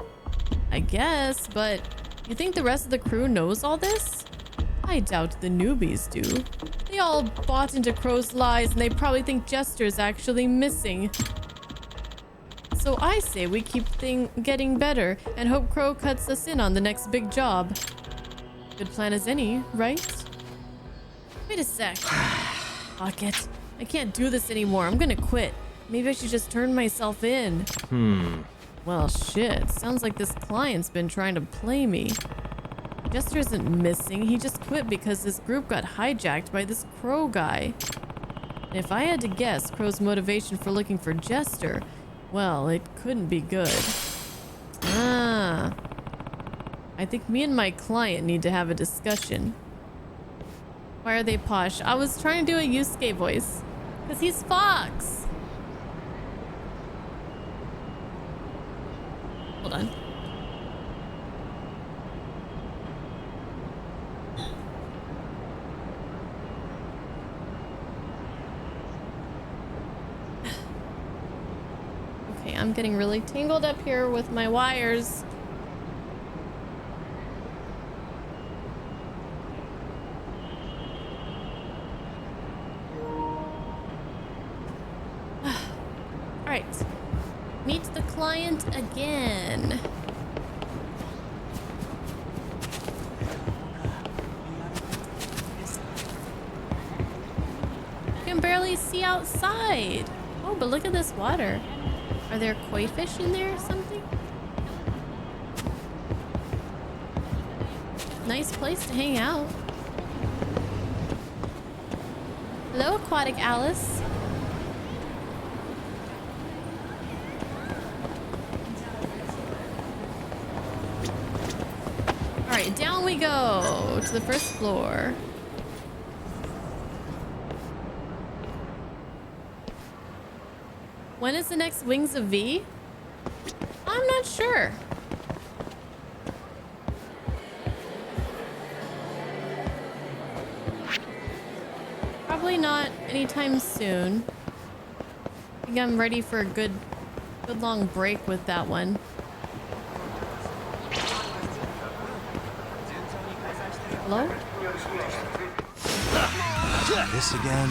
I guess, but... You think the rest of the crew knows all this? I doubt the newbies do. They all bought into Crow's lies and they probably think Jester's actually missing. So I say we keep getting better and hope Crow cuts us in on the next big job. Good plan as any, right? Wait a sec. Fuck it. I can't do this anymore. I'm gonna quit. Maybe I should just turn myself in. Well, shit. Sounds like this client's been trying to play me. Jester isn't missing. He just quit because his group got hijacked by this Crow guy. And if I had to guess Crow's motivation for looking for Jester, well, it couldn't be good. Ah. I think me and my client need to have a discussion. Why are they posh? I was trying to do a Yusuke voice. Because he's Fox. Hold on. I'm getting really tangled up here with my wires. All right. Meet the client again. You can barely see outside. Oh, but look at this water. Are there koi fish in there or something? Nice place to hang out. Hello, Aquatic Alice. All right, down we go to the first floor. When is the next Wings of V? I'm not sure. Probably not anytime soon. I think I'm ready for a good long break with that one. Hello? This again?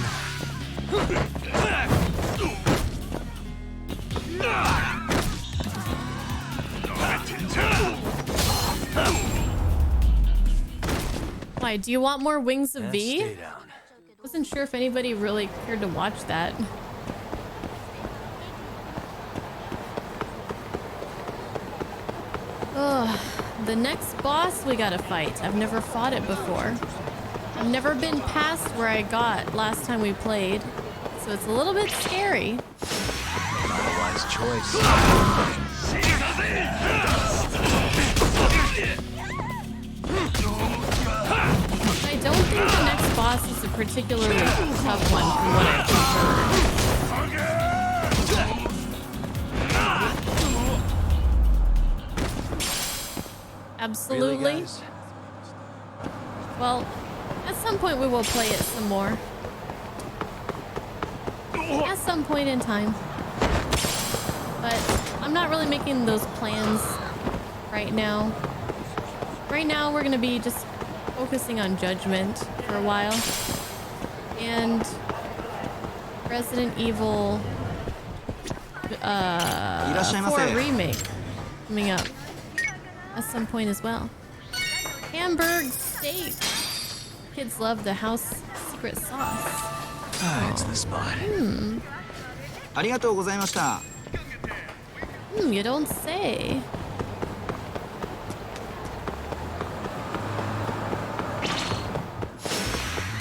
Why, do you want more Wings of V? Stay down. Wasn't sure if anybody really cared to watch that. Ugh, the next boss we gotta fight. I've never fought it before. I've never been past where I got last time we played, so it's a little bit scary. Not a wise choice. I don't think the next boss is a particularly tough one from what I've heard. Absolutely. Really, guys? Well, at some point we will play it some more. At some point in time. But I'm not really making those plans right now. Right now we're gonna be just focusing on Judgment for a while. And Resident Evil 4 remake coming up at some point as well. Hamburg steak. Kids love the house secret sauce. It's the spot. You don't say.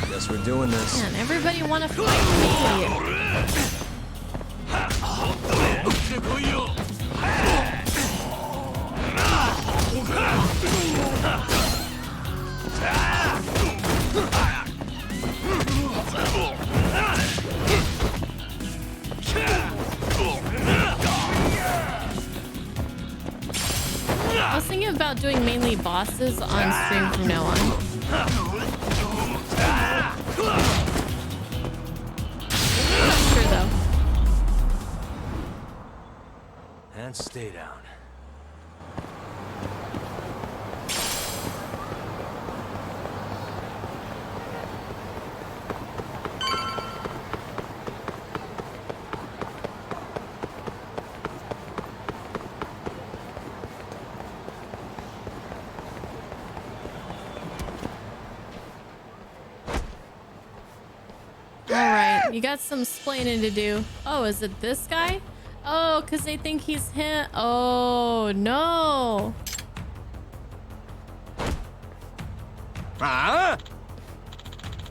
Guess we're doing this. Man, everybody want to fight me. I was thinking about doing mainly bosses on stream from now on. Not sure though. And stay down. Alright, you got some splaining to do. Oh, is it this guy? Oh, because they think he's him. Oh, no.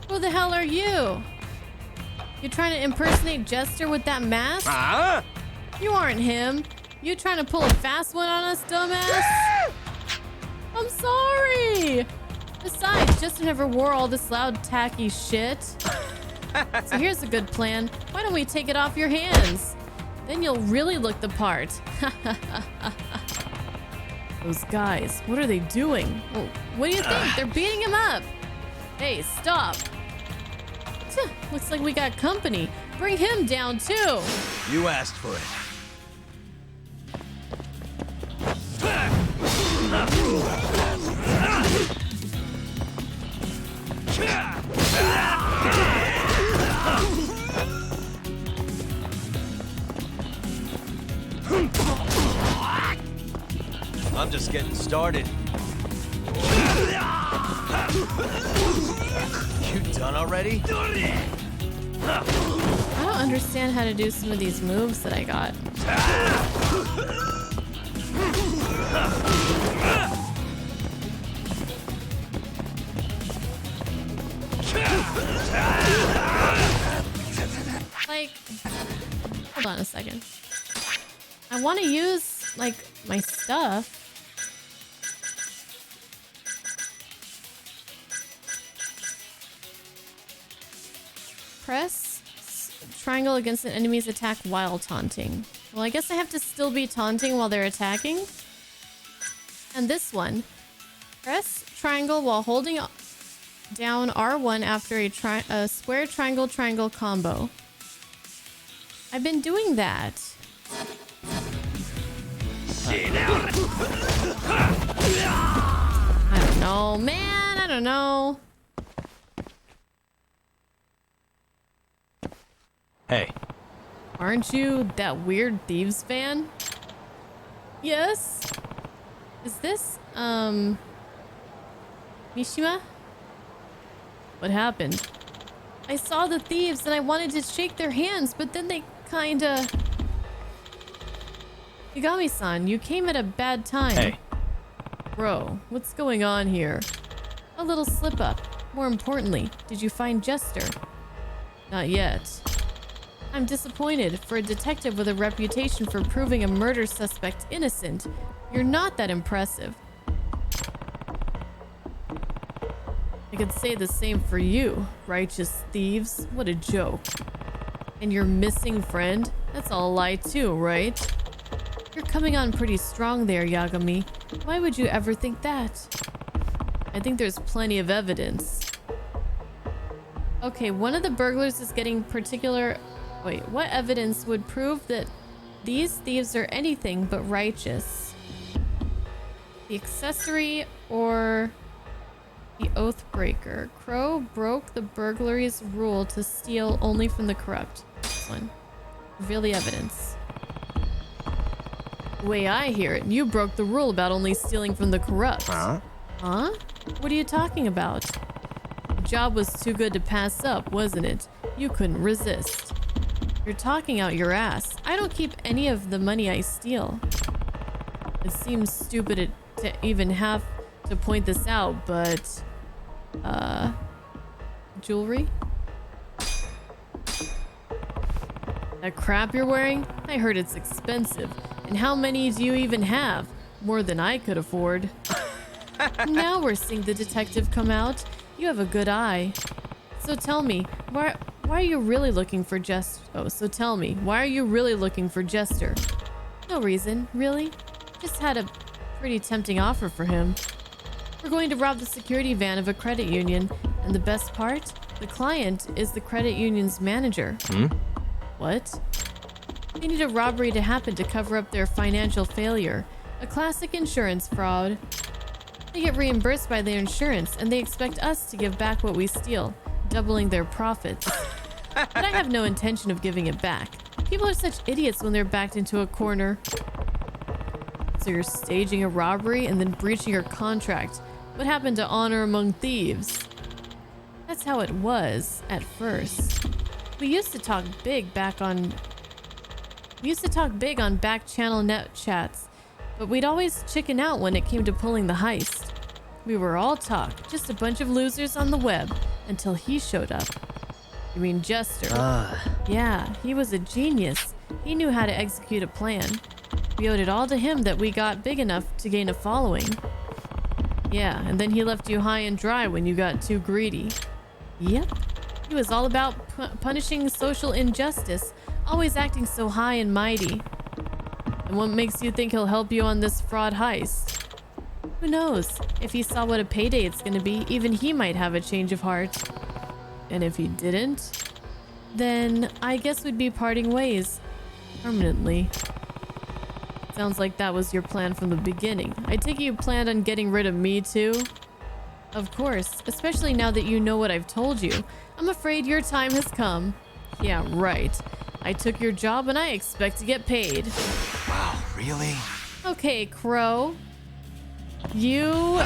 Who the hell are you? You trying to impersonate Jester with that mask? You aren't him. You trying to pull a fast one on us, dumbass? I'm sorry. Besides, Jester never wore all this loud, tacky shit. So here's a good plan. Why don't we take it off your hands? Then you'll really look the part. Those guys, what are they doing? Oh, what do you think? They're beating him up. Hey, stop. Looks like we got company. Bring him down too. You asked for it. I'm just getting started. You done already? I don't understand how to do some of these moves that I got. Like, hold on a second. I want to use, like, my stuff. Press triangle against an enemy's attack while taunting. Well, I guess I have to still be taunting while they're attacking. And this one. Press triangle while holding down R1 after a square triangle combo. I've been doing that. I don't know, man. I don't know. Hey. Aren't you that weird Thieves fan? Yes? Is this, Mishima? What happened? I saw the thieves and I wanted to shake their hands, but then they kinda... Yagami-san, you came at a bad time. Hey. Bro, what's going on here? A little slip-up. More importantly, did you find Jester? Not yet. I'm disappointed. For a detective with a reputation for proving a murder suspect innocent, you're not that impressive. I could say the same for you, righteous thieves. What a joke. And your missing friend? That's all a lie too, right? You're coming on pretty strong there, Yagami. Why would you ever think that? I think there's plenty of evidence. Okay, one of the burglars is getting particular... Wait, what evidence would prove that these thieves are anything but righteous? The accessory or the oath breaker? Crow broke the burglary's rule to steal only from the corrupt. This one. Reveal the evidence. The way I hear it, you broke the rule about only stealing from the corrupt. Huh? Huh? What are you talking about? The job was too good to pass up, wasn't it? You couldn't resist. You're talking out your ass. I don't keep any of the money I steal. It seems stupid to even have to point this out, but... Jewelry? That crap you're wearing? I heard it's expensive. And how many do you even have? More than I could afford. Now we're seeing the detective come out. You have a good eye. So tell me, why are you really looking for Jester? Oh, so tell me, why are you really looking for Jester? No reason, really. Just had a pretty tempting offer for him. We're going to rob the security van of a credit union, and the best part? The client is the credit union's manager. What? They need a robbery to happen to cover up their financial failure. A classic insurance fraud. They get reimbursed by their insurance, and they expect us to give back what we steal, doubling their profits. But I have no intention of giving it back. People are such idiots when they're backed into a corner. So you're staging a robbery and then breaching your contract. What happened to honor among thieves? That's how it was at first. We used to talk big on back channel net chats, but we'd always chicken out when it came to pulling the heist. We were all talk, just a bunch of losers on the web, until he showed up. You mean Jester? Yeah, he was a genius. He knew how to execute a plan. We owed it all to him that we got big enough to gain a following. Yeah, and then he left you high and dry when you got too greedy. Yep. He was all about punishing social injustice, always acting so high and mighty. And what makes you think he'll help you on this fraud heist? Who knows? If he saw what a payday it's gonna be, even he might have a change of heart. And if he didn't, then I guess we'd be parting ways. Permanently. Sounds like that was your plan from the beginning. I take it you planned on getting rid of me too? Of course, especially now that you know what I've told you. I'm afraid your time has come. Yeah, right. I took your job and I expect to get paid. Wow, really? Okay, Crow. You...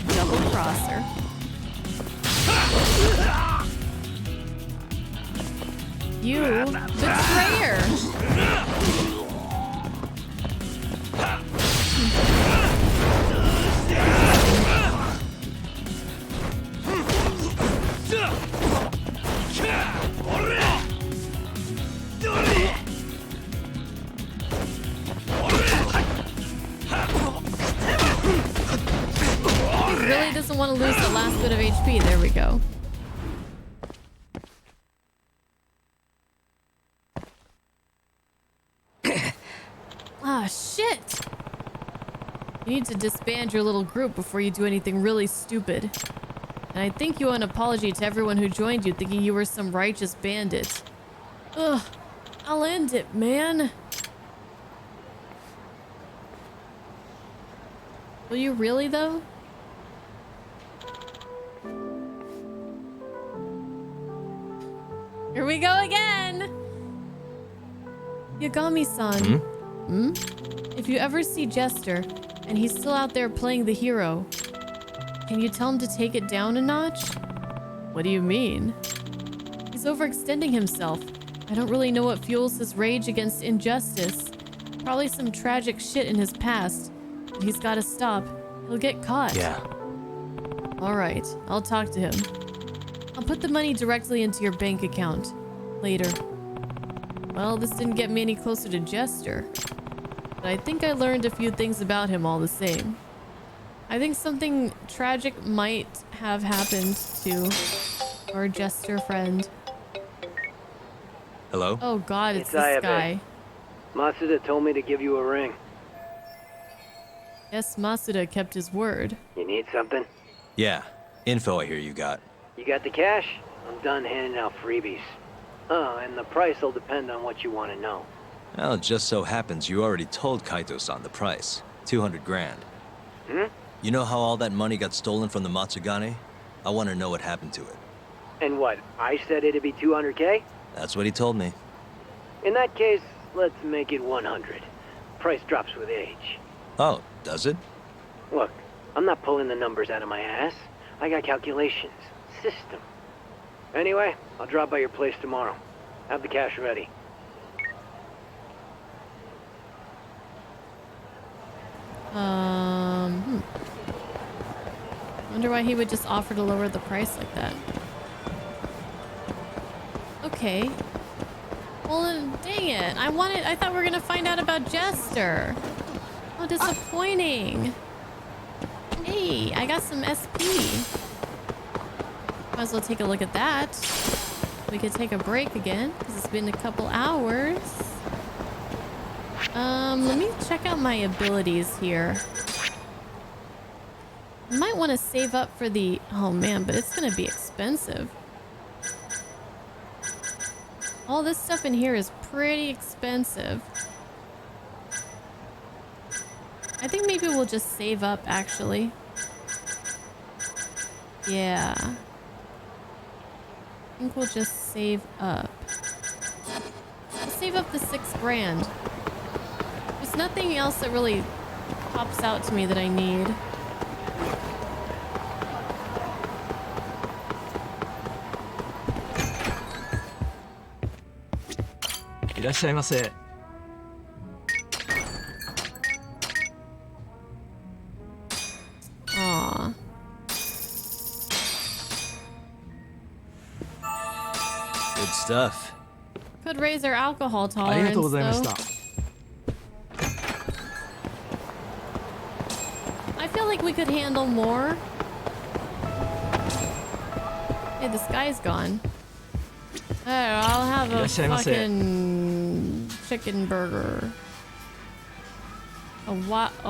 double crosser. You betrayer. He really doesn't want to lose the last bit of HP. There we go. Ah, shit! You need to disband your little group before you do anything really stupid. And I think you owe an apology to everyone who joined you thinking you were some righteous bandit. Ugh, I'll end it, man. Will you really, though? Here we go again! Yagami-san. If you ever see Jester, and he's still out there playing the hero, can you tell him to take it down a notch? What do you mean? He's overextending himself. I don't really know what fuels his rage against injustice. Probably some tragic shit in his past. But he's gotta stop. He'll get caught. Yeah. Alright, I'll talk to him. I'll put the money directly into your bank account. Later. Well, this didn't get me any closer to Jester. But I think I learned a few things about him all the same. I think something tragic might have happened to our Jester friend. Hello? Oh god, it's this Ayabe. guy. Masuda told me to give you a ring. Yes, Masuda kept his word. You need something? Yeah. Info I hear you got. You got the cash? I'm done handing out freebies. Oh, and the price will depend on what you want to know. Well, it just so happens you already told Kaito-san the price. 200 grand. You know how all that money got stolen from the Matsugane? I want to know what happened to it. And what, I said it'd be 200K? That's what he told me. In that case, let's make it 100. Price drops with age. Oh, does it? Look, I'm not pulling the numbers out of my ass. I got calculations. System. Anyway, I'll drop by your place tomorrow. Have the cash ready. Wonder why he would just offer to lower the price like that. Okay. Well, then, dang it. I thought we were gonna find out about Jester. Oh, disappointing. Hey, I got some SP. Might as well take a look at that. We could take a break again, because it's been a couple hours. Let me check out my abilities here. I might want to save up for the... Oh man, but it's gonna be expensive. All this stuff in here is pretty expensive. I think maybe we'll just save up, actually. Yeah. I think we'll just save up. We'll save up the 6 grand. There's nothing else that really pops out to me that I need. Aw. Good stuff. Could raise our alcohol tolerance, though. I feel like we could handle more. Hey, this guy's gone. Alright, I'll have a fucking chicken burger. A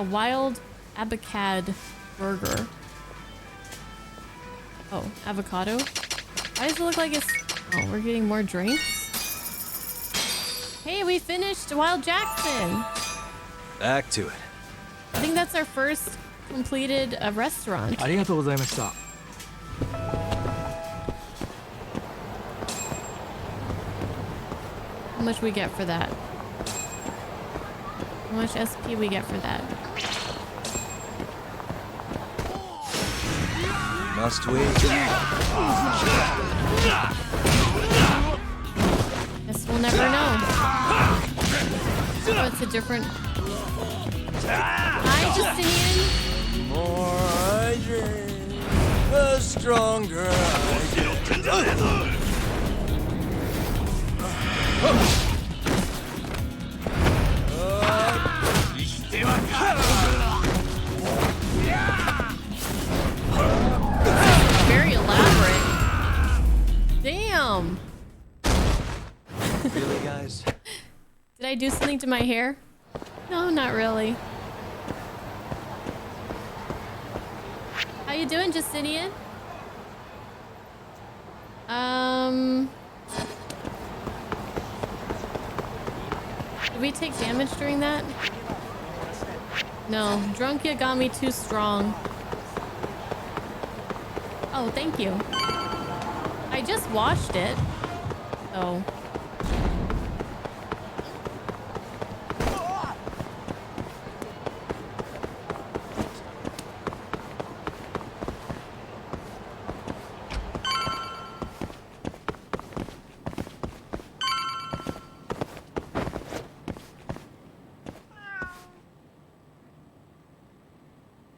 wild abacad burger. Oh, avocado? Why does it look like it's... Oh, we're getting more drinks? Hey, we finished Wild Jackson! Back to it. I think that's our first completed a restaurant. ありがとうございました。 How much we get for that? How much SP we get for that? Must we? Guess we'll never know. Oh, it's a different... Hi, Justinian. More I drink, the stronger I get. Very elaborate. Damn. Really, guys? Did I do something to my hair? No, not really. How you doing, Justinian? Did we take damage during that? No, drunk ya got me too strong. Oh, thank you. I just washed it. So.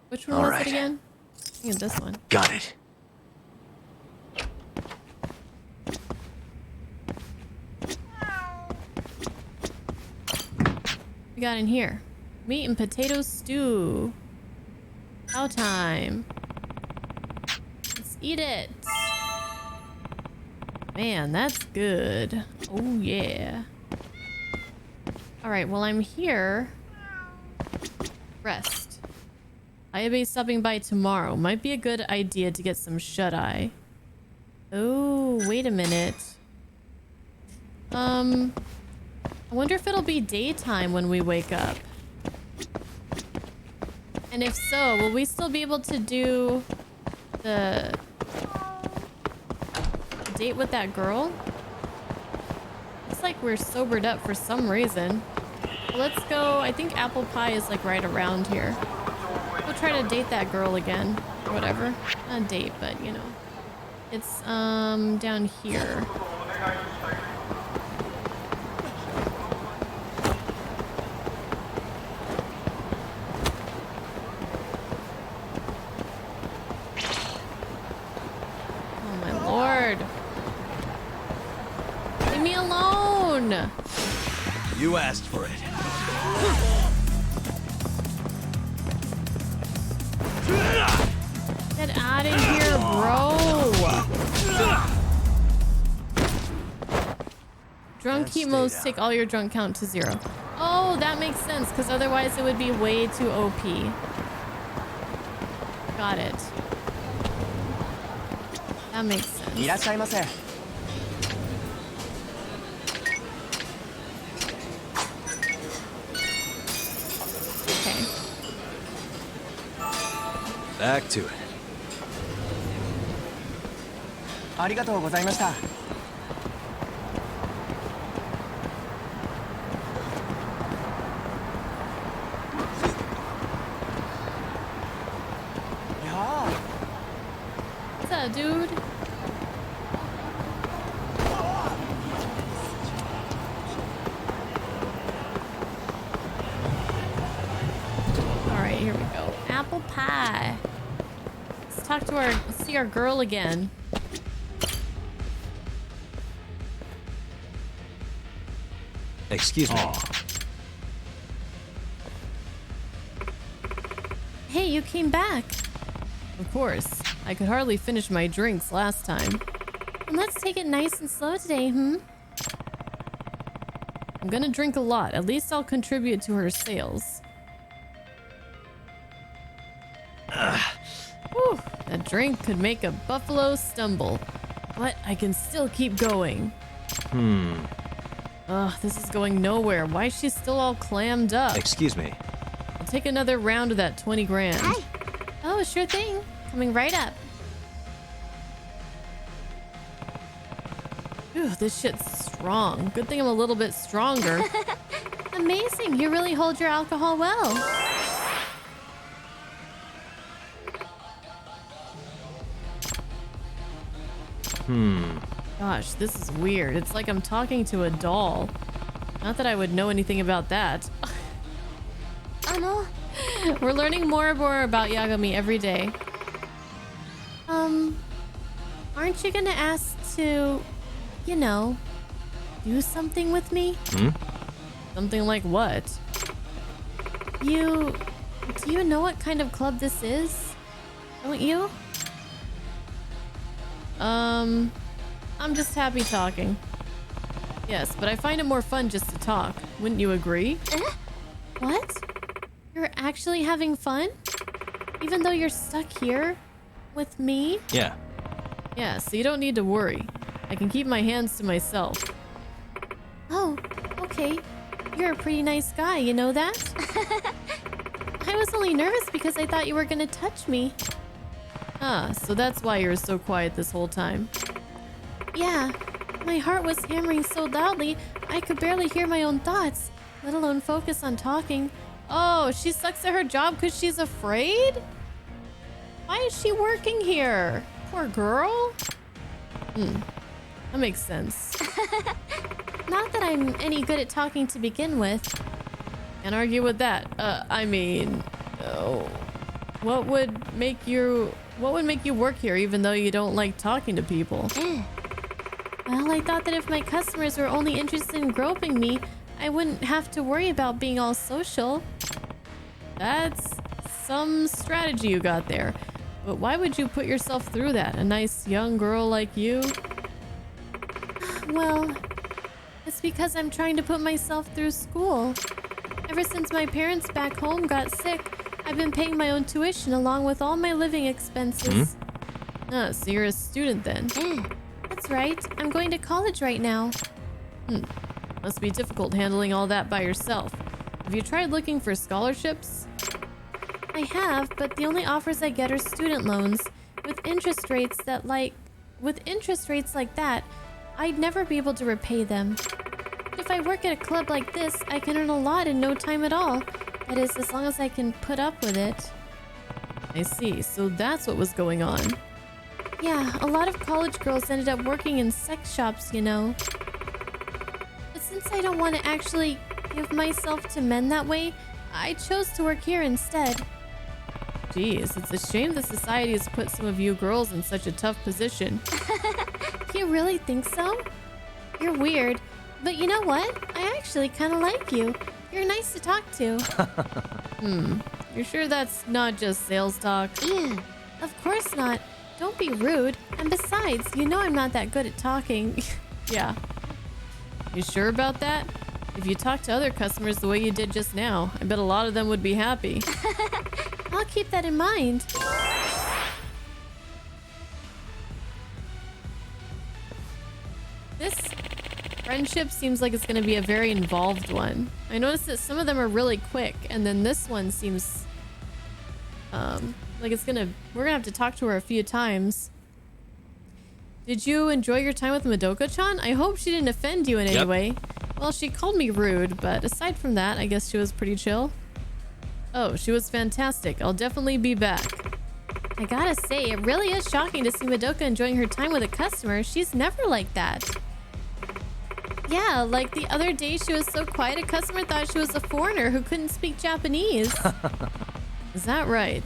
Which one was it again? I think it's this one. Got it. We got in here. Meat and potato stew. Cow time. Let's eat it. Man, that's good. Oh, yeah. Alright, well, I'm here. Rest. I may be stopping by tomorrow. Might be a good idea to get some shut-eye. Oh, wait a minute. I wonder if it'll be daytime when we wake up. And if so, will we still be able to do the date with that girl? Looks like we're sobered up for some reason. Let's go. I think apple pie is like right around here. We'll try to date that girl again. Or whatever. Not a date, but you know. It's down here. Oh my lord. Leave me alone. You asked for it. Get out of here, bro. Drunk heat modes take all your drunk count to 0. Oh, that makes sense, because otherwise it would be way too OP. Got it. That makes sense. いらっしゃいませ。 Okay. Back to it. ありがとうございました。 What's up, dude? Alright, here we go. Apple pie. Let's talk to let's see our girl again. Excuse me. Hey, you came back. Of course. I could hardly finish my drinks last time. And let's take it nice and slow today, I'm gonna drink a lot. At least I'll contribute to her sales. Whew, that drink could make a buffalo stumble. But I can still keep going. Ugh, this is going nowhere. Why is she still all clammed up? Excuse me. I'll take another round of that 20 grand. Oh, sure thing. Coming right up. Ooh, this shit's strong. Good thing I'm a little bit stronger. Amazing. You really hold your alcohol well. Gosh, this is weird. It's like I'm talking to a doll. Not that I would know anything about that. We're learning more and more about Yagami every day. Aren't you gonna ask to, you know, do something with me? Something like what? Do you know what kind of club this is? Don't you? I'm just happy talking. Yes, but I find it more fun just to talk. Wouldn't you agree? What? You're actually having fun? Even though you're stuck here with me? Yeah. Yeah, so you don't need to worry. I can keep my hands to myself. Oh, okay. You're a pretty nice guy, you know that? I was only nervous because I thought you were gonna touch me. Ah, so that's why you're so quiet this whole time. Yeah, my heart was hammering so loudly I could barely hear my own thoughts, let alone focus on talking. Oh, she sucks at her job because she's afraid? Why is she working here? Poor girl. That makes sense. Not that I'm any good at talking to begin with. Can't argue with that. I mean, what would make you work here even though you don't like talking to people? Well, I thought that if my customers were only interested in groping me, I wouldn't have to worry about being all social. That's some strategy you got there. But why would you put yourself through that? A nice young girl like you? Well, it's because I'm trying to put myself through school. Ever since my parents back home got sick, I've been paying my own tuition along with all my living expenses. Ah, so you're a student then. That's right. I'm going to college right now. Must be difficult handling all that by yourself. Have you tried looking for scholarships? I have, but the only offers I get are student loans with interest rates like that, I'd never be able to repay them. If I work at a club like this, I can earn a lot in no time at all. That is, as long as I can put up with it. I see. So that's what was going on. Yeah, a lot of college girls ended up working in sex shops, you know. But since I don't want to actually give myself to men that way, I chose to work here instead. Geez, it's a shame that society has put some of you girls in such a tough position. You really think so? You're weird. But you know what? I actually kind of like you. You're nice to talk to. You're sure that's not just sales talk? Yeah, of course not. Don't be rude. And besides, you know I'm not that good at talking. Yeah. You sure about that? If you talk to other customers the way you did just now, I bet a lot of them would be happy. I'll keep that in mind. This friendship seems like it's going to be a very involved one. I noticed that some of them are really quick, and then this one seems like we're gonna have to talk to her a few times. Did you enjoy your time with Madoka-chan? I hope she didn't offend you in any way. Well, she called me rude, but aside from that, I guess she was pretty chill. Oh, she was fantastic. I'll definitely be back. I gotta say, it really is shocking to see Madoka enjoying her time with a customer. She's never like that. Yeah, like the other day she was so quiet a customer thought she was a foreigner who couldn't speak Japanese. Is that right?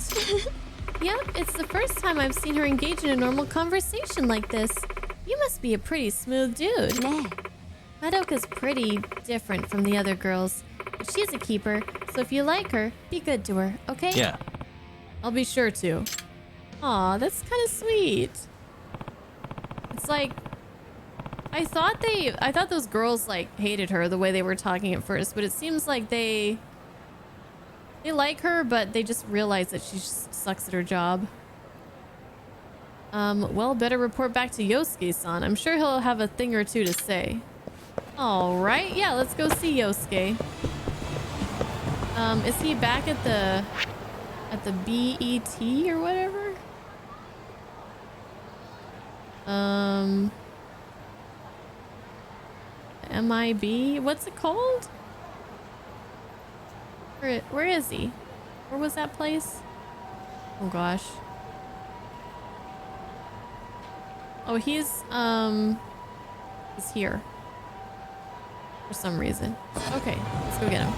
Yep, it's the first time I've seen her engage in a normal conversation like this. You must be a pretty smooth dude. Nah. Madoka's pretty different from the other girls. But she's a keeper, so if you like her, be good to her, okay? Yeah. I'll be sure to. Aw, that's kind of sweet. It's like, I thought those girls like hated her the way they were talking at first, but it seems like they like her, but they just realize that she sucks at her job. Well, better report back to Yosuke-san. I'm sure he'll have a thing or two to say. All right, yeah, let's go see Yosuke. Is he back at At the BET or whatever? MIB? What's it called? Where is he? Where was that place? Oh gosh. Oh, he's here. For some reason. Okay, let's go get him.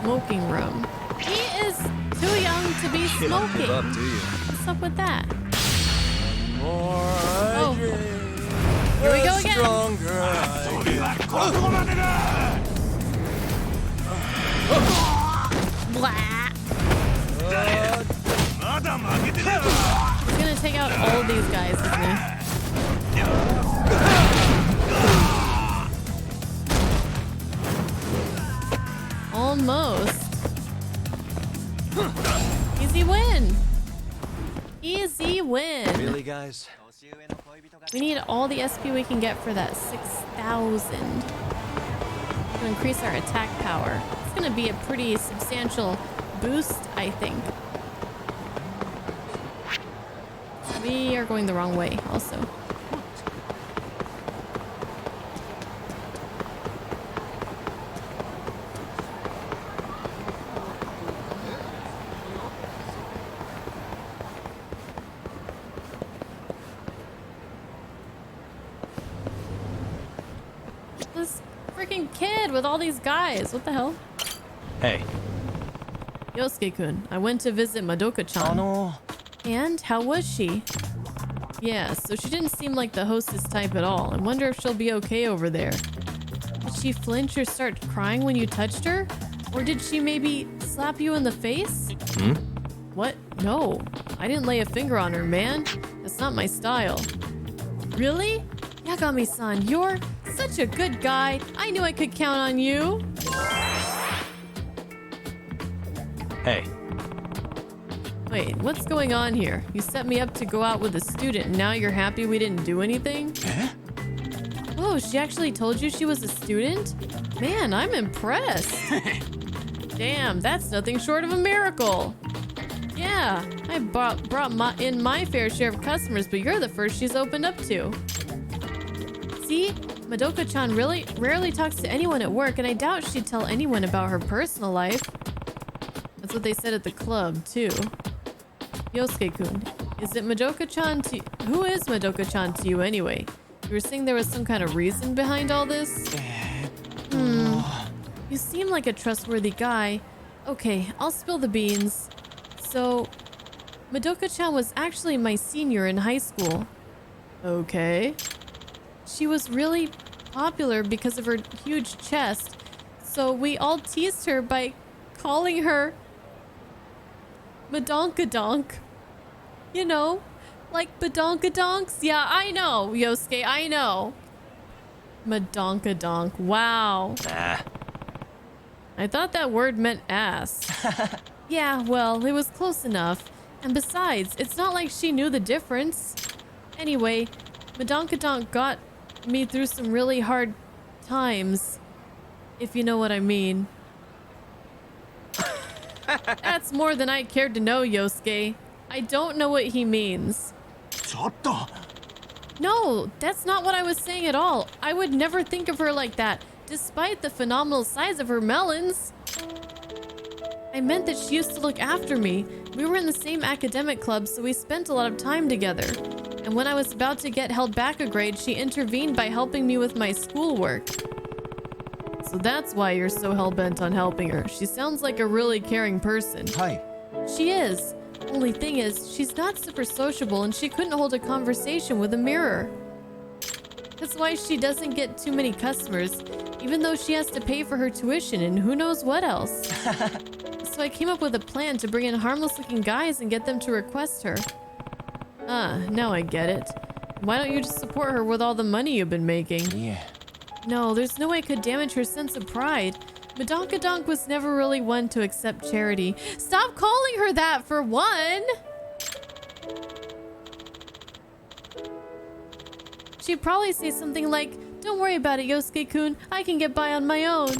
Smoking room. He is too young to be smoking. Give up, do you? What's up with that? More Oh. Here we go again. Stronger. Blah. He's gonna take out all these guys, isn't he? Almost. Easy win. Easy win. Really, guys? We need all the SP we can get for that 6,000 to increase our attack power. It's gonna be a pretty substantial boost, I think. We are going the wrong way also. This freaking kid with all these guys. What the hell? Hey. Yosuke-kun, I went to visit Madoka-chan. And how was she? Yeah, so she didn't seem like the hostess type at all. I wonder if she'll be okay over there. Did she flinch or start crying when you touched her? Or did she maybe slap you in the face? What? No, I didn't lay a finger on her, man. That's not my style. Really? Yagami-san, you're such a good guy. I knew I could count on you. Hey. Wait, what's going on here? You set me up to go out with a student and now you're happy we didn't do anything? Oh, she actually told you she was a student? Man, I'm impressed. Damn, that's nothing short of a miracle. Yeah, I brought in my fair share of customers, but you're the first she's opened up to. See? Madoka-chan really rarely talks to anyone at work, and I doubt she'd tell anyone about her personal life. That's what they said at the club, too. Yosuke-kun, is it Madoka-chan to... Who is Madoka-chan to you, anyway? You were saying there was some kind of reason behind all this? You seem like a trustworthy guy. Okay, I'll spill the beans. So, Madoka-chan was actually my senior in high school. Okay. She was really popular because of her huge chest, so we all teased her by calling her Madonkadonk. You know, like badonkadonks? Yeah, I know, Yosuke, I know. Madonkadonk. Wow. Nah. I thought that word meant ass. Yeah, well, it was close enough. And besides, it's not like she knew the difference. Anyway, Madonkadonk got me through some really hard times, if you know what I mean. That's more than I cared to know, Yosuke. I don't know what he means. No, that's not what I was saying at all. I would never think of her like that, despite the phenomenal size of her melons. I meant that she used to look after me. We were in the same academic club, so we spent a lot of time together. And when I was about to get held back a grade, she intervened by helping me with my schoolwork. So that's why you're so hell-bent on helping her. She sounds like a really caring person. Hi. She is. Only thing is, she's not super sociable and she couldn't hold a conversation with a mirror. That's why she doesn't get too many customers, even though she has to pay for her tuition and who knows what else. So I came up with a plan to bring in harmless-looking guys and get them to request her. Ah, now I get it. Why don't you just support her with all the money you've been making? Yeah. No, there's no way I could damage her sense of pride. Madonkadonk was never really one to accept charity. Stop calling her that, for one! She'd probably say something like, "Don't worry about it, Yosuke-kun. I can get by on my own."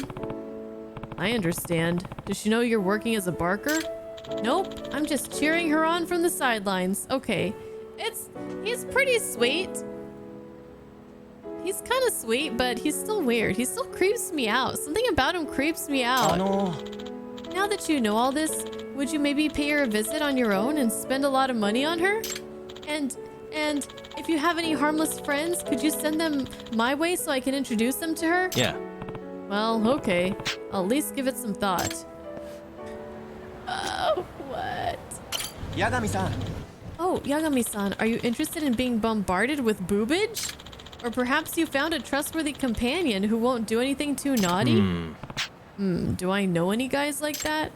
I understand. Does she know you're working as a barker? Nope, I'm just cheering her on from the sidelines. Okay, he's pretty sweet. He's kind of sweet, but he's still weird. He still creeps me out. Something about him creeps me out. Now that you know all this, would you maybe pay her a visit on your own and spend a lot of money on her? And if you have any harmless friends, could you send them my way so I can introduce them to her? Yeah. Well, okay. I'll at least give it some thought. Oh, what? Yagami-san. Oh, Yagami-san, are you interested in being bombarded with boobage? Or perhaps you found a trustworthy companion who won't do anything too naughty? Do I know any guys like that?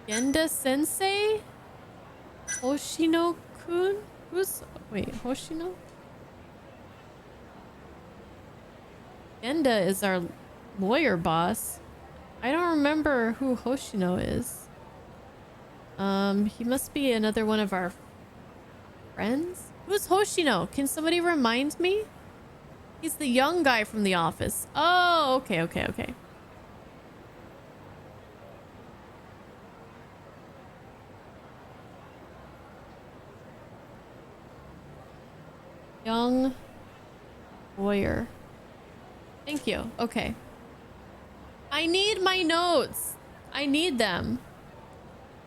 Genda-sensei? Hoshino-kun? Wait, Hoshino? Genda is our lawyer boss. I don't remember who Hoshino is. He must be another one of our friends? Who's Hoshino? Can somebody remind me? He's the young guy from the office. Oh, okay. Young lawyer. Thank you. Okay. I need my notes. I need them.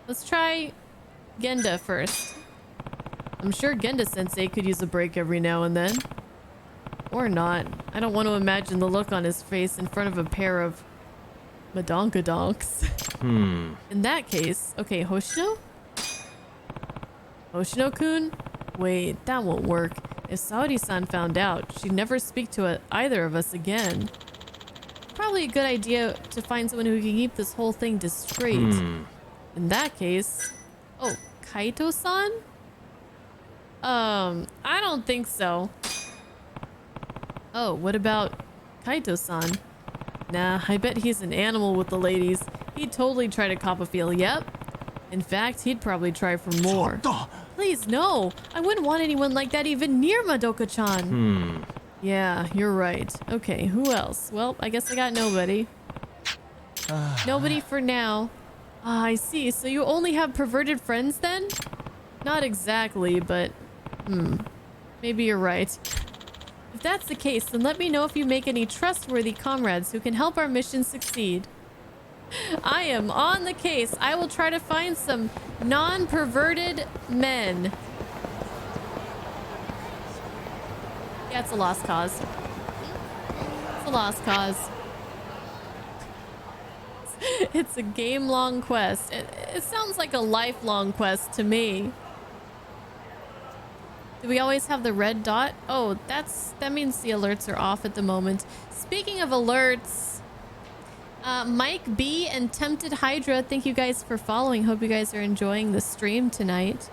Let's try Genda first. I'm sure Genda-sensei could use a break every now and then. Or not. I don't want to imagine the look on his face in front of a pair of madonkadonks. In that case, okay, Hoshino? Hoshino-kun? Wait, that won't work. If Saori-san found out, she'd never speak to either of us again. Probably a good idea to find someone who can keep this whole thing discreet. In that case... Oh, Kaito-san? I don't think so. Oh, what about Kaito-san? Nah, I bet he's an animal with the ladies. He'd totally try to cop a feel, yep. In fact, he'd probably try for more. Please, no! I wouldn't want anyone like that even near Madoka-chan. Yeah, you're right. Okay, who else? Well, I guess I got nobody. Nobody for now. Ah, I see. So you only have perverted friends then? Not exactly, but... Maybe you're right. If that's the case, then let me know if you make any trustworthy comrades who can help our mission succeed. I am on the case. I will try to find some non-perverted men. Yeah, it's a lost cause. It's a lost cause. It's a game-long quest. It sounds like a lifelong quest to me. Do we always have the red dot? Oh, that means the alerts are off at the moment. Speaking of alerts, Mike B and Tempted Hydra, thank you guys for following. Hope you guys are enjoying the stream tonight.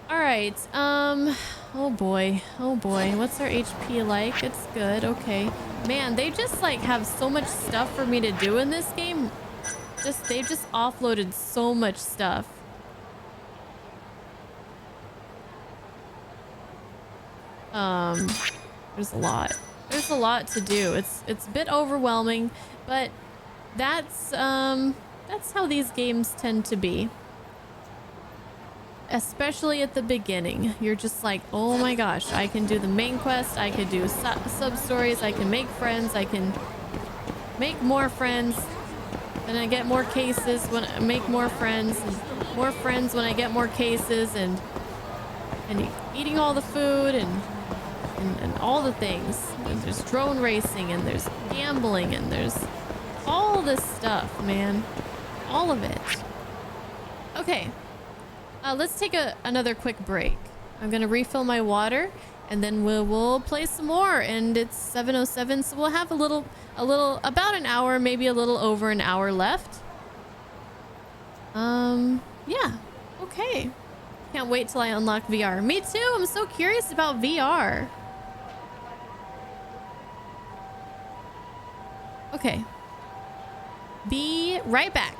All right. Oh boy. What's our HP like? It's good. Okay. Man, they just like have so much stuff for me to do in this game. They just offloaded so much stuff. There's a lot. There's a lot to do. It's a bit overwhelming, but that's how these games tend to be. Especially at the beginning. You're just like, oh my gosh, I can do the main quest, I could do sub-stories, I can make friends, I can make more friends, and I get more cases when I make more friends when I get more cases, and eating all the food and all the things. And there's drone racing, and there's gambling, and there's all this stuff, man. All of it. Okay. Let's take another quick break. I'm gonna refill my water, and then we'll play some more. And it's 7:07, so we'll have about an hour, maybe a little over an hour left. Yeah. Okay. Can't wait till I unlock VR. Me too. I'm so curious about VR. Okay. Be right back.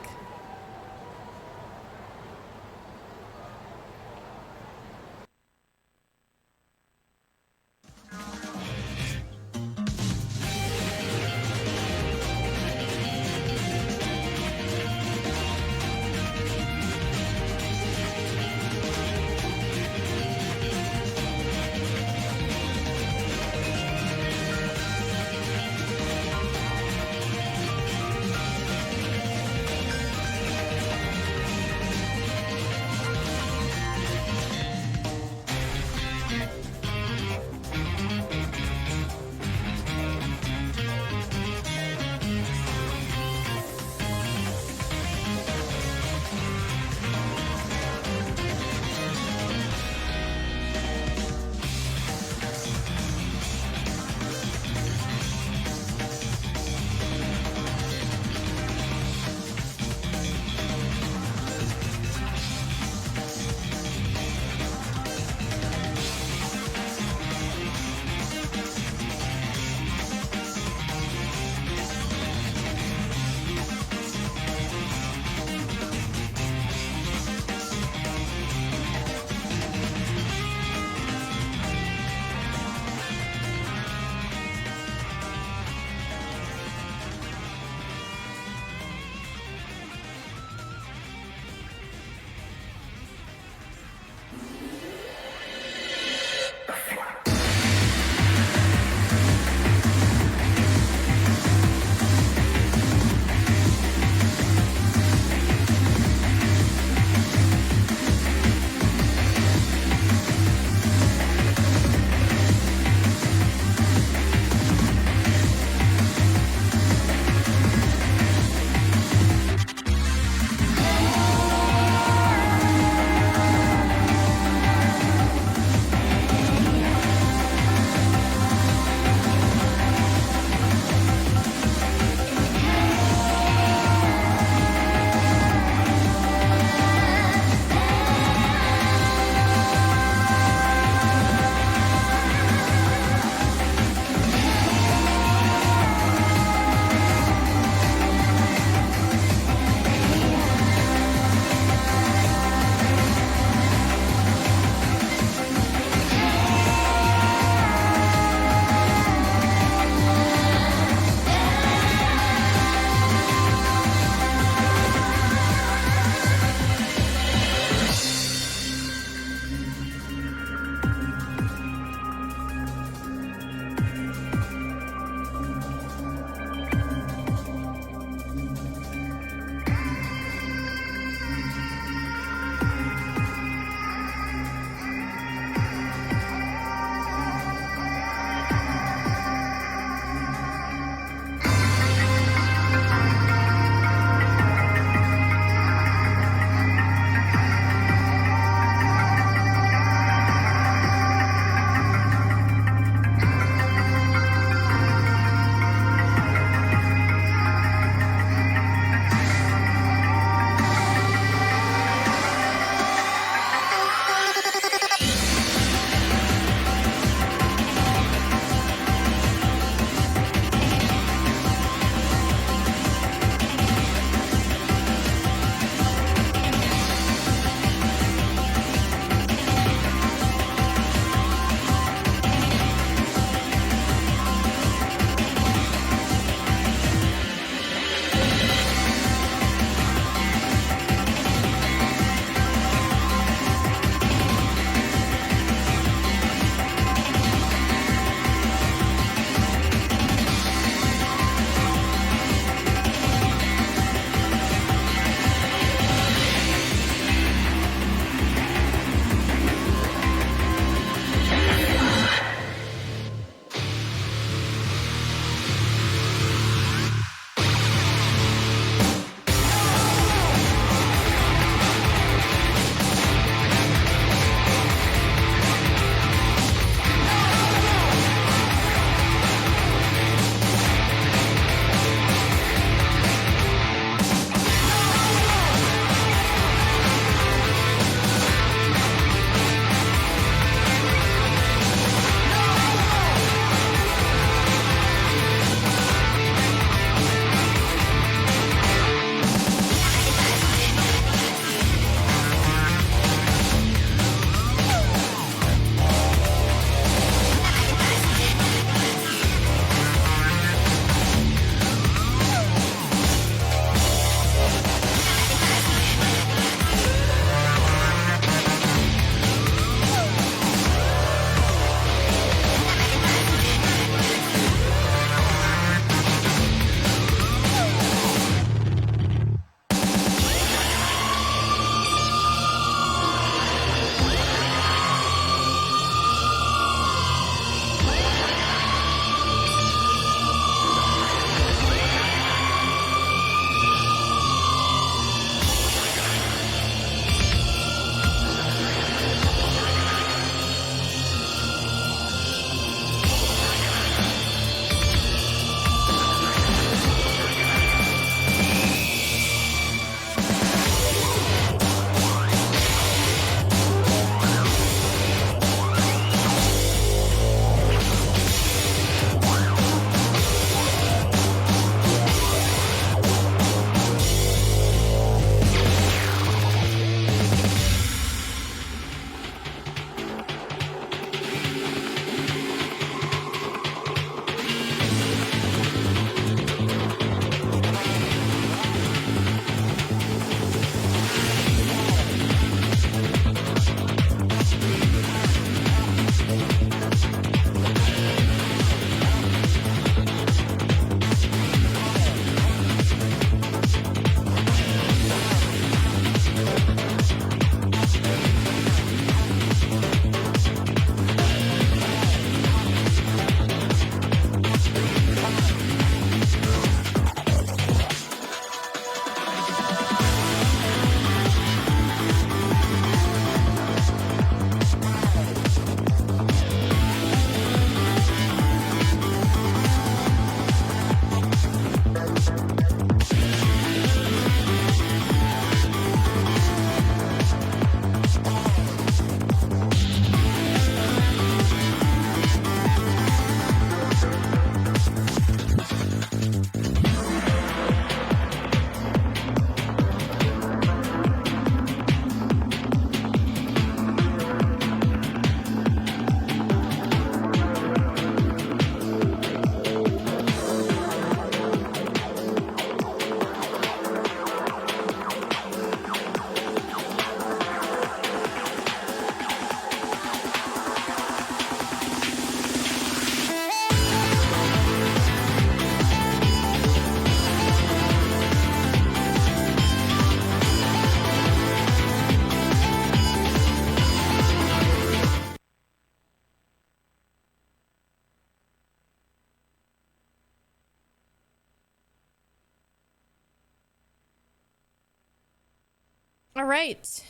All right.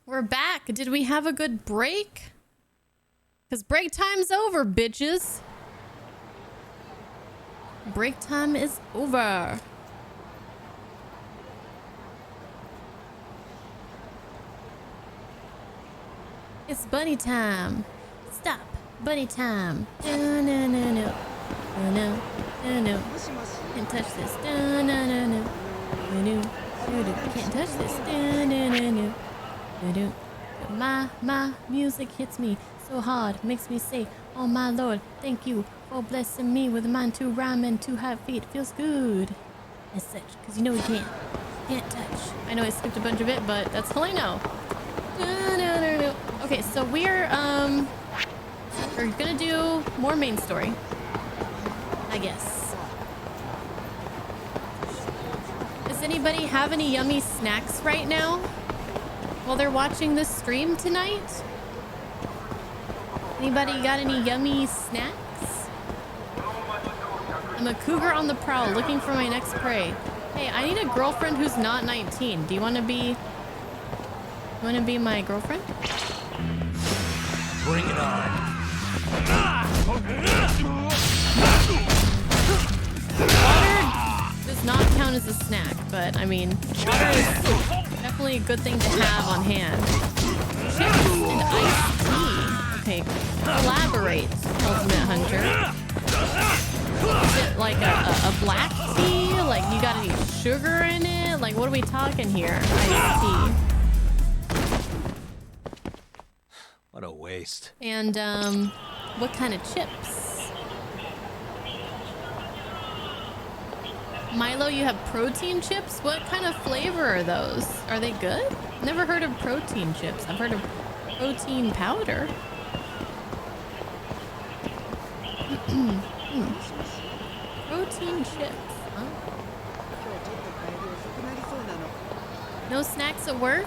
We're back. Did we have a good break? Because break time's over, bitches. Break time is over. It's bunny time. Stop. Bunny time. No, no, no, no. No, no, no, no. Can't touch this. No, no, no, no. No, no, no, no. Can't touch this. No, no, no, no. No, no. My music hits me so hard, makes me say, oh my lord, thank you for blessing me with a mind to rhyme and 2 hot feet. Feels good. As such, because you know we can't touch. I know I skipped a bunch of it, but that's all I know. No. Okay, so we're gonna do more main story, I guess. Does anybody have any yummy snacks right now while they're watching this stream tonight? Anybody got any yummy snacks? I'm a cougar on the prowl, looking for my next prey. Hey, I need a girlfriend who's not 19. Do you want to be my girlfriend? Bring it on. Water does not count as a snack, but I mean, water is definitely a good thing to have on hand. Chips and iced tea. Okay, elaborate, Ultimate Hunter. Is it like a black tea? Like you got any sugar in it? Like what are we talking here? Iced tea. What a waste. And what kind of chips? Milo, you have protein chips? What kind of flavor are those? Are they good? Never heard of protein chips. I've heard of protein powder. Protein chips, huh? No snacks at work?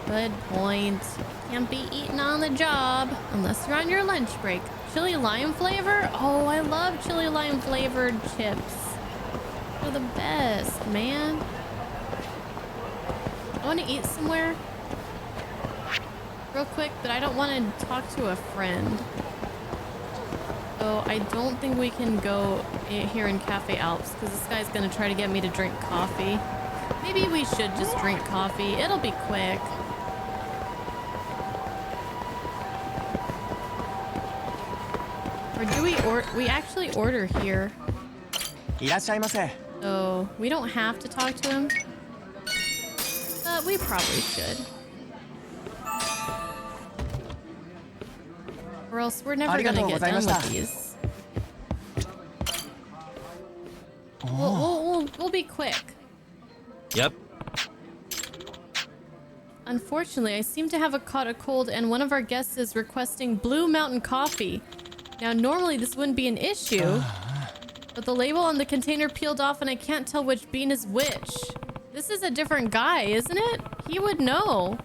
Good point. Can't be eaten on the job unless you're on your lunch break. Chili lime flavor? Oh, I love chili lime flavored chips. They're the best, man. I want to eat somewhere real quick, but I don't want to talk to a friend. So I don't think we can go here in Cafe Alps because this guy's going to try to get me to drink coffee. Maybe we should just drink coffee. It'll be quick. Or do we actually order here? いらっしゃいませ。 So we don't have to talk to him. We probably should. Or else we're never gonna get done with these. We'll be quick. Yep. Unfortunately, I seem to have caught a cold, and one of our guests is requesting Blue Mountain coffee. Now, normally this wouldn't be an issue, but the label on the container peeled off and I can't tell which bean is which. This is a different guy, isn't it? He would know.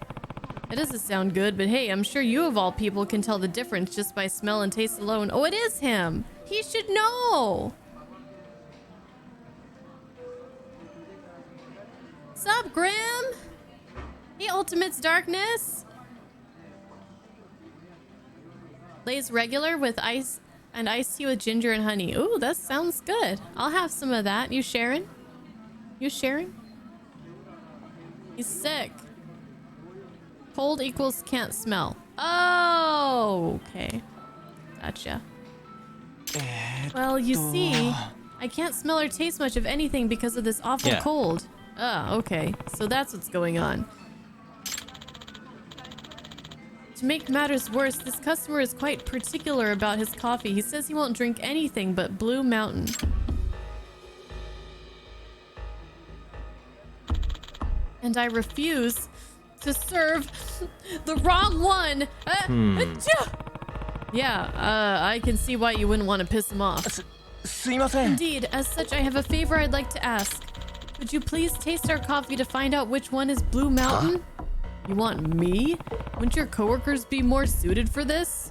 It doesn't sound good, but hey, I'm sure you of all people can tell the difference just by smell and taste alone. Oh, it is him. He should know. Sup, Grim? Hey, Ultimate's Darkness. Lays regular with ice and iced tea with ginger and honey. Ooh, that sounds good. I'll have some of that. You sharing? You sharing? He's sick. Cold equals can't smell. Oh, okay. Gotcha. Well, you see, I can't smell or taste much of anything because of this awful cold. Oh, okay. So that's what's going on. To make matters worse, this customer is quite particular about his coffee. He says he won't drink anything but Blue Mountain. And I refuse to serve the wrong one. Yeah, I can see why you wouldn't want to piss him off. Indeed, as such, I have a favor I'd like to ask. Would you please taste our coffee to find out which one is Blue Mountain? You want me? Wouldn't your coworkers be more suited for this?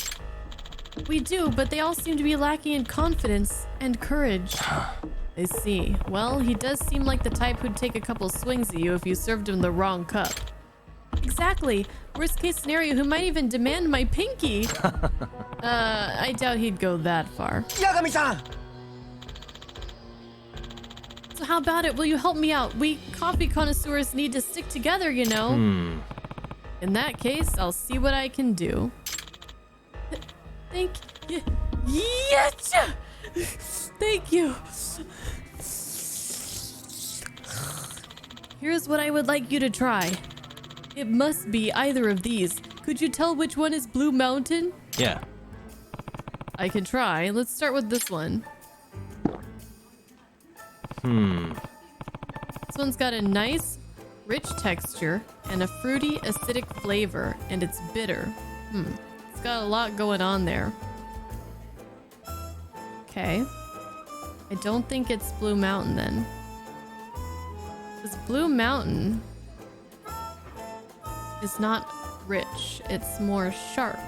We do, but they all seem to be lacking in confidence and courage. I see. Well, he does seem like the type who'd take a couple swings at you if you served him the wrong cup. Exactly. Worst case scenario, he might even demand my pinky. I doubt he'd go that far. Yagami-san! So how about it? Will you help me out? We coffee connoisseurs need to stick together, you know. In that case, I'll see what I can do. Thank you. Yes! Thank you. Here's what I would like you to try. It must be either of these. Could you tell which one is Blue Mountain? Yeah. I can try. Let's start with this one. This one's got a nice, rich texture and a fruity, acidic flavor, and it's bitter. It's got a lot going on there. Okay. I don't think it's Blue Mountain then. Because Blue Mountain is not rich, it's more sharp.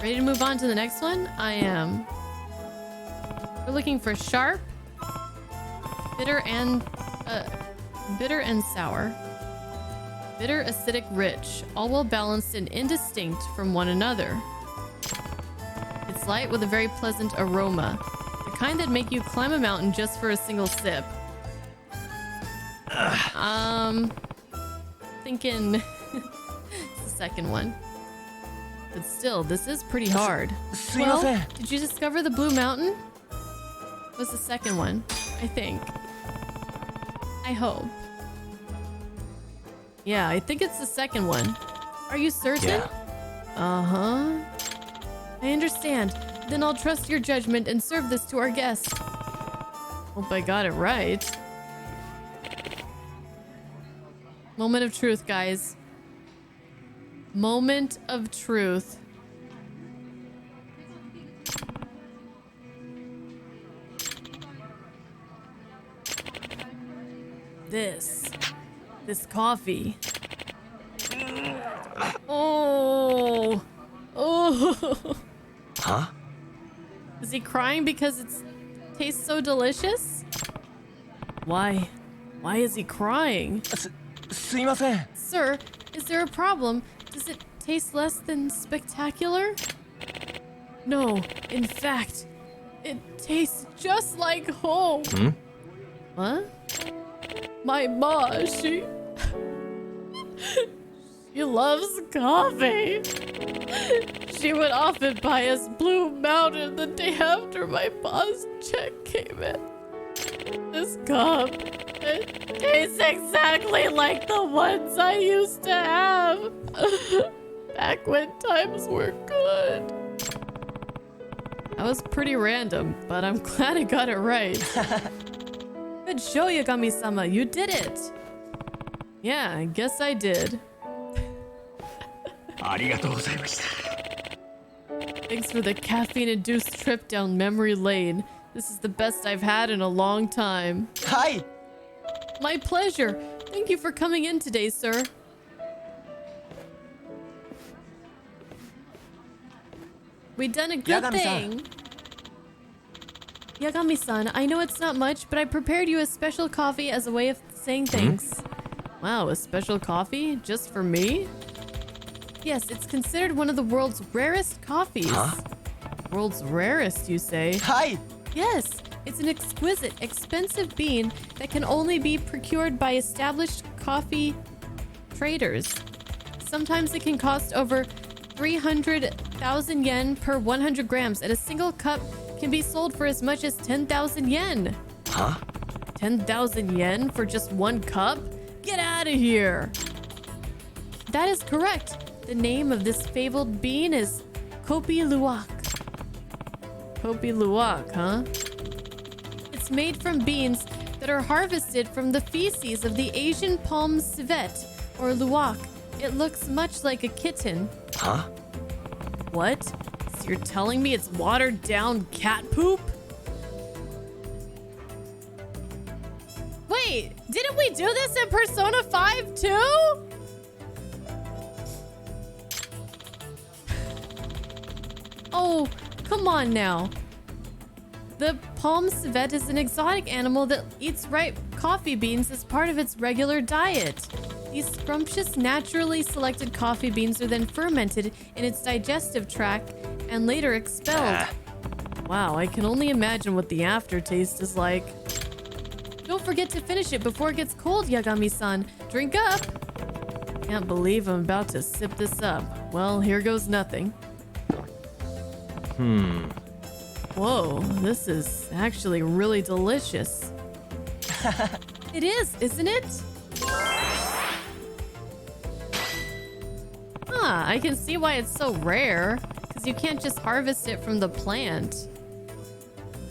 Ready to move on to the next one? I am. We're looking for sharp, bitter and sour. Bitter, acidic, rich, all well balanced and indistinct from one another. It's light with a very pleasant aroma. The kind that'd make you climb a mountain just for a single sip. Thinking it's the second one. But still, this is pretty hard. Well, did you discover the Blue Mountain? Was the second one, I think. I hope. Yeah, I think it's the second one. Are you certain? Yeah. Uh-huh. I understand. Then I'll trust your judgment and serve this to our guest. Hope I got it right. Moment of truth, guys. Moment of truth. This coffee. Oh. Huh? Is he crying because it tastes so delicious? Why? Why is he crying? Sir, is there a problem? Does it taste less than spectacular? No, in fact, it tastes just like home. What? My ma, she loves coffee. She went off and buy us Blue Mountain the day after my boss check came in. This cup, it tastes exactly like the ones I used to have. Back when times were good. That was pretty random, but I'm glad I got it right. Good show, Yagami-sama. You did it. Yeah, I guess I did. Thanks for the caffeine-induced trip down memory lane. This is the best I've had in a long time. Hi. My pleasure. Thank you for coming in today, sir. We done a good thing. Yagami-san, I know it's not much, but I prepared you a special coffee as a way of saying thanks. Wow, a special coffee? Just for me? Yes, it's considered one of the world's rarest coffees. Huh? World's rarest, you say? Hi. Yes, it's an exquisite, expensive bean that can only be procured by established coffee traders. Sometimes it can cost over 300,000 yen per 100 grams, and a single cup can be sold for as much as 10,000 yen. Huh? 10,000 yen for just one cup? Get out of here! That is correct. The name of this fabled bean is Kopi Luwak. Kopi Luwak, huh? It's made from beans that are harvested from the feces of the Asian palm civet, or luwak. It looks much like a kitten. Huh? What? So you're telling me it's watered down cat poop? Wait, didn't we do this in Persona 5 too? Oh, come on now. The palm civet is an exotic animal that eats ripe coffee beans as part of its regular diet. These scrumptious, naturally selected coffee beans are then fermented in its digestive tract and later expelled. Wow, I can only imagine what the aftertaste is like. Don't forget to finish it before it gets cold, Yagami-san. Drink up! Can't believe I'm about to sip this up. Well, here goes nothing. Whoa, this is actually really delicious. It is, isn't it? I can see why it's so rare, because you can't just harvest it from the plant.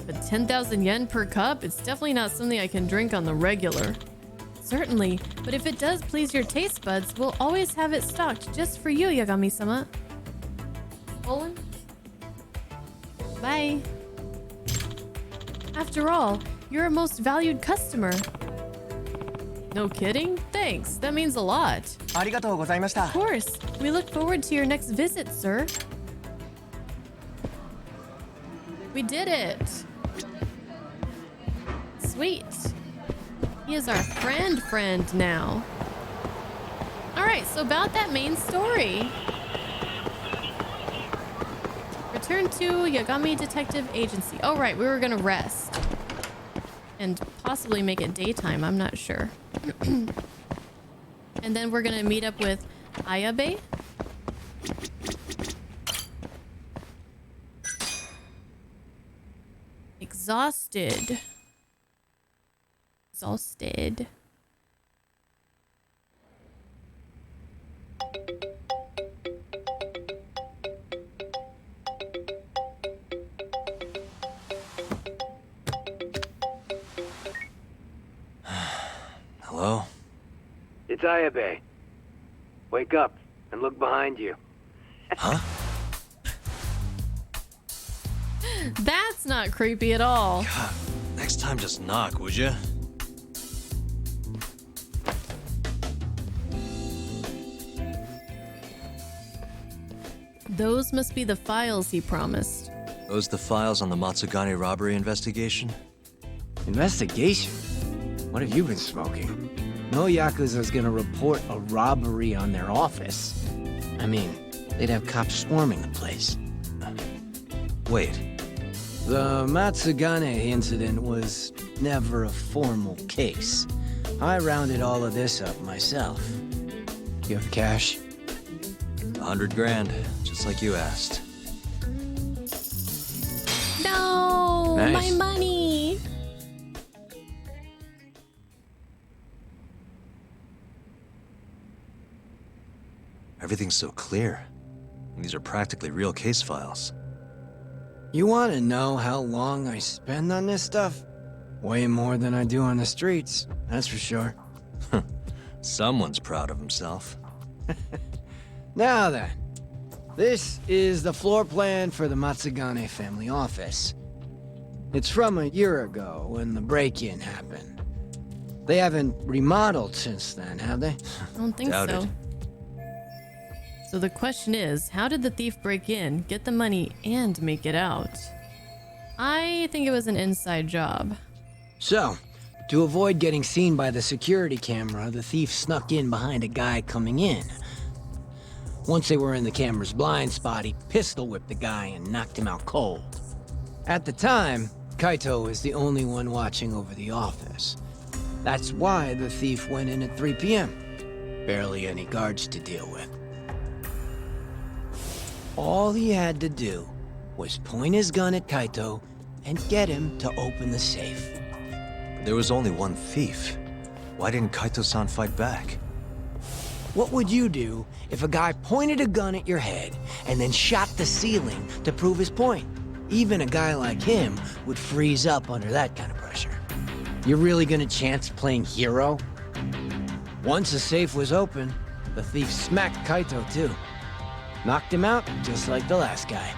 But 10,000 yen per cup, it's definitely not something I can drink on the regular. Certainly, but if it does please your taste buds, we'll always have it stocked just for you, Yagami-sama. Olin? Bye. After all, you're a most valued customer. No kidding? Thanks, that means a lot. ありがとうございました Of course. We look forward to your next visit, sir. We did it. Sweet. He is our friend now. Alright, so about that main story. Return to Yagami Detective Agency. Oh, right, we were gonna rest. And possibly make it daytime, I'm not sure. And then we're gonna meet up with Ayabe. Exhausted. Hello? It's Ayabe. Wake up and look behind you. Huh? That's not creepy at all. God, next time just knock, would you? Those must be the files he promised. Those the files on the Matsugane robbery investigation? Investigation? What have you been smoking? No Yakuza's gonna report a robbery on their office. I mean, they'd have cops swarming the place. Wait. The Matsugane incident was never a formal case. I rounded all of this up myself. You have cash? 100 grand. Just like you asked. No, Nice. my money. Everything's so clear. These are practically real case files. You want to know how long I spend on this stuff? Way more than I do on the streets, that's for sure. Someone's proud of himself. Now then, this is the floor plan for the Matsugane family office. It's from a year ago when the break-in happened. They haven't remodeled since then, have they? I don't think Doubt so. it. So the question is, how did the thief break in, get the money, and make it out? I think it was an inside job. So, to avoid getting seen by the security camera, the thief snuck in behind a guy coming in. Once they were in the camera's blind spot, he pistol whipped the guy and knocked him out cold. At the time, Kaito was the only one watching over the office. That's why the thief went in at 3 p.m. Barely any guards to deal with. All he had to do was point his gun at Kaito and get him to open the safe. There was only one thief. Why didn't Kaito-san fight back? What would you do if a guy pointed a gun at your head and then shot the ceiling to prove his point? Even a guy like him would freeze up under that kind of pressure. You're really gonna chance playing hero? Once the safe was open, the thief smacked Kaito too. Knocked him out just like the last guy.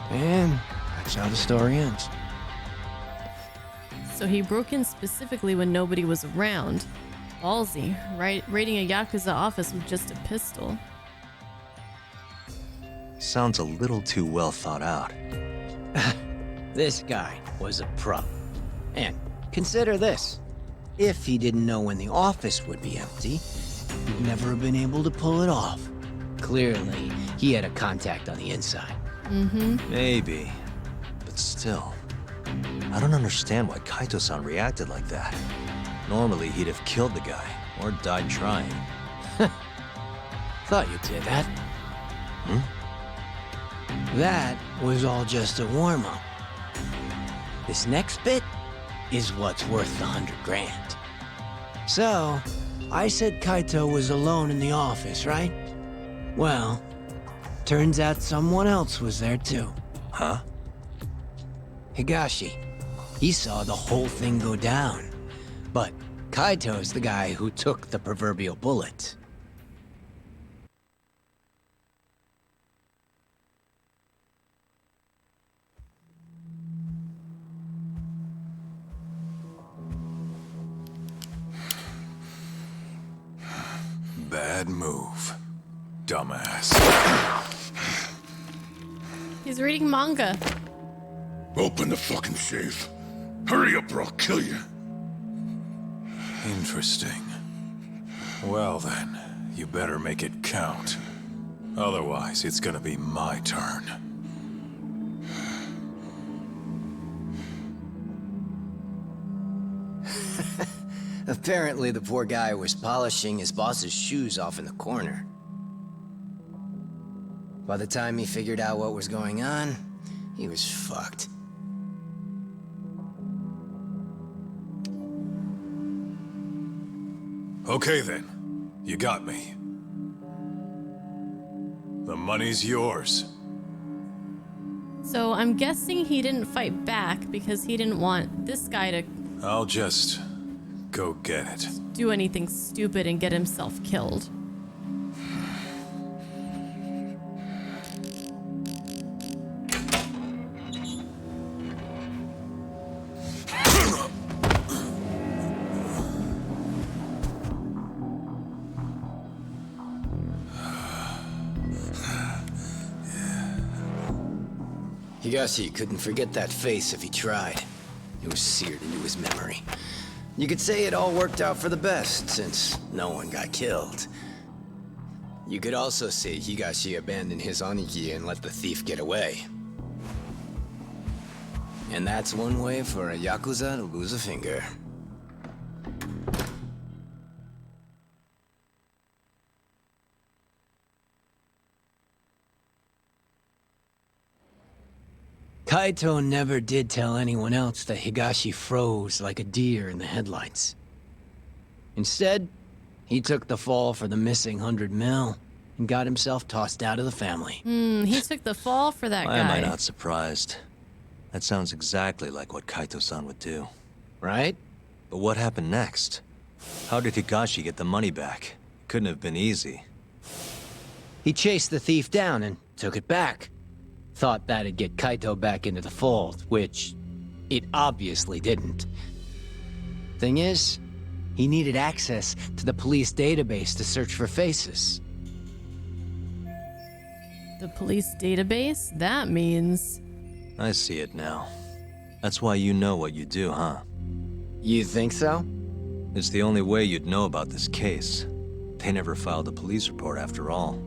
And that's how the story ends. So he broke in specifically when nobody was around. Ballsy, right? Raiding a Yakuza office with just a pistol. Sounds a little too well thought out. This guy was a pro. And consider this. If he didn't know when the office would be empty, he'd never have been able to pull it off. Clearly, he had a contact on the inside. Maybe. But still. I don't understand why Kaito-san reacted like that. Normally, he'd have killed the guy, or died trying. Thought you'd say that. That was all just a warm-up. This next bit is what's worth the 100 grand. So, I said Kaito was alone in the office, right? Well, turns out someone else was there too. Huh? Higashi. He saw the whole thing go down. But Kaito's the guy who took the proverbial bullet. Bad move. Dumbass. He's reading manga. Open the fucking safe. Hurry up or I'll kill you. Interesting. Well then, you better make it count. Otherwise, it's gonna be my turn. Apparently the poor guy was polishing his boss's shoes off in the corner. By the time he figured out what was going on, he was fucked. Okay then, you got me. The money's yours. So I'm guessing he didn't fight back because he didn't want this guy to I'll just go get it. do anything stupid and get himself killed. Higashi couldn't forget that face if he tried. It was seared into his memory. You could say it all worked out for the best, since no one got killed. You could also say Higashi abandoned his Onigi and let the thief get away. And that's one way for a Yakuza to lose a finger. Kaito never did tell anyone else that Higashi froze like a deer in the headlights. Instead, he took the fall for the missing 100 mil and got himself tossed out of the family. He took the fall for that Why guy. am I not surprised? That sounds exactly like what Kaito-san would do. Right? But what happened next? How did Higashi get the money back? Couldn't have been easy. He chased the thief down and took it back. Thought that'd get Kaito back into the fold, which it obviously didn't. Thing is, he needed access to the police database to search for faces. The police database? That means... I see it now. That's why you know what you do, huh? You think so? It's the only way you'd know about this case. They never filed a police report after all.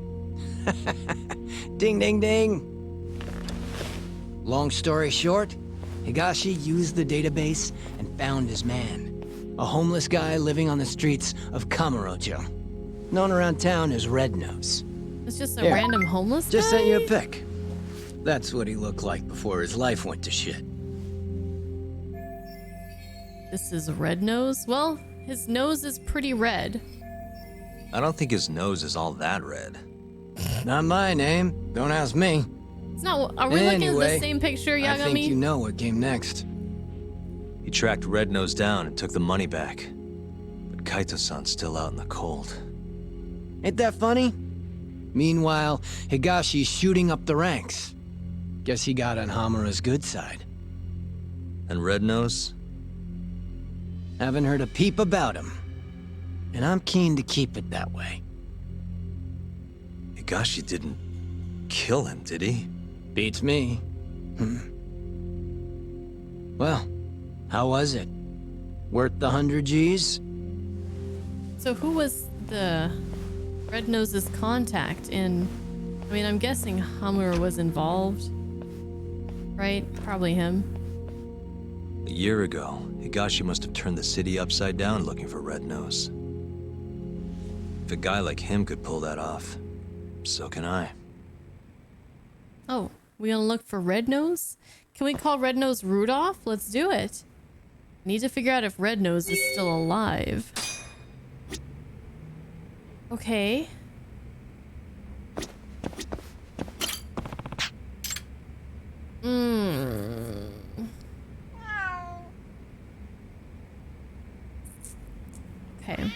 Ding, ding, ding! Long story short, Higashi used the database and found his man. A homeless guy living on the streets of Kamurocho. Known around town as Red Nose. It's just a Here, random homeless guy? Just sent you a pic. That's what he looked like before his life went to shit. This is Red Nose? Well, his nose is pretty red. I don't think his nose is all that red. Not my name. Don't ask me. It's not... Are we looking at Anyway, the same picture, I Yagami? think you know what came next. He tracked Red Nose down and took the money back. But Kaito-san's still out in the cold. Ain't that funny? Meanwhile, Higashi's shooting up the ranks. Guess he got on Hamura's good side. And Red Nose? Haven't heard a peep about him. And I'm keen to keep it that way. Higashi didn't kill him, did he? Beats me. Well, how was it? Worth the 100 G's? So who was the Red Nose's contact in... I mean, I'm guessing Hamura was involved. Right? Probably him. A year ago, Higashi must have turned the city upside down looking for Red Nose. If a guy like him could pull that off, so can I. Oh, we gonna look for Red Nose? Can we call Red Nose Rudolph? Let's do it. Need to figure out if Red Nose is still alive. Okay. Okay.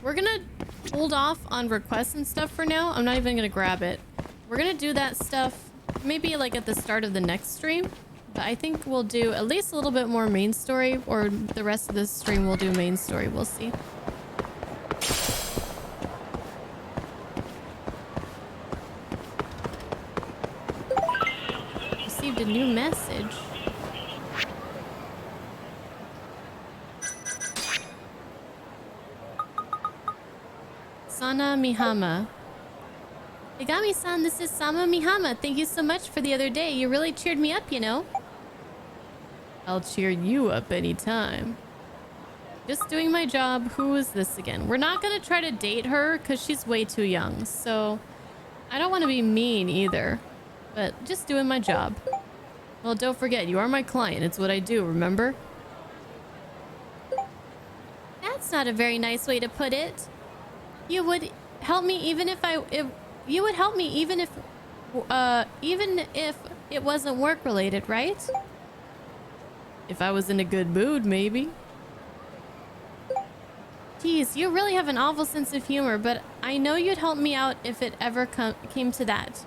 We're gonna hold off on requests and stuff for now. I'm not even gonna grab it. We're gonna do that stuff maybe like at the start of the next stream. But I think we'll do at least a little bit more main story, or the rest of this stream we'll do main story. We'll see. Received a new message. Sana Mihama. Higami-san, this is Sama Mihama. Thank you so much for the other day. You really cheered me up, you know. I'll cheer you up anytime. Just doing my job. Who is this again? We're not gonna try to date her because she's way too young. So I don't want to be mean either. But just doing my job. Well, don't forget, you are my client. It's what I do, remember? That's not a very nice way to put it. You would help me even if you would help me even if it wasn't work related, right? If I was in a good mood, maybe. Geez, you really have an awful sense of humor, but I know you'd help me out if it ever came to that.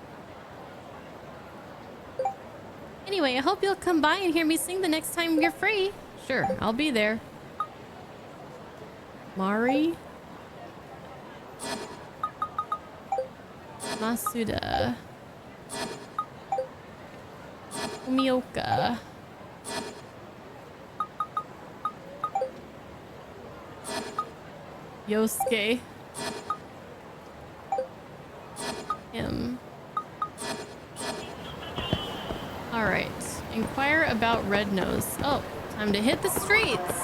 Anyway, I hope you'll come by and hear me sing the next time you're free. Sure, I'll be there. Mari? Masuda. Umioka. Yosuke. Him. Alright. Inquire about Red Nose. Oh, time to hit the streets.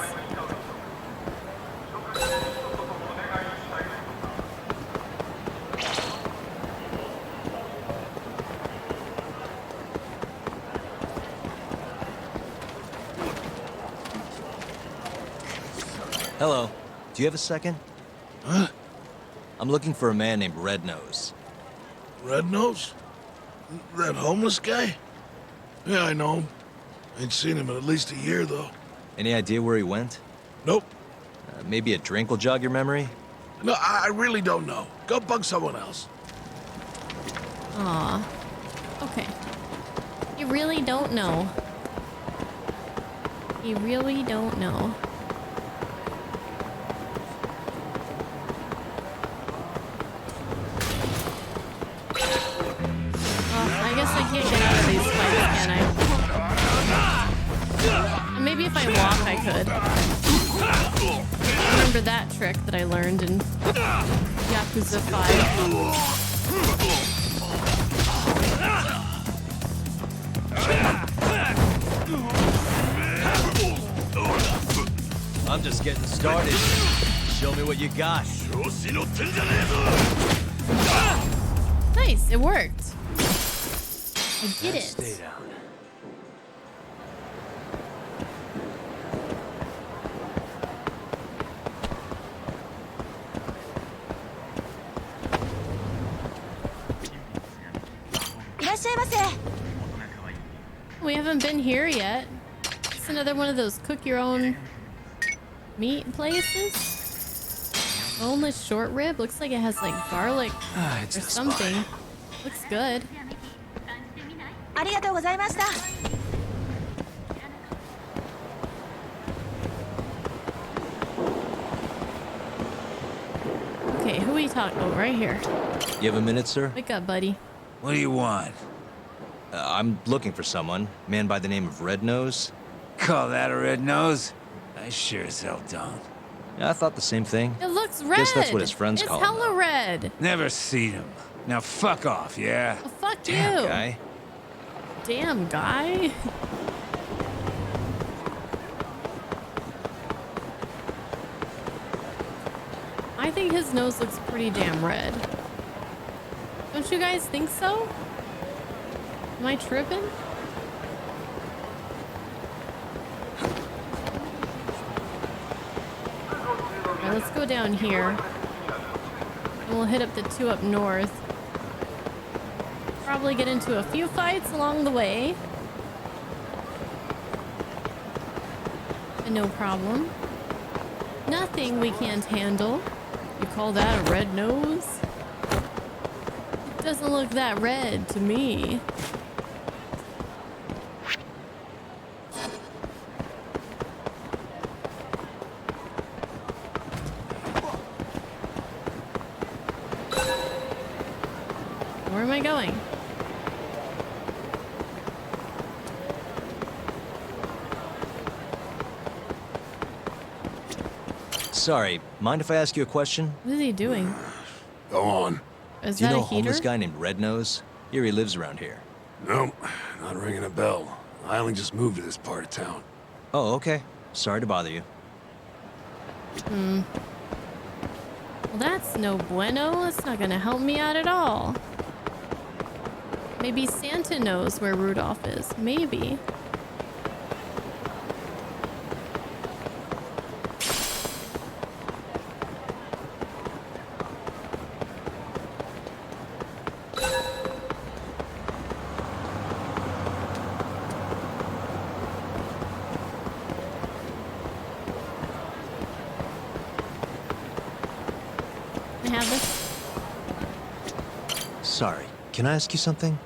Hello. Do you have a second? Huh? I'm looking for a man named Red Nose. Red Nose? That homeless guy? Yeah, I know him. Ain't seen him in at least a year, though. Any idea where he went? Nope. Maybe a drink will jog your memory? No, I really don't know. Go bug someone else. Aw. Okay. You really don't know. You really don't know. I guess I can't get out of these fights, can I? Maybe if I walk, I could. I remember that trick that I learned in Yakuza 5. I'm just getting started. Show me what you got. Nice, it worked. I did it. Stay down. We haven't been here yet. It's another one of those cook your own meat places. Boneless short rib. Looks like it has like garlic or something. Looks good. Okay, who are we talking about? Right here. You have a minute, sir? Wake up, buddy. What do you want? I'm looking for someone. Man by the name of Red Nose. Call that a red nose? I sure as hell don't. Yeah, I thought the same thing. It looks red. Guess that's what his friends call him. It's hella red. Never seen him. Now fuck off, yeah? Oh, fuck Damn, you. guy. Damn, guy. I think his nose looks pretty damn red. Don't you guys think so? Am I tripping? Alright, let's go down here. And we'll hit up the two up north. Probably get into a few fights along the way. And no problem. Nothing we can't handle. You call that a red nose? It doesn't look that red to me. Where am I going? Sorry, mind if I ask you a question? What is he doing? Go on. Is Do you that know a a heater? homeless guy named Red Nose? Here he lives around here. Nope, not ringing a bell. I only just moved to this part of town. Oh, okay. Sorry to bother you. Well, that's no bueno. That's not gonna help me out at all. Maybe Santa knows where Rudolph is. Maybe. Can I have this? Sorry, can I ask you something?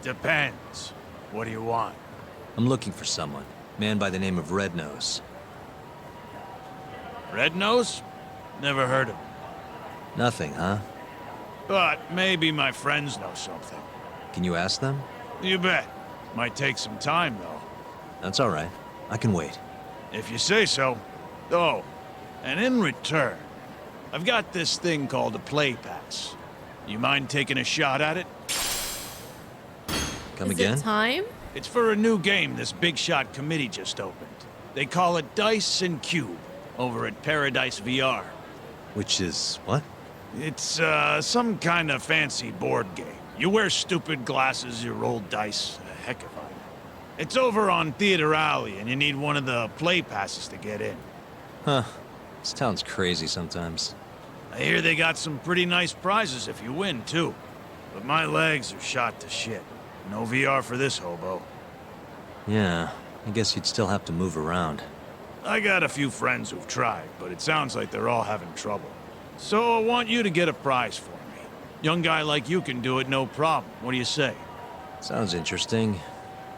Depends. What do you want? I'm looking for someone. Man by the name of Red Nose. Red Nose? Never heard of him. Nothing, huh? But maybe my friends know something. Can you ask them? You bet. Might take some time, though. That's all right. I can wait. If you say so. Oh, and in return, I've got this thing called a play pass. You mind taking a shot at it? Come Is again? it time? It's for a new game this big shot committee just opened. They call it Dice and Cube over at Paradise VR. Which is what? It's some kind of fancy board game. You wear stupid glasses, you roll dice. Heck if I know. It's over on Theater Alley, and you need one of the play passes to get in. Huh. This town's crazy sometimes. I hear they got some pretty nice prizes if you win, too. But my legs are shot to shit. No VR for this hobo. Yeah, I guess you'd still have to move around. I got a few friends who've tried, but it sounds like they're all having trouble. So I want you to get a prize for me. Young guy like you can do it, no problem. What do you say? Sounds interesting.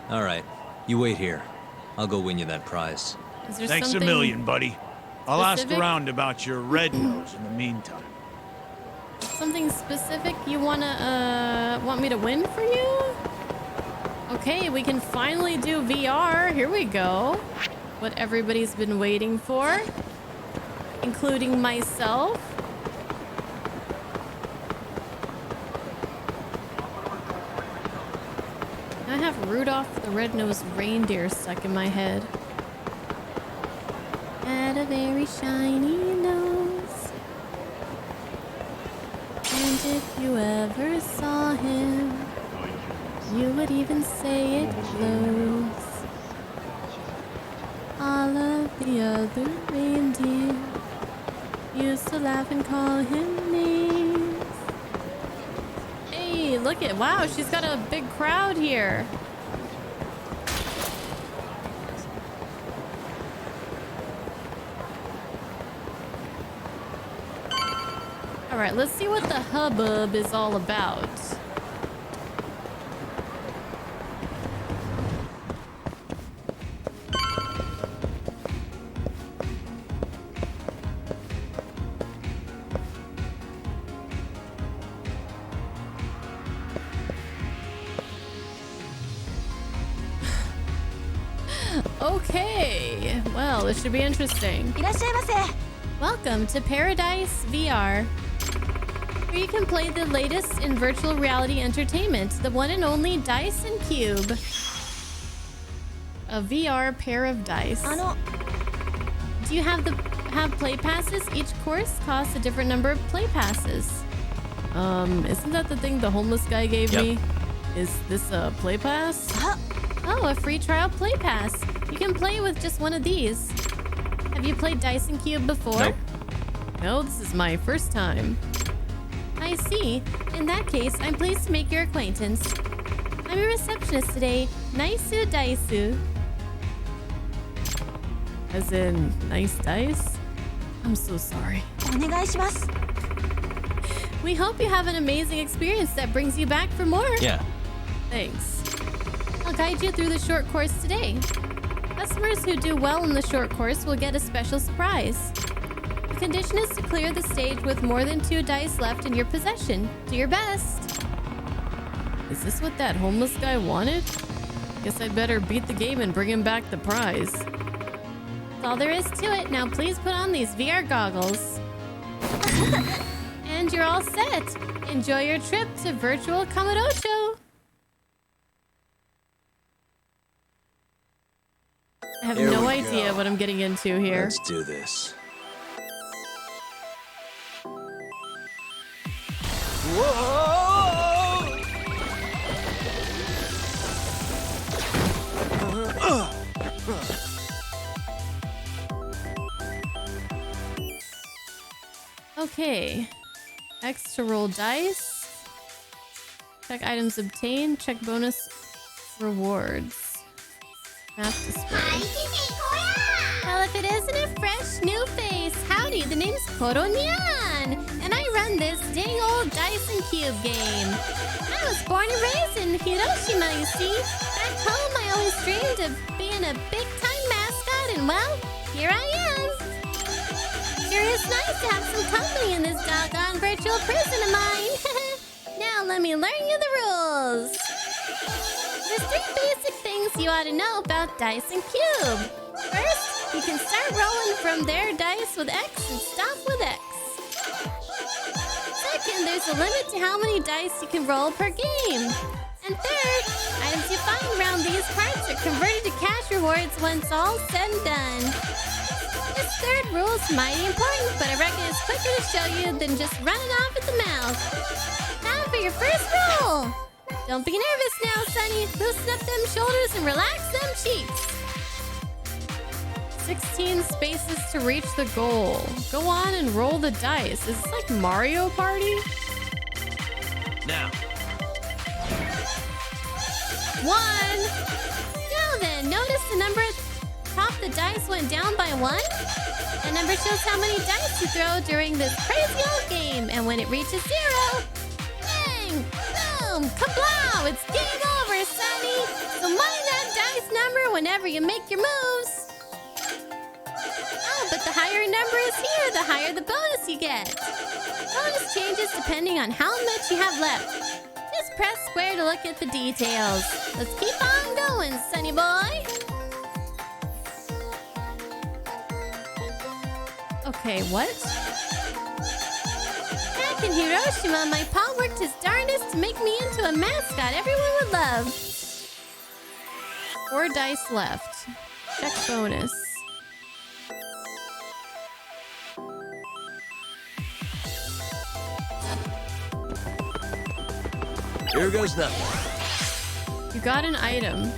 All right, you wait here. I'll go win you that prize. Is there Thanks a something million, buddy. I'll ask specific? around about your red nose in the meantime. Something specific you want me to win for you? Okay, we can finally do VR. Here we go. What everybody's been waiting for, including myself. I have Rudolph the Red-Nosed Reindeer stuck in my head. Had a very shiny nose. And if you ever saw him, you would even say it glows. All of the other reindeer used to laugh and call him names. Hey, look at, wow, she's got a big crowd here. All right, let's see what the hubbub is all about. Okay, well, this should be interesting. Welcome to Paradise VR, where you can play the latest in virtual reality entertainment, the one and only Dice and Cube. A VR pair of dice. Do you have play passes? Each course costs a different number of play passes. Isn't that the thing the homeless guy gave me? Is this a play pass? Oh, a free trial play pass. You can play with just one of these. Have you played Dice and Cube before? Nope. No, this is my first time. I see. In that case, I'm pleased to make your acquaintance. I'm your receptionist today, Naisu Daisu. As in, nice dice? I'm so sorry. We hope you have an amazing experience that brings you back for more. Yeah. Thanks. I'll guide you through the short course today. Customers who do well in the short course will get a special surprise. The condition is to clear the stage with more than 2 dice left in your possession. Do your best. Is this what that homeless guy wanted? Guess I'd better beat the game and bring him back the prize. That's all there is to it. Now please put on these VR goggles. And you're all set. Enjoy your trip to virtual Kamurocho. I have no idea what I'm getting into here. Let's do this. Okay. X to roll dice. Check items obtained. Check bonus rewards. Map display. Well, if it isn't a fresh new face, howdy, the name's Koronian, and I run this dang old Dice and Cube game. I was born and raised in Hiroshima, you see. Back home, I always dreamed of being a big-time mascot, and well, here I am. Sure is nice to have some company in this doggone virtual prison of mine. Now let me learn you the rules. There's 3 basic things you ought to know about Dice and Cube. First, you can start rolling from their dice with X and stop with X. Second, there's a limit to how many dice you can roll per game. And third, items you find around these parts are converted to cash rewards once all said and done. This third rule is mighty important, but I reckon it's quicker to show you than just running off at the mouth. Now for your first roll. Don't be nervous now, Sonny. Loosen up them shoulders and relax them cheeks. 16 spaces to reach the goal. Go on and roll the dice. Is this like Mario Party? Now. 1. Now then, notice the number at the top the dice went down by 1? The number shows how many dice you throw during this crazy old game. And when it reaches 0, bang, boom, kablow, it's game over, sonny. So mind that dice number whenever you make your moves. Oh, but the higher a number is here, the higher the bonus you get. Bonus changes depending on how much you have left. Just press square to look at the details. Let's keep on going, sonny boy. Okay, what? Back in Hiroshima, my pa worked his darndest to make me into a mascot everyone would love. 4 dice left. Check bonus. Here goes nothing. You got an item.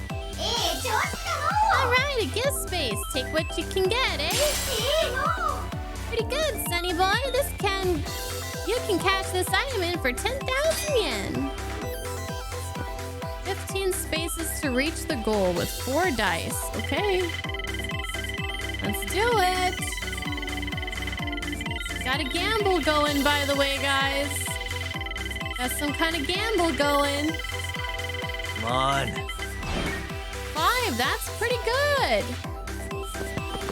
Alright, a gift space. Take what you can get, eh? Pretty good, sonny boy. You can cash this item in for 10,000 yen. 15 spaces to reach the goal with 4 dice. Okay. Let's do it. Got a gamble going, by the way, guys. Got some kind of gamble going. Come on. 5, that's pretty good.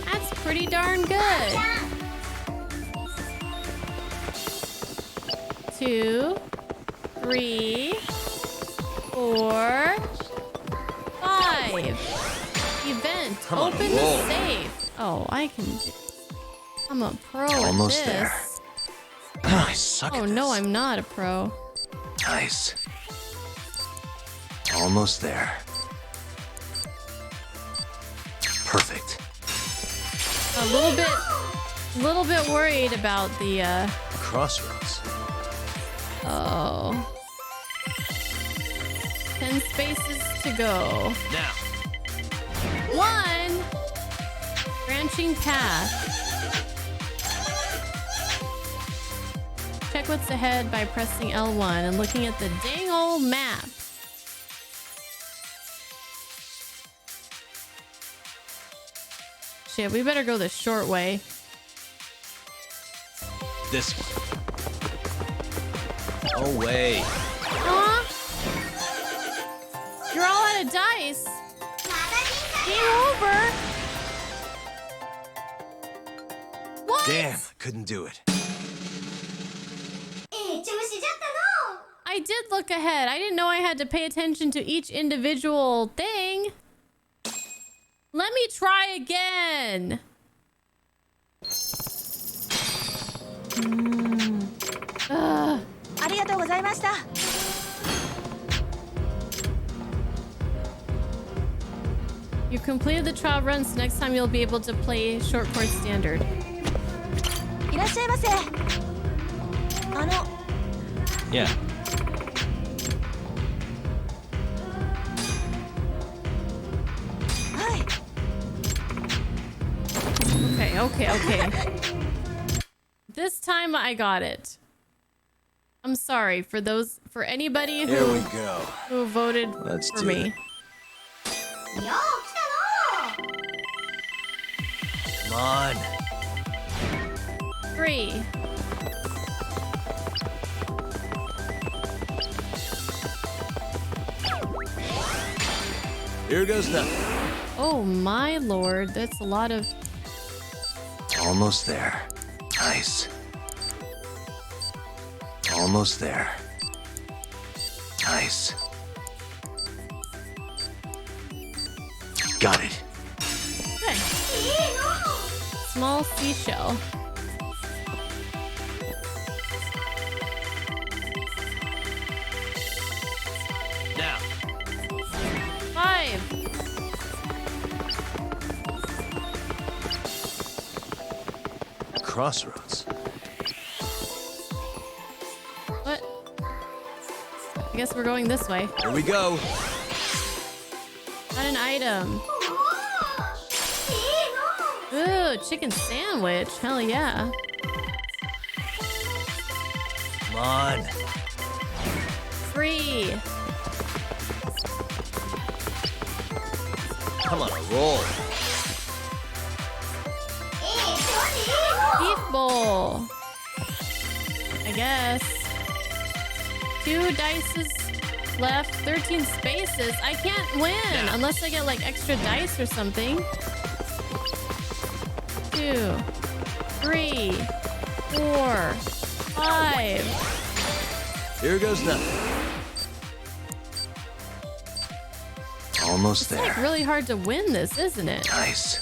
That's pretty darn good. 2, 3, 4, 5. Event. Come on, Open the roll. safe. Oh, I can do. I'm a pro Almost at there. this. I suck Oh at no, this. I'm not a pro. Nice. Almost there. Perfect. A little bit worried about the Crossroads. oh. 10 spaces to go. Now. 1 branching path. Check what's ahead by pressing L1 and looking at the dang old map. Shit, we better go the short way. This one. No way. Huh? You're all out of dice. Game over. What? Damn, couldn't do it. I did look ahead. I didn't know I had to pay attention to each individual thing. Let me try again. Ugh. You completed the trial run, so next time you'll be able to play short course standard. Yeah. Okay. This time I got it. I'm sorry for anybody Here we who go. voted Let's for do me. it. Come on. 3. Here goes nothing. Oh my lord, that's a lot of. Almost there. Nice. Almost there. Nice. Got it. Okay. Small seashell. Now. 5. Crossroads. What? I guess we're going this way. Here we go. Got an item. Ooh, chicken sandwich. Hell yeah. Come on. Free. Come on, a roll. Beef bowl. I guess. 2 dices left. 13 spaces. I can't win unless I get like extra dice or something. 2, 3, 4, 5. Here goes nothing. Almost there. It's like really hard to win this, isn't it? Nice.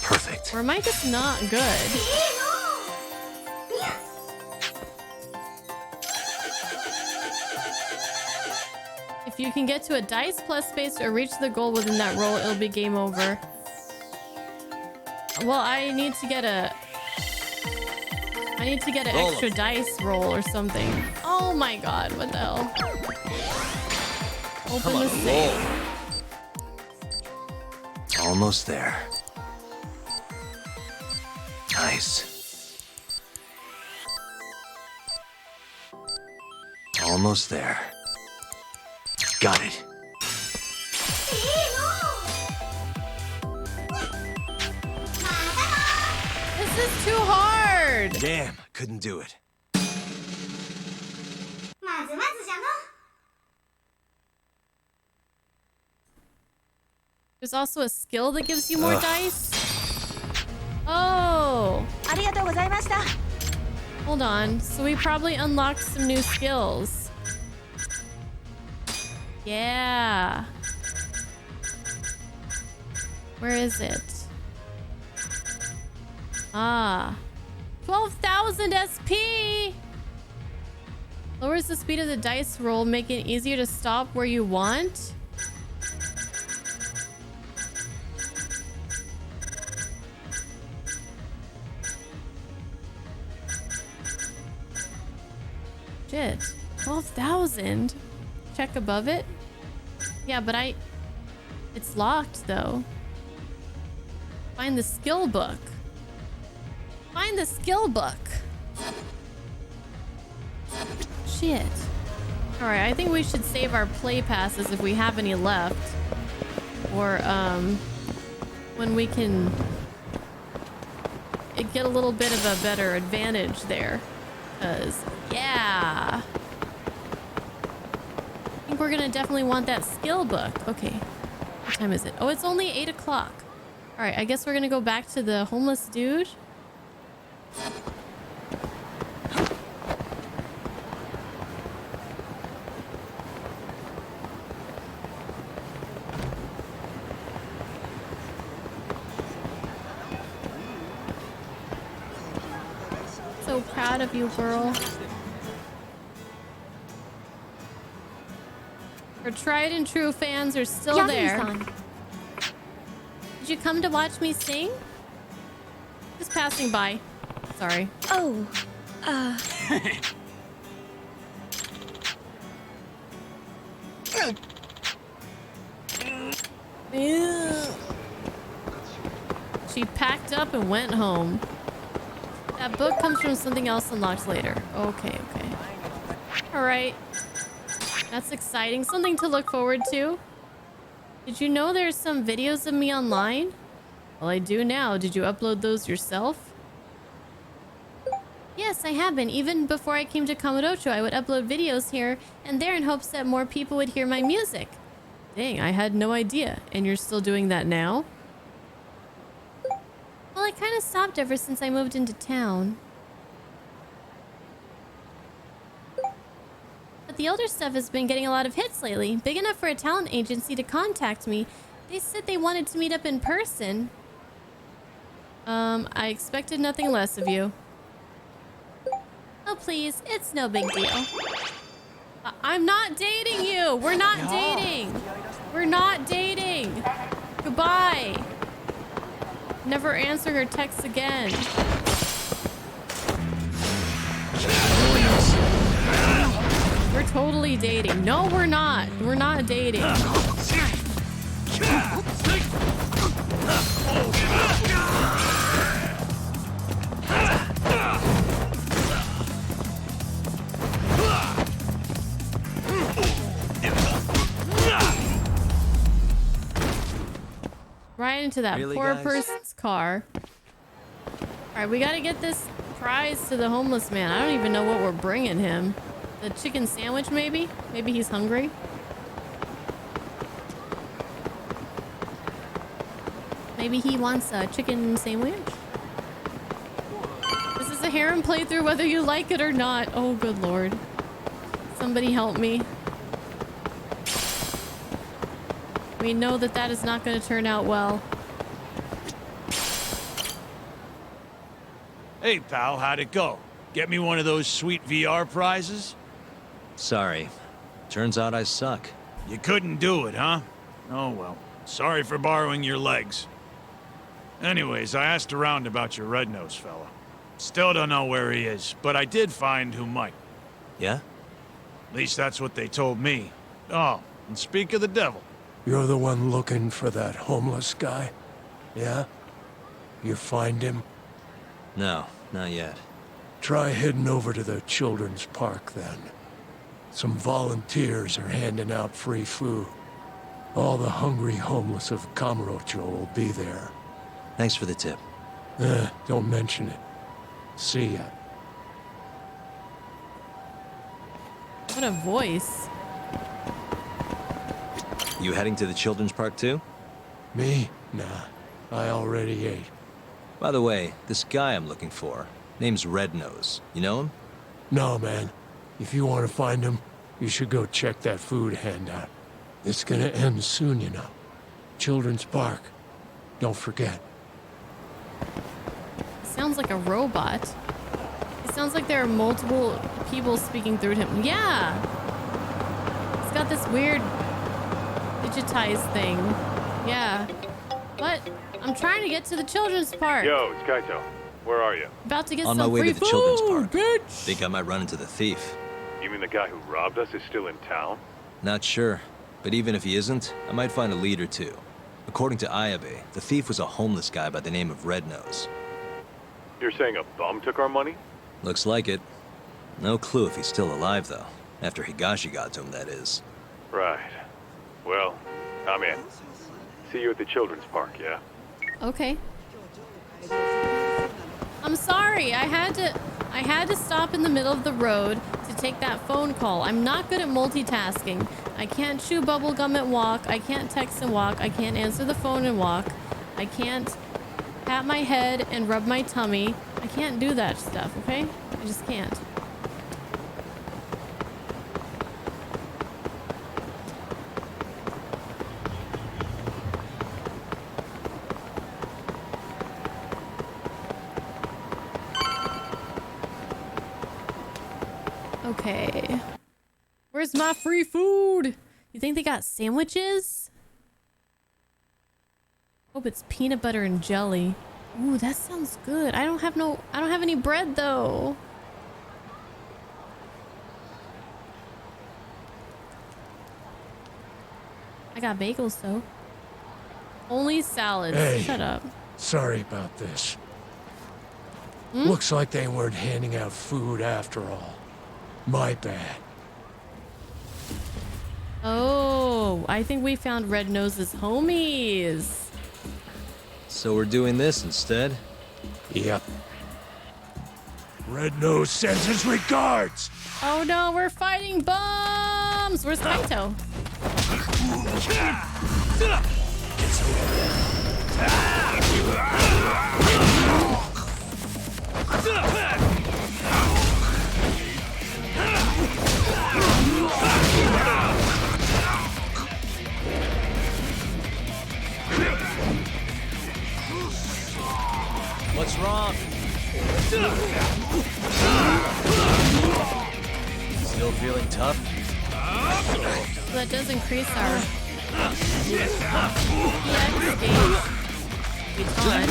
Perfect. Or am I just not good? If you can get to a dice plus space or reach the goal within that roll, it'll be game over. Well, I need to get an extra dice roll or something. Oh my god, what the hell? Open the safe. Almost there. Nice. Almost there. Got it. This is too hard. Damn, couldn't do it. There's also a skill that gives you more dice. Oh. Hold on. So we probably unlocked some new skills. Yeah. Where is it? Ah. 12,000 SP! Lowers the speed of the dice roll, making it easier to stop where you want. Shit. 12,000? Check above it? Yeah, but it's locked though. Find the skill book. Find the skill book. Shit. Alright, I think we should save our play passes if we have any left. Or, when we can get a little bit of a better advantage there. Because, yeah. I think we're gonna definitely want that skill book. Okay. What time is it? Oh, it's only 8 o'clock. Alright, I guess we're gonna go back to the homeless dude. So proud of you, girl. Our tried and true fans are still there. Did you come to watch me sing? Just passing by. Sorry. Oh, She packed up and went home. That book comes from something else unlocked later. Okay. Alright. That's exciting. Something to look forward to. Did you know there's some videos of me online? Well, I do now. Did you upload those yourself? Yes, I have been. Even before I came to Kamurocho, I would upload videos here and there in hopes that more people would hear my music. Dang, I had no idea. And you're still doing that now? Well, I kind of stopped ever since I moved into town. But the older stuff has been getting a lot of hits lately. Big enough for a talent agency to contact me. They said they wanted to meet up in person. I expected nothing less of you. Oh, please. It's no big deal. I'm not dating you. We're not dating. We're not dating. Goodbye. Never answer her texts again. We're totally dating. No, we're not. We're not dating. Right into that Really, poor guys? person's car. Alright, we gotta get this prize to the homeless man. I don't even know what we're bringing him. The chicken sandwich, maybe? Maybe he's hungry? Maybe he wants a chicken sandwich? This is a harem playthrough whether you like it or not. Oh, good lord. Somebody help me. We know that that is not going to turn out well. Hey, pal, how'd it go? Get me one of those sweet VR prizes? Sorry. Turns out I suck. You couldn't do it, huh? Oh, well. Sorry for borrowing your legs. Anyways, I asked around about your red-nosed fella. Still don't know where he is, but I did find who might. Yeah? At least that's what they told me. Oh, and speak of the devil. You're the one looking for that homeless guy? Yeah? You find him? No, not yet. Try heading over to the children's park then. Some volunteers are handing out free food. All the hungry homeless of Kamurocho will be there. Thanks for the tip. Don't mention it. See ya. What a voice. You heading to the children's park too? Me? Nah. I already ate. By the way, this guy I'm looking for, name's Red Nose. You know him? No, man. If you want to find him, you should go check that food handout. It's gonna end soon, you know. Children's park. Don't forget. Sounds like a robot. It sounds like there are multiple people speaking through him. Yeah! It's got this weird digitized thing. Yeah. What? I'm trying to get to the children's park. Yo, it's Kaito. Where are you? About to get On some my way free to the children's food, park. bitch! Think I might run into the thief. You mean the guy who robbed us is still in town? Not sure, but even if he isn't, I might find a lead or two. According to Ayabe, the thief was a homeless guy by the name of Red Nose. You're saying a bum took our money? Looks like it. No clue if he's still alive, though. After Higashi got to him, that is. Right. Well, I'm in. See you at the children's park, yeah? Okay. I'm sorry. I had to stop in the middle of the road to take that phone call. I'm not good at multitasking. I can't chew bubble gum and walk. I can't text and walk. I can't answer the phone and walk. I can't pat my head and rub my tummy. I can't do that stuff, okay? I just can't. Okay. Where's my free food? You think they got sandwiches? Hope it's peanut butter and jelly. Ooh, that sounds good. I don't have any bread though. I got bagels though. Only salads. Hey. Shut up. Sorry about this. Looks like they weren't handing out food after all. My bad. Oh, I think we found Red Nose's homies. So we're doing this instead? Yep. Red Nose sends his regards! Oh no, we're fighting bums! Where's Kaito? What's wrong? Still feeling tough? So that does increase our EX gauge a ton.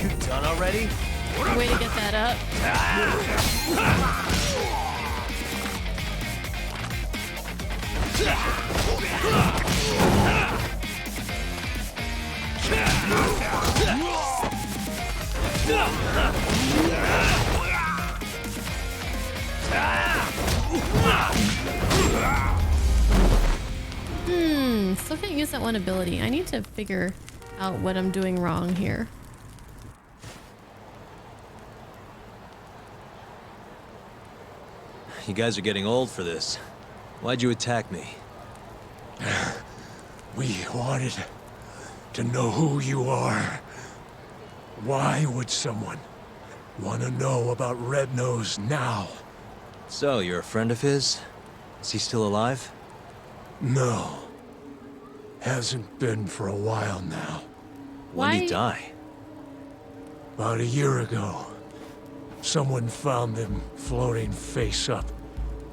You done already? Way to get that up. Still can't use that one ability. I need to figure out what I'm doing wrong here. You guys are getting old for this. Why'd you attack me? We wanted to know who you are. Why would someone want to know about Red Nose now? So, you're a friend of his? Is he still alive? No. Hasn't been for a while now. When'd he die? About a year ago. Someone found him floating face up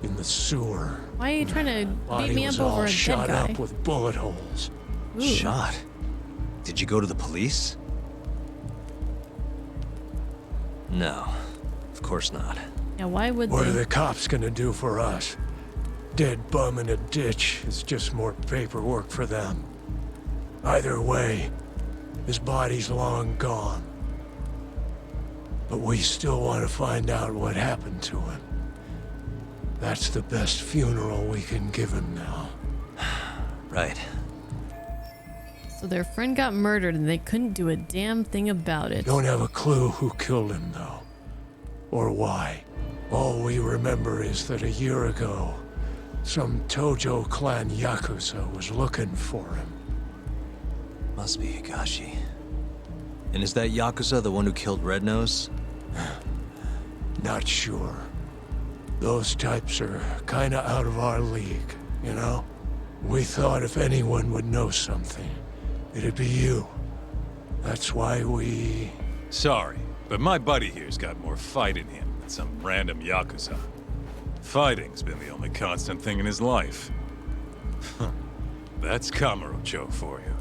in the sewer. Why are you trying to beat me Body was up over all a dead shot guy? up with bullet holes. Ooh. Shot? Did you go to the police? No, of course not. Yeah, why would What they? are the cops gonna do for us? Dead bum in a ditch is just more paperwork for them. Either way, his body's long gone. But we still want to find out what happened to him. That's the best funeral we can give him now. Right. So their friend got murdered and they couldn't do a damn thing about it. Don't have a clue who killed him, though. Or why. All we remember is that a year ago, some Tojo clan Yakuza was looking for him. Must be Higashi. And is that Yakuza the one who killed Red Nose? Not sure. Those types are kinda out of our league, you know? We thought if anyone would know something, it'd be you. That's why we... Sorry, but my buddy here's got more fight in him than some random Yakuza. Fighting's been the only constant thing in his life. That's Kamurocho for you.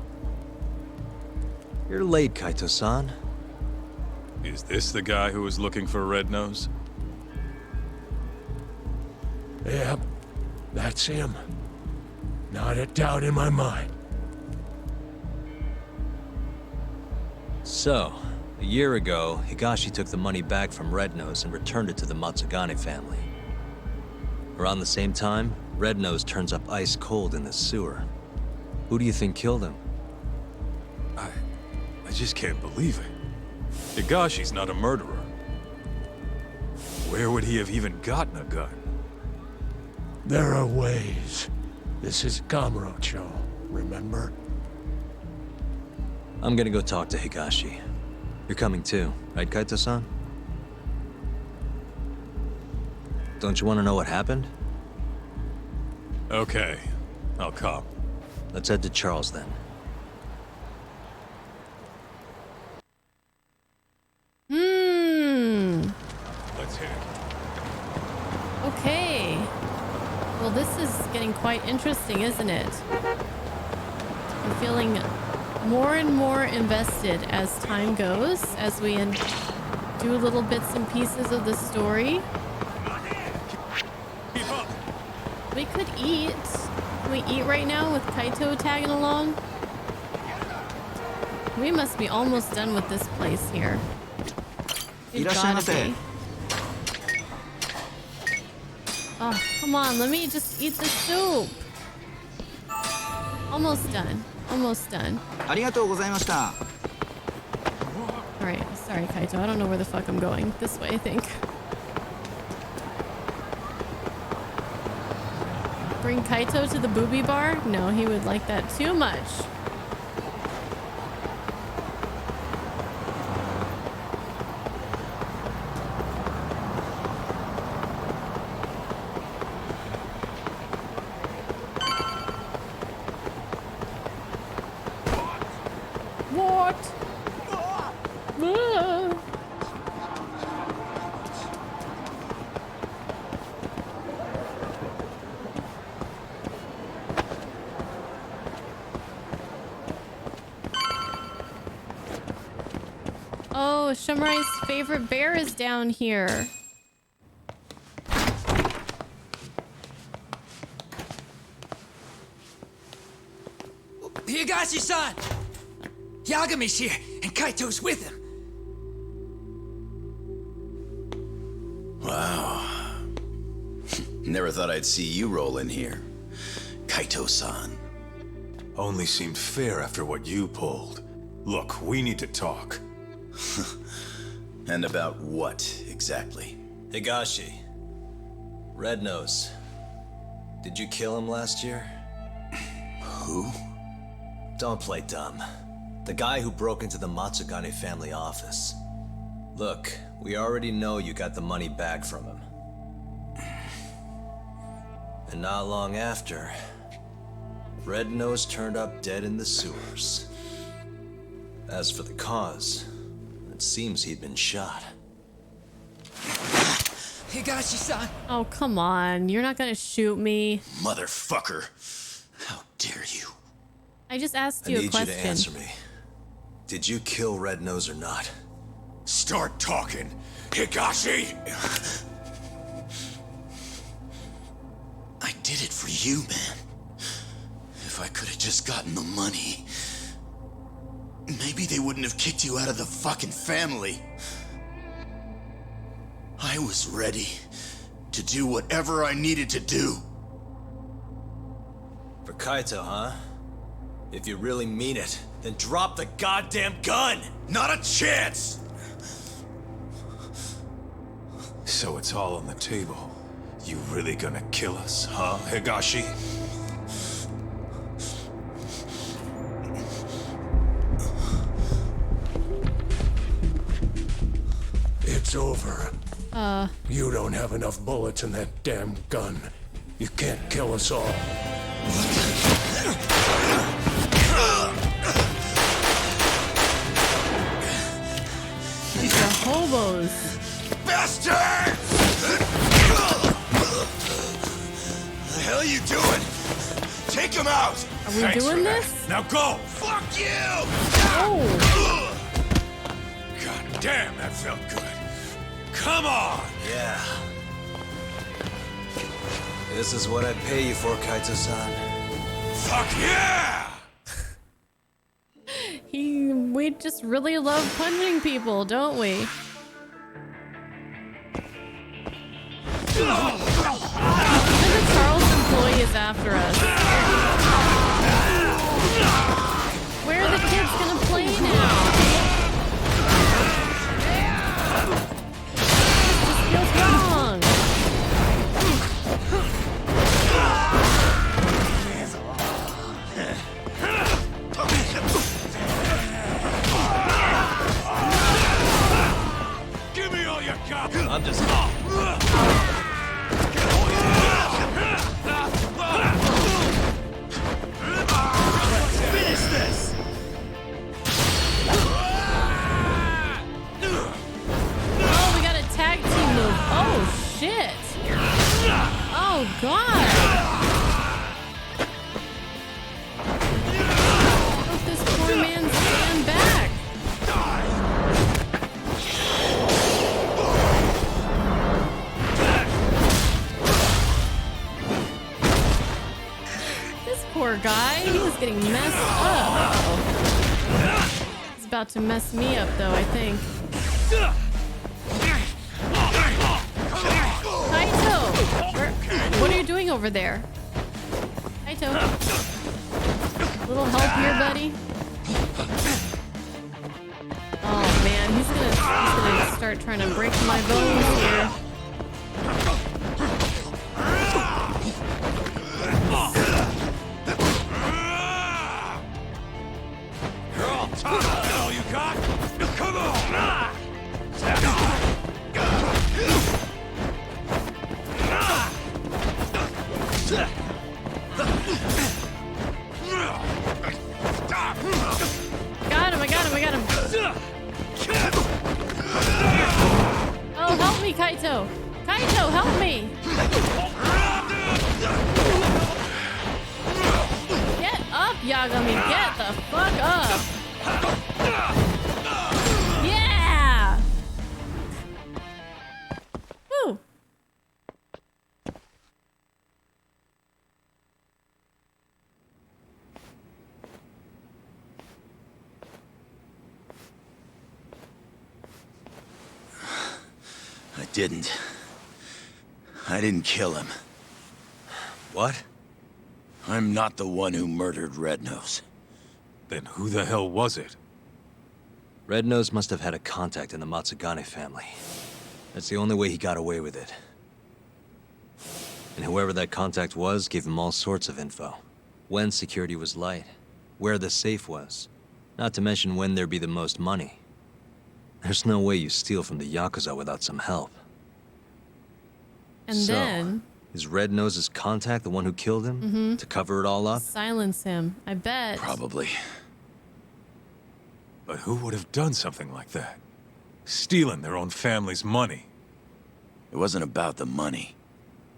You're late, Kaito-san. Is this the guy who was looking for Red Nose? Yep, that's him. Not a doubt in my mind. So, a year ago, Higashi took the money back from Red Nose and returned it to the Matsugane family. Around the same time, Red Nose turns up ice cold in the sewer. Who do you think killed him? I just can't believe it. Higashi's not a murderer. Where would he have even gotten a gun? There are ways. This is Kamurocho, remember? I'm gonna go talk to Higashi. You're coming too, right, Kaito-san? Don't you want to know what happened? Okay, I'll come. Let's head to Charles then. Let's hit it. Okay. Well, this is getting quite interesting, isn't it? I'm feeling more and more invested as time goes, as we do little bits and pieces of the story. We could eat. Can we eat right now with Kaito tagging along? We must be almost done with this place here. It's gotta be. Oh, come on. Let me just eat the soup. Almost done. Almost done. Alright, sorry Kaito. I don't know where the fuck I'm going. This way, I think. Bring Kaito to the booby bar? No, he would like that too much. What? Ah. Oh, Shamrai's favorite bear is down here. Higashi-san! Yagami's here, and Kaito's with him. Wow. Never thought I'd see you roll in here. Kaito-san. only seemed fair after what you pulled. Look, we need to talk. And about what, exactly? Higashi. Red Nose. Did you kill him last year? Who? Don't play dumb. The guy who broke into the Matsugane family office. Look, we already know you got the money back from him. And not long after, Red Nose turned up dead in the sewers. As for the cause, it seems he'd been shot. Higashi-san! Oh, come on. You're not gonna shoot me. Motherfucker. How dare you? I just asked you a question. I need you to answer me. Did you kill Red Nose or not? Start talking, Higashi! I did it for you, man. If I could have just gotten the money, maybe they wouldn't have kicked you out of the fucking family. I was ready to do whatever I needed to do. For Kaito, huh? If you really mean it, then drop the goddamn gun! Not a chance! So it's all on the table. You really gonna kill us, huh, Higashi? It's over. You don't have enough bullets in that damn gun. You can't kill us all. These are hobos. Bastard! The hell are you doing? Take him out! Are we doing this? Now go! Fuck you! Oh! God damn, that felt good. Come on! Yeah. This is what I pay you for, Kaito-san. Fuck yeah! We just really love punching people, don't we? Even the Charles employee is after us. Where are the kids gonna play now? This feels wrong. Give me all you got! I'm just... Finish this! Oh, we got a tag team move. Oh, shit. Oh, God. Let this poor man stand back. This poor guy, he was getting messed up. Uh-oh. He's about to mess me up, though, I think. Kaito! What are you doing over there? Kaito. Little help here, buddy. Oh man, he's gonna start trying to break my bones here. You're all tough. That's all you got? Come on! Oh, help me, Kaito! Kaito, help me! Get up, Yagami! Get the fuck up! Yeah! Woo! I didn't kill him. What? I'm not the one who murdered Red Nose. Then who the hell was it? Red Nose must have had a contact in the Matsugane family. That's the only way he got away with it. And whoever that contact was gave him all sorts of info. When security was light, where the safe was, not to mention when there'd be the most money. There's no way you steal from the Yakuza without some help. And so, then... is Red Nose's contact the one who killed him? To cover it all up? silence him, I bet. Probably. But who would have done something like that? Stealing their own family's money. It wasn't about the money.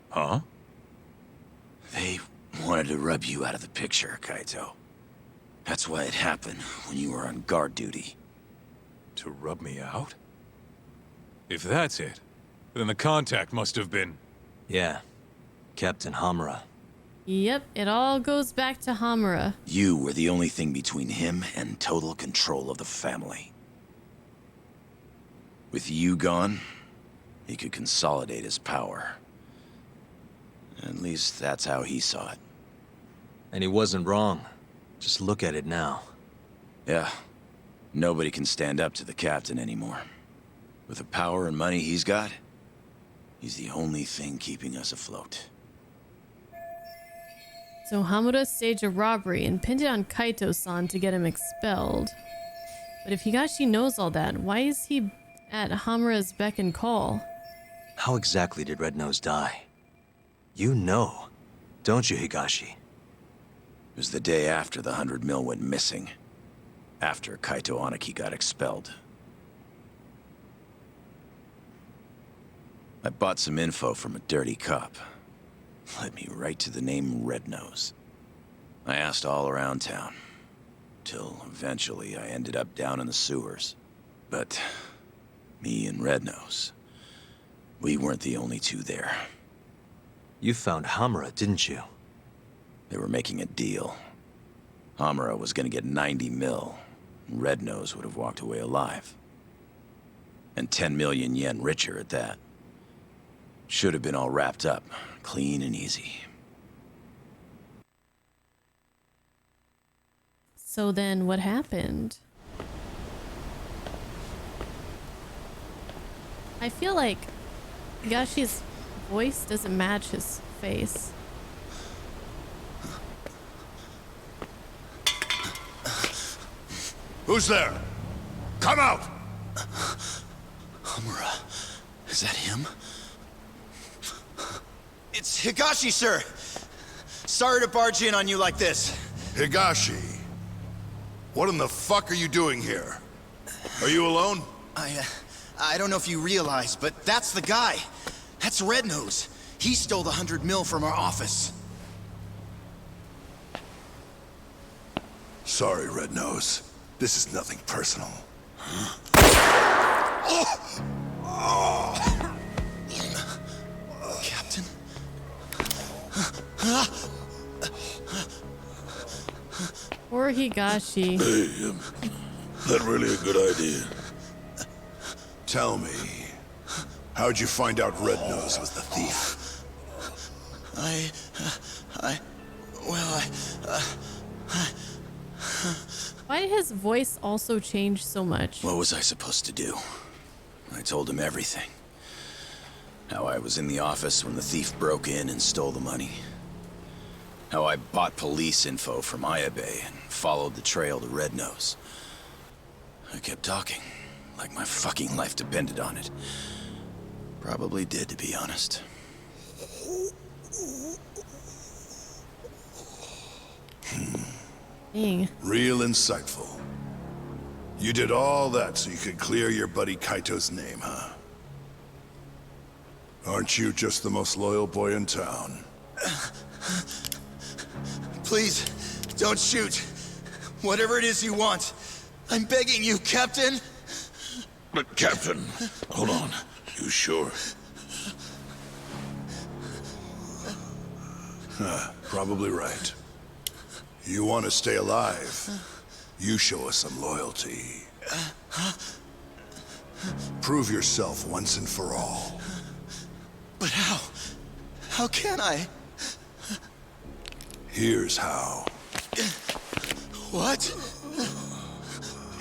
Huh? They wanted to rub you out of the picture, Kaito. That's why it happened when you were on guard duty. To rub me out? If that's it, then the contact must have been... Yeah. Captain Hamura. Yep, it all goes back to Hamura. You were the only thing between him and total control of the family. With you gone, he could consolidate his power. At least that's how he saw it. And he wasn't wrong. Just look at it now. Yeah. Nobody can stand up to the captain anymore. With the power and money he's got, he's the only thing keeping us afloat. So Hamura staged a robbery and pinned it on Kaito-san to get him expelled. But if Higashi knows all that, why is he at Hamura's beck and call? How exactly did Red Nose die? You know, don't you, Higashi? It was the day after the 100 mil went missing. After Kaito Aniki got expelled. I bought some info from a dirty cop. Led me right to the name Red Nose. I asked all around town. Till eventually I ended up down in the sewers. But me and Red Nose, we weren't the only two there. You found Hamura, didn't you? They were making a deal. Hamura was gonna get 90 mil. Red Nose would have walked away alive. And 10 million yen richer at that. Should have been all wrapped up, clean and easy. So then what happened? I feel like Higashi's voice doesn't match his face. Who's there? Come out! Hamura, is that him? It's Higashi, sir! Sorry to barge in on you like this. Higashi, what in the fuck are you doing here? Are you alone? I don't know if you realize, but that's the guy. That's Red Nose. He stole the 100 mil from our office. Sorry, Red Nose. This is nothing personal. Captain? Poor Higashi. Hey, that really a good idea? Tell me, how'd you find out Red Nose was the thief? Why did his voice also change so much? What was I supposed to do? I told him everything. How I was in the office when the thief broke in and stole the money. How I bought police info from Ayabe and followed the trail to Red Nose. I kept talking, like my fucking life depended on it. Probably did, to be honest. Dang. Real insightful. You did all that so you could clear your buddy Kaito's name, huh? Aren't you just the most loyal boy in town? Please, don't shoot. Whatever it is you want. I'm begging you, Captain. But Captain, hold on. You sure? Probably right. You want to stay alive, you show us some loyalty. Prove yourself once and for all. But how? How can I? Here's how. What?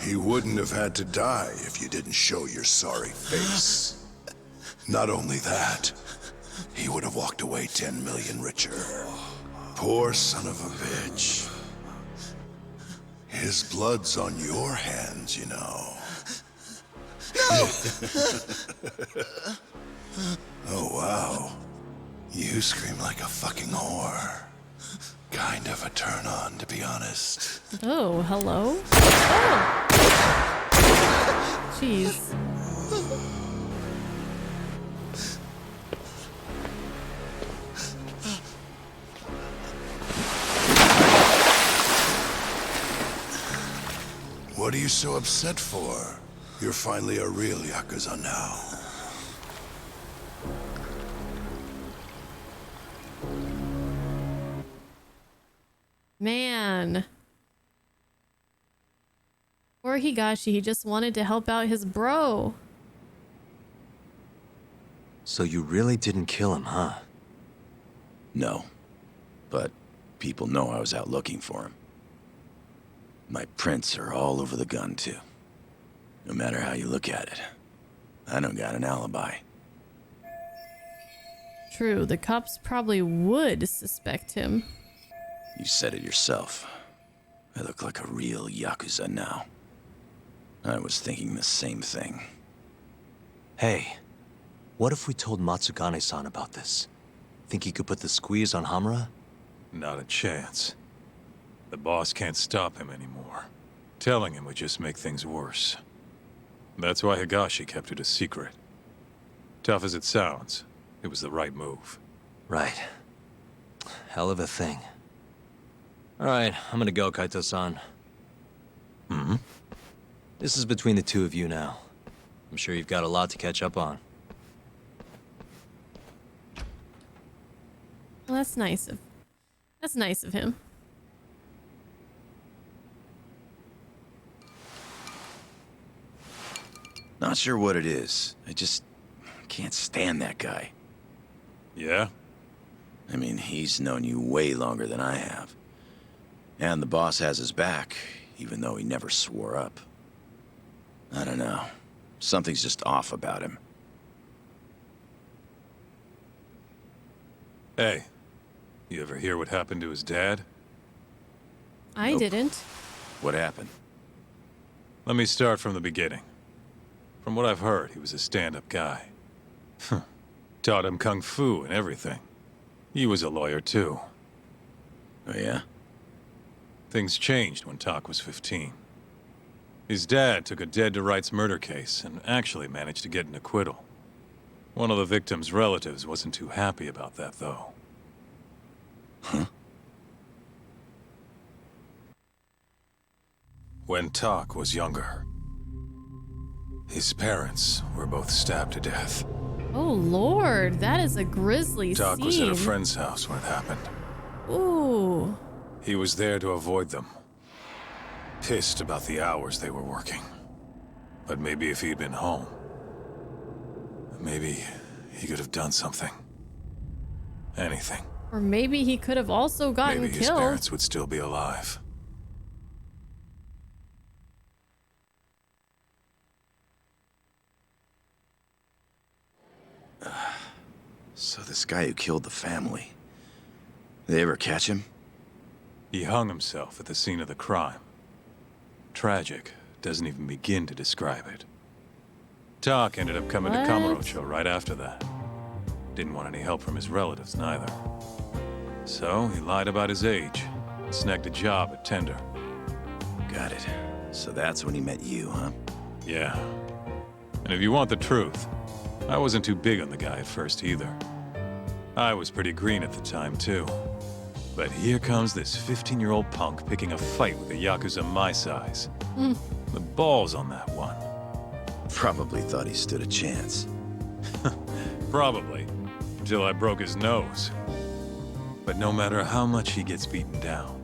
He wouldn't have had to die if you didn't show your sorry face. Not only that, he would have walked away 10 million richer. Poor son of a bitch. His blood's on your hands, you know. No! Oh, wow. You scream like a fucking whore. Kind of a turn on, to be honest. Oh, hello? Oh! Jeez. What are you so upset for? You're finally a real Yakuza now. Man. Poor Higashi, he just wanted to help out his bro. So you really didn't kill him, huh? No. But people know I was out looking for him. My prints are all over the gun, too. No matter how you look at it. I don't got an alibi. True, the cops probably would suspect him. You said it yourself. I look like a real Yakuza now. I was thinking the same thing. Hey, what if we told Matsugane-san about this? Think he could put the squeeze on Hamura? Not a chance. The boss can't stop him anymore. Telling him would just make things worse. That's why Higashi kept it a secret. Tough as it sounds, it was the right move. Right. Hell of a thing. Alright, I'm gonna go, Kaito-san. Hmm? This is between the two of you now. I'm sure you've got a lot to catch up on. Well, that's nice of him. Not sure what it is. I just can't stand that guy. Yeah? I mean, he's known you way longer than I have. And the boss has his back, even though he never swore up. I don't know. Something's just off about him. Hey, you ever hear what happened to his dad? I didn't. What happened? Let me start from the beginning. From what I've heard, he was a stand-up guy. Taught him kung fu and everything. He was a lawyer too. Oh yeah? Things changed when Tak was 15. His dad took a dead-to-rights murder case and actually managed to get an acquittal. One of the victim's relatives wasn't too happy about that, though. Huh? When Tak was younger, his parents were both stabbed to death. Oh lord, that is a grisly Tak scene. was at a friend's house when it happened. Ooh. He was there to avoid them. Pissed about the hours they were working. But maybe if he'd been home, maybe he could have done something. Anything. Or maybe he could have also gotten Maybe his killed. parents would still be alive. So this guy who killed the family, they ever catch him? He hung himself at the scene of the crime. Tragic. Doesn't even begin to describe it. Tak ended up coming to Kamurocho right after that. Didn't want any help from his relatives, neither. So he lied about his age and snagged a job at Tender. Got it. So that's when he met you, huh? Yeah. And if you want the truth, I wasn't too big on the guy at first either. I was pretty green at the time, too. But here comes this 15-year-old punk picking a fight with a Yakuza my size. The balls on that one. Probably thought he stood a chance. Probably. Until I broke his nose. But no matter how much he gets beaten down,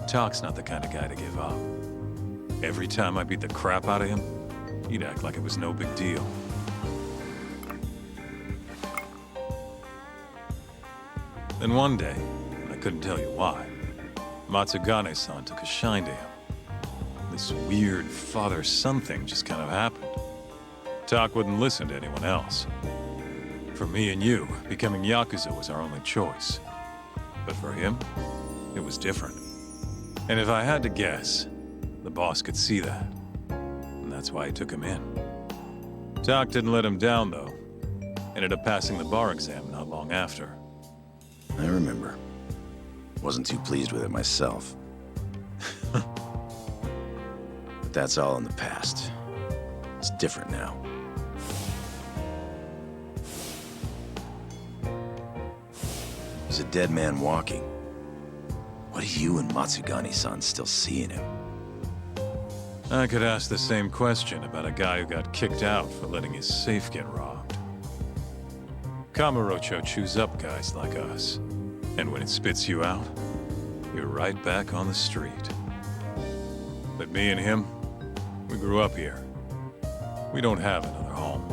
Tak's not the kind of guy to give up. Every time I beat the crap out of him, he'd act like it was no big deal. Then one day, and I couldn't tell you why, Matsugane-san took a shine to him. This weird father-son thing just kind of happened. Tak wouldn't listen to anyone else. For me and you, becoming Yakuza was our only choice. But for him, it was different. And if I had to guess, the boss could see that. And that's why he took him in. Tak didn't let him down, though. Ended up passing the bar exam not long after. I remember. Wasn't too pleased with it myself. But that's all in the past. It's different now. He's a dead man walking. What do you and Matsugane-san still see in him? I could ask the same question about a guy who got kicked out for letting his safe get robbed. Kamurocho chews up guys like us. And when it spits you out, you're right back on the street. But me and him, we grew up here. We don't have another home.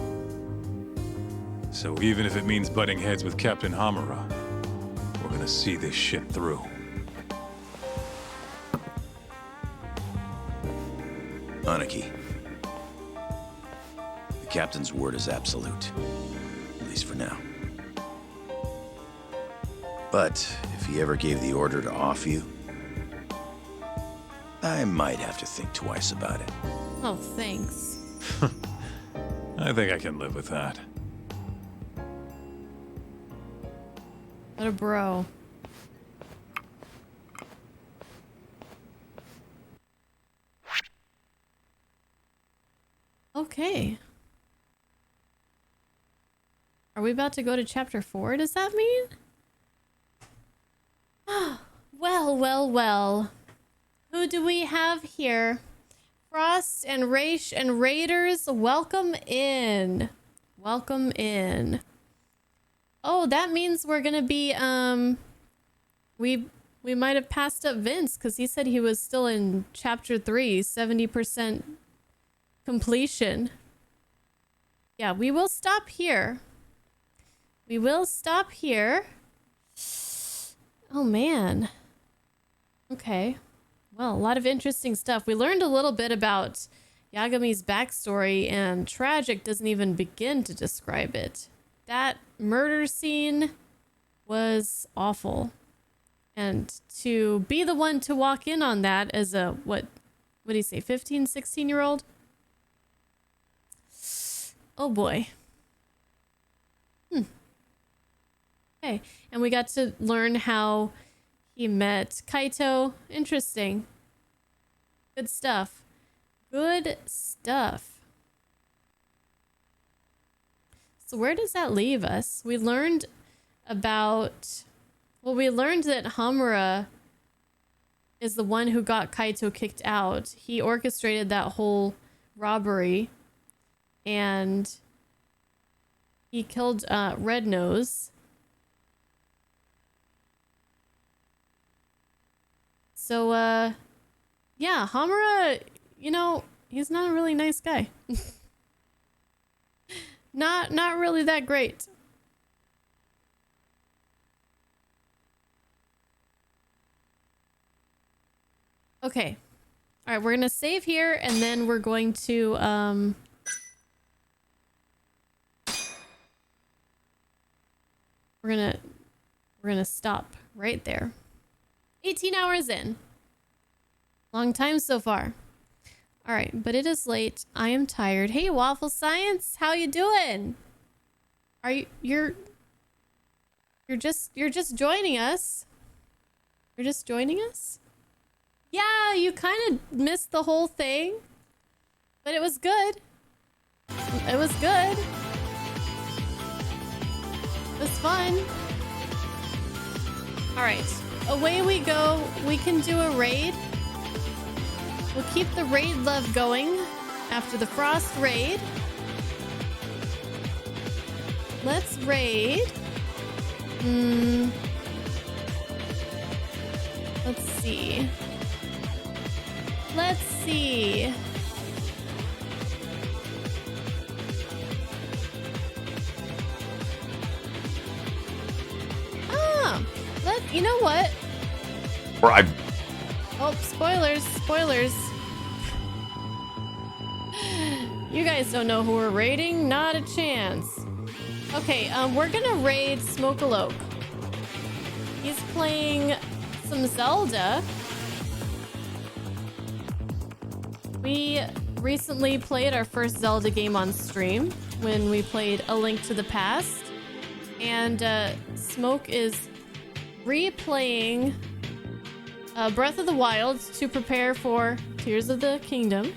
So even if it means butting heads with Captain Hamura, we're gonna see this shit through. Aniki. The captain's word is absolute. At least for now. But if he ever gave the order to off you, I might have to think twice about it. Oh, thanks. I think I can live with that. What a bro. Okay. Are we about to go to chapter 4? Does that mean? Well. Who do we have here? Frost and Raish and Raiders, welcome in. Welcome in. Oh, that means we're gonna be, we might have passed up Vince because he said he was still in chapter 3, 70% completion. Yeah, we will stop here. We will stop here. Oh, man. Okay. Well, a lot of interesting stuff. We learned a little bit about Yagami's backstory, and Tragic doesn't even begin to describe it. That murder scene was awful. And to be the one to walk in on that as a, what do you say, 15, 16-year-old? Oh, boy. Okay, and we got to learn how he met Kaito. Interesting. Good stuff. Good stuff. So where does that leave us? We learned about... Well, we learned that Hamura is the one who got Kaito kicked out. He orchestrated that whole robbery. And he killed Red Nose. So, yeah, Hamura, you know, he's not a really nice guy. Not really that great. Okay. All right, we're going to save here, and then we're going to, we're gonna stop right there. 18 hours in. Long time so far. All right, but it is late. I am tired. Hey, Waffle Science, how you doing? Are you're just joining us? You're just joining us? Yeah, you kind of missed the whole thing, but it was good. It was good. It was fun. All right. Away we go. We can do a raid. We'll keep the raid love going after the Frost raid. Let's raid. Let's see. Let's see. You know what? Or Oh, spoilers, spoilers. You guys don't know who we're raiding? Not a chance. Okay, we're gonna raid Smokealoke. He's playing some Zelda. We recently played our first Zelda game on stream when we played A Link to the Past. And Smoke is replaying Breath of the Wild to prepare for Tears of the Kingdom.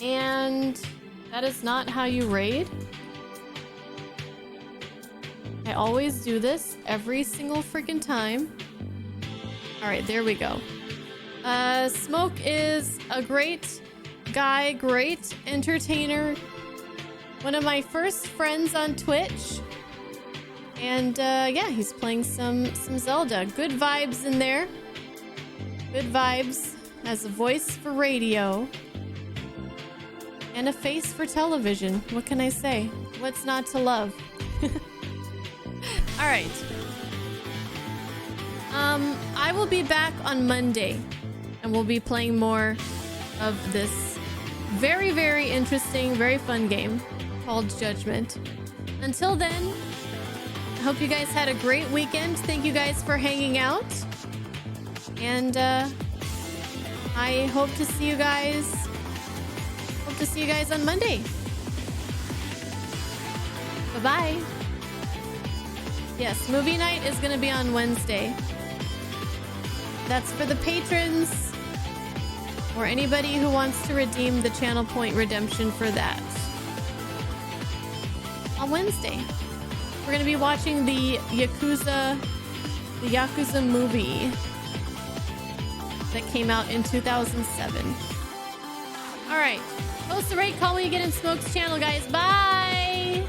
And that is not how you raid. I always do this every single freaking time. All right, there we go. Smoke is a great guy, great entertainer. One of my first friends on Twitch. And yeah, he's playing some Zelda. Good vibes in there. Good vibes. Has a voice for radio. And a face for television. What can I say? What's not to love? All right. I will be back on Monday. And we'll be playing more of this very, very interesting, very fun game called Judgment. Until then, I hope you guys had a great weekend. Thank you guys for hanging out. And I hope to see you guys. Hope to see you guys on Monday. Bye-bye. Yes, movie night is going to be on Wednesday. That's for the patrons or anybody who wants to redeem the channel point redemption for that. On Wednesday, we're going to be watching the Yakuza movie that came out in 2007. All right. Post the rate, call when you get in Smoke's channel, guys. Bye!